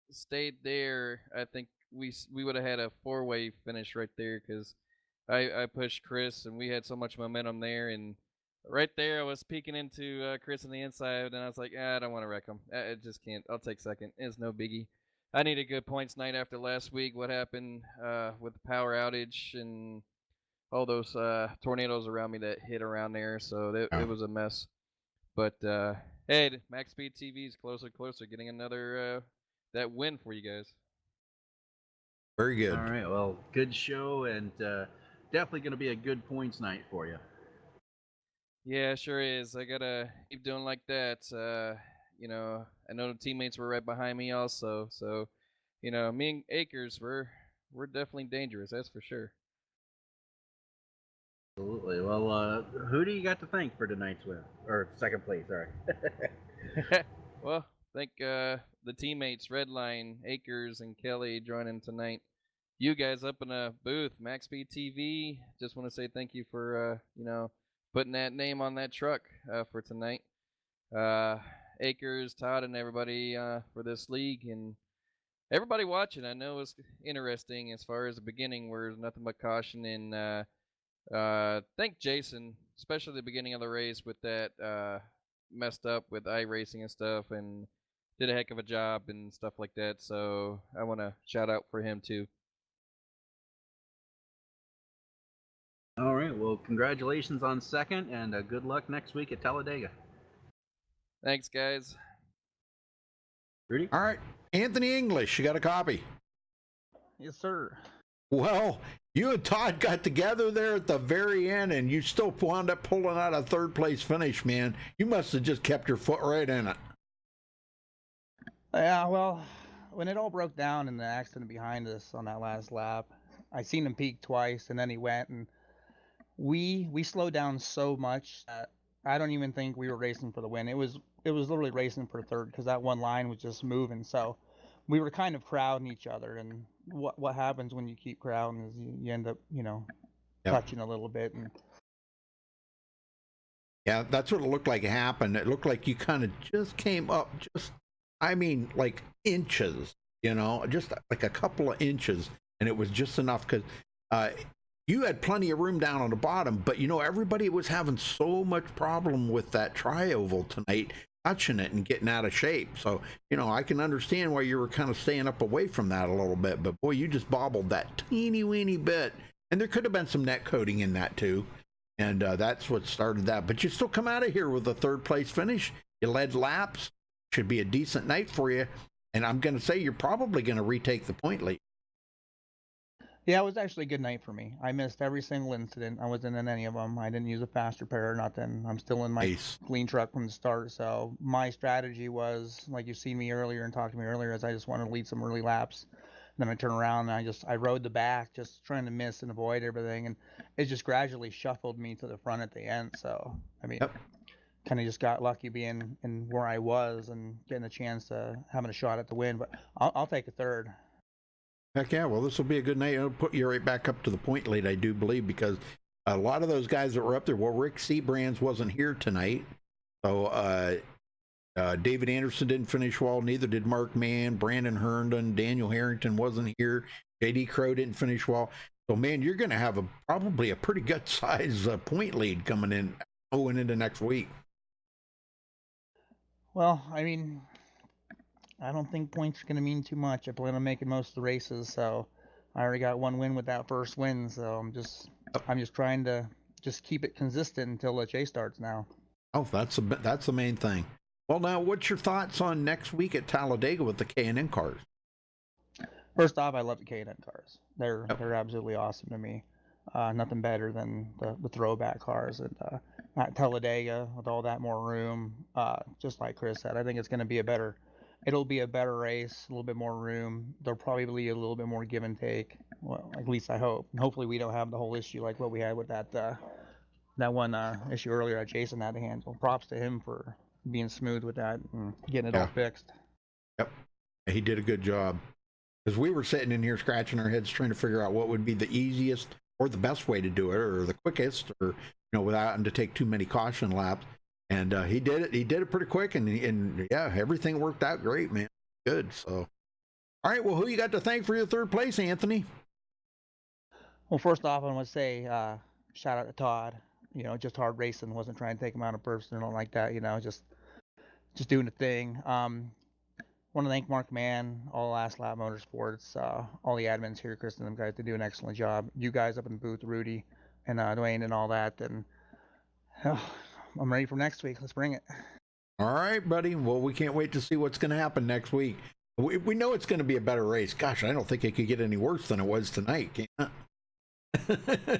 stayed there, I think we would have had a 4-way finish right there, because I pushed Chris and we had so much momentum there, and right there I was peeking into Chris on the inside, and I was like, I don't want to wreck him. I just can't. I'll take second. It's no biggie. I need a good points night after last week. What happened with the power outage and all those tornadoes around me that hit around there, so it was a mess. But hey, MaxSpeedTV is closer and closer, getting another that win for you guys. Very good. All right, well, good show, and definitely going to be a good points night for you. Yeah, sure is. I gotta keep doing like that. I know the teammates were right behind me also, so me and Akers, we're definitely dangerous, that's for sure. Absolutely. Well, who do you got to thank for tonight's win, or second place? Sorry. Well, thank the teammates, Redline, Akers, and Kelly joining tonight. You guys up in a booth, MaxSpeedTV. Just want to say thank you for putting that name on that truck for tonight. Akers, Todd, and everybody for this league, and everybody watching. I know it's interesting as far as the beginning, where there's nothing but caution, and thank Jason, especially the beginning of the race with that messed up with iRacing and stuff, and did a heck of a job and stuff like that. So I want to shout out for him too. All right. Well, congratulations on second, and good luck next week at Talladega. Thanks, guys. Rudy? All right. Anthony English, you got a copy? Yes, sir. Well, you and Todd got together there at the very end, and you still wound up pulling out a third place finish, man. You must have just kept your foot right in it. Yeah, well, when it all broke down in the accident behind us on that last lap, I seen him peak twice, and then he went, and we slowed down so much that I don't even think we were racing for the win. It was literally racing for third, because that one line was just moving. So we were kind of crowding each other, and what happens when you keep crowding is you end up touching a little bit. And yeah, that's what it looked like happened. It looked like you kind of just came up like inches, just like a couple of inches, and it was just enough, because you had plenty of room down on the bottom, but everybody was having so much problem with that tri-oval tonight, touching it and getting out of shape. So, I can understand why you were kind of staying up away from that a little bit, but boy, you just bobbled that teeny weeny bit, and there could have been some net coating in that too. And that's what started that, but you still come out of here with a third place finish. You led laps. should be a decent night for you. And I'm going to say you're probably going to retake the point lead. Yeah, it was actually a good night for me. I missed every single incident. I wasn't in any of them. I didn't use a fast repair or nothing. I'm still in my clean truck from the start. So my strategy was, like you've seen me earlier and talked to me earlier, is I just wanted to lead some early laps. Then I turn around and I rode the back, just trying to miss and avoid everything. And it just gradually shuffled me to the front at the end. So, I mean, kind of just got lucky being in where I was and getting a chance to having a shot at the win. But I'll take a third. Heck yeah, well, this will be a good night. It'll put you right back up to the point lead, I do believe, because a lot of those guys that were up there, well, Rick Seabrands wasn't here tonight. So David Anderson didn't finish well, neither did Mark Mann, Brandon Herndon, Daniel Harrington wasn't here, J.D. Crow didn't finish well. So, man, you're going to have probably a pretty good size point lead coming into next week. Well, I mean, I don't think points are going to mean too much. I plan on making most of the races, so I already got one win with that first win. So I'm just trying to just keep it consistent until the chase starts now. Oh, that's the main thing. Well, now, what's your thoughts on next week at Talladega with the K&N cars? First off, I love the K&N cars. They're absolutely awesome to me. Nothing better than the throwback cars at Talladega with all that more room. Just like Chris said, I think it's going to be it'll be a better race, a little bit more room. There'll probably be a little bit more give and take. Well, at least I hope. And hopefully we don't have the whole issue like what we had with that one issue earlier that Jason had to handle. Props to him for being smooth with that and getting it all fixed. Yep. He did a good job. Because we were sitting in here scratching our heads trying to figure out what would be the easiest or the best way to do it, or the quickest, or without having to take too many caution laps. And he did it. He did it pretty quick, and yeah, everything worked out great, man. Good. So, all right. Well, who you got to thank for your third place, Anthony? Well, first off, I want to say shout out to Todd. Just hard racing. Wasn't trying to take him out of person or like that. Just doing the thing. Want to thank Mark Mann, all Last Lap Motorsports, all the admins here, Chris and them guys. They do an excellent job. You guys up in the booth, Rudy and Dwayne and all that. And I'm ready for next week. Let's bring it. All right, buddy. Well, we can't wait to see what's going to happen next week. We know it's going to be a better race. Gosh, I don't think it could get any worse than it was tonight. Can it?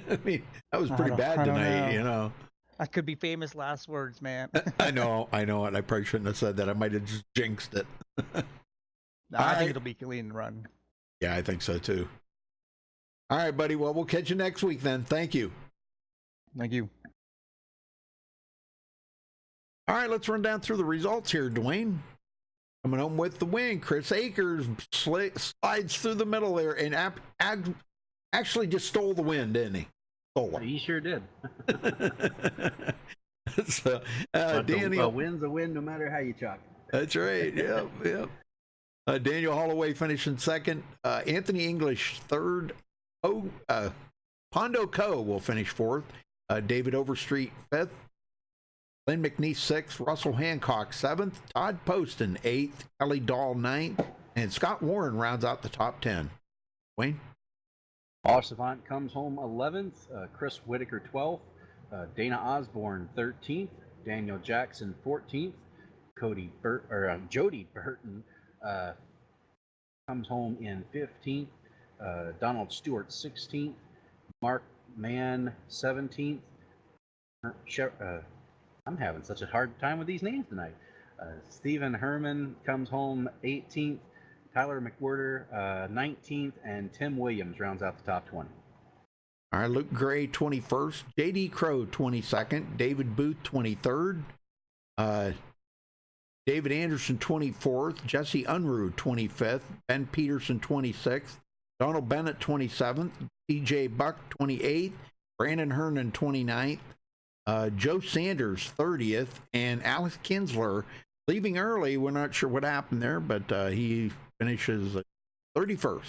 I mean, that was pretty bad tonight, That could be famous last words, man. I know, and I probably shouldn't have said that. I might have just jinxed it. I think it'll be clean and run. Yeah, I think so too. All right, buddy. Well, we'll catch you next week then. Thank you. Thank you. All right, let's run down through the results here, Dwayne. Coming home with the win, Chris Akers slides through the middle there and actually just stole the win, didn't he? Stole it. He sure did. So, Daniel, a win's a win no matter how you chalk it. That's right. Yep. Daniel Holloway finishing second. Anthony English third. Pondo Co. will finish fourth. David Overstreet fifth. Lynn McNeese sixth. Russell Hancock seventh. Todd Poston eighth. Kelly Dahl ninth. And Scott Warren rounds out the top 10. Wayne? Paul Savant comes home 11th. Chris Whitaker 12th. Dana Osborne 13th. Daniel Jackson 14th. Jody Burton comes home in 15th. Donald Stewart 16th. Mark Mann 17th. I'm having such a hard time with these names tonight. Stephen Herman comes home 18th. Tyler McWhirter 19th, and Tim Williams rounds out the top 20. All right, Luke Gray 21st, J.D. Crow 22nd, David Booth 23rd, David Anderson 24th, Jesse Unruh 25th, Ben Peterson 26th, Donald Bennett 27th, T.J. Buck 28th, Brandon Herndon 29th, Joe Sanders 30th, and Alex Kinsler leaving early. We're not sure what happened there, but he finishes 31st.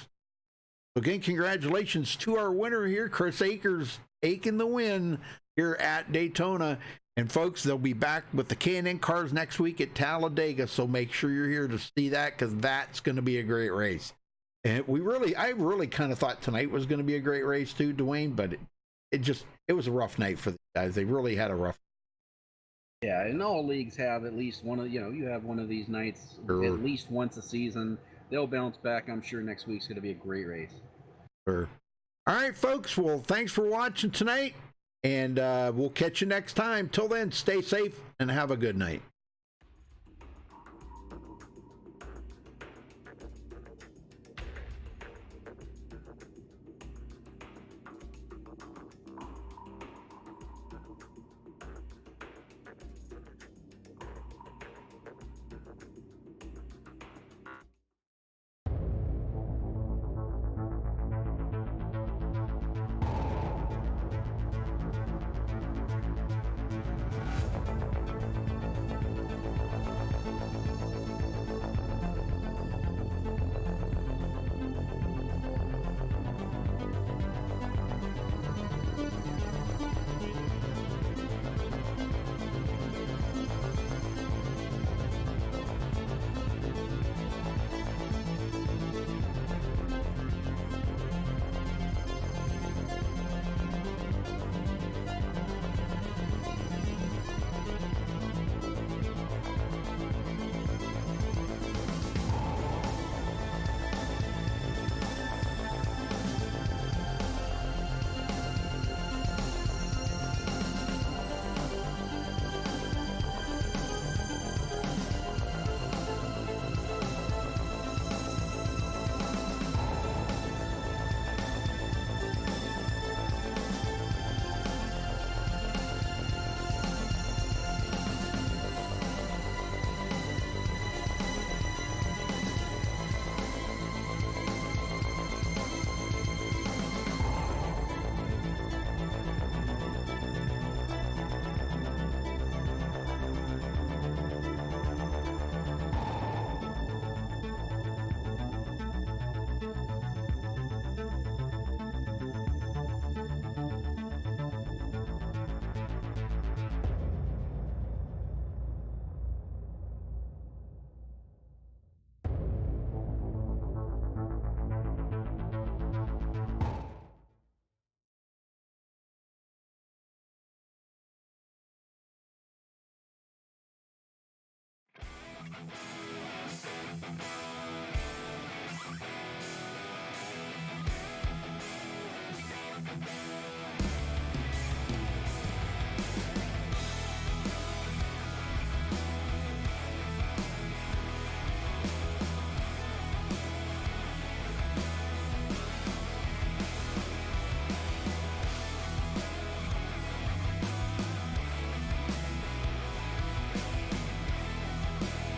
So again, congratulations to our winner here, Chris Akers, taking the win here at Daytona. And folks, they'll be back with the K&N cars next week at Talladega, so make sure you're here to see that, because that's going to be a great race. And I really kind of thought tonight was going to be a great race too, Dwayne, but it was a rough night for the guys. They really had a rough Yeah, and all leagues have at least one of, you have one of these nights Sure. at least once a season. They'll bounce back. I'm sure next week's going to be a great race. Sure. All right, folks. Well, thanks for watching tonight, and we'll catch you next time. Till then, stay safe and have a good night.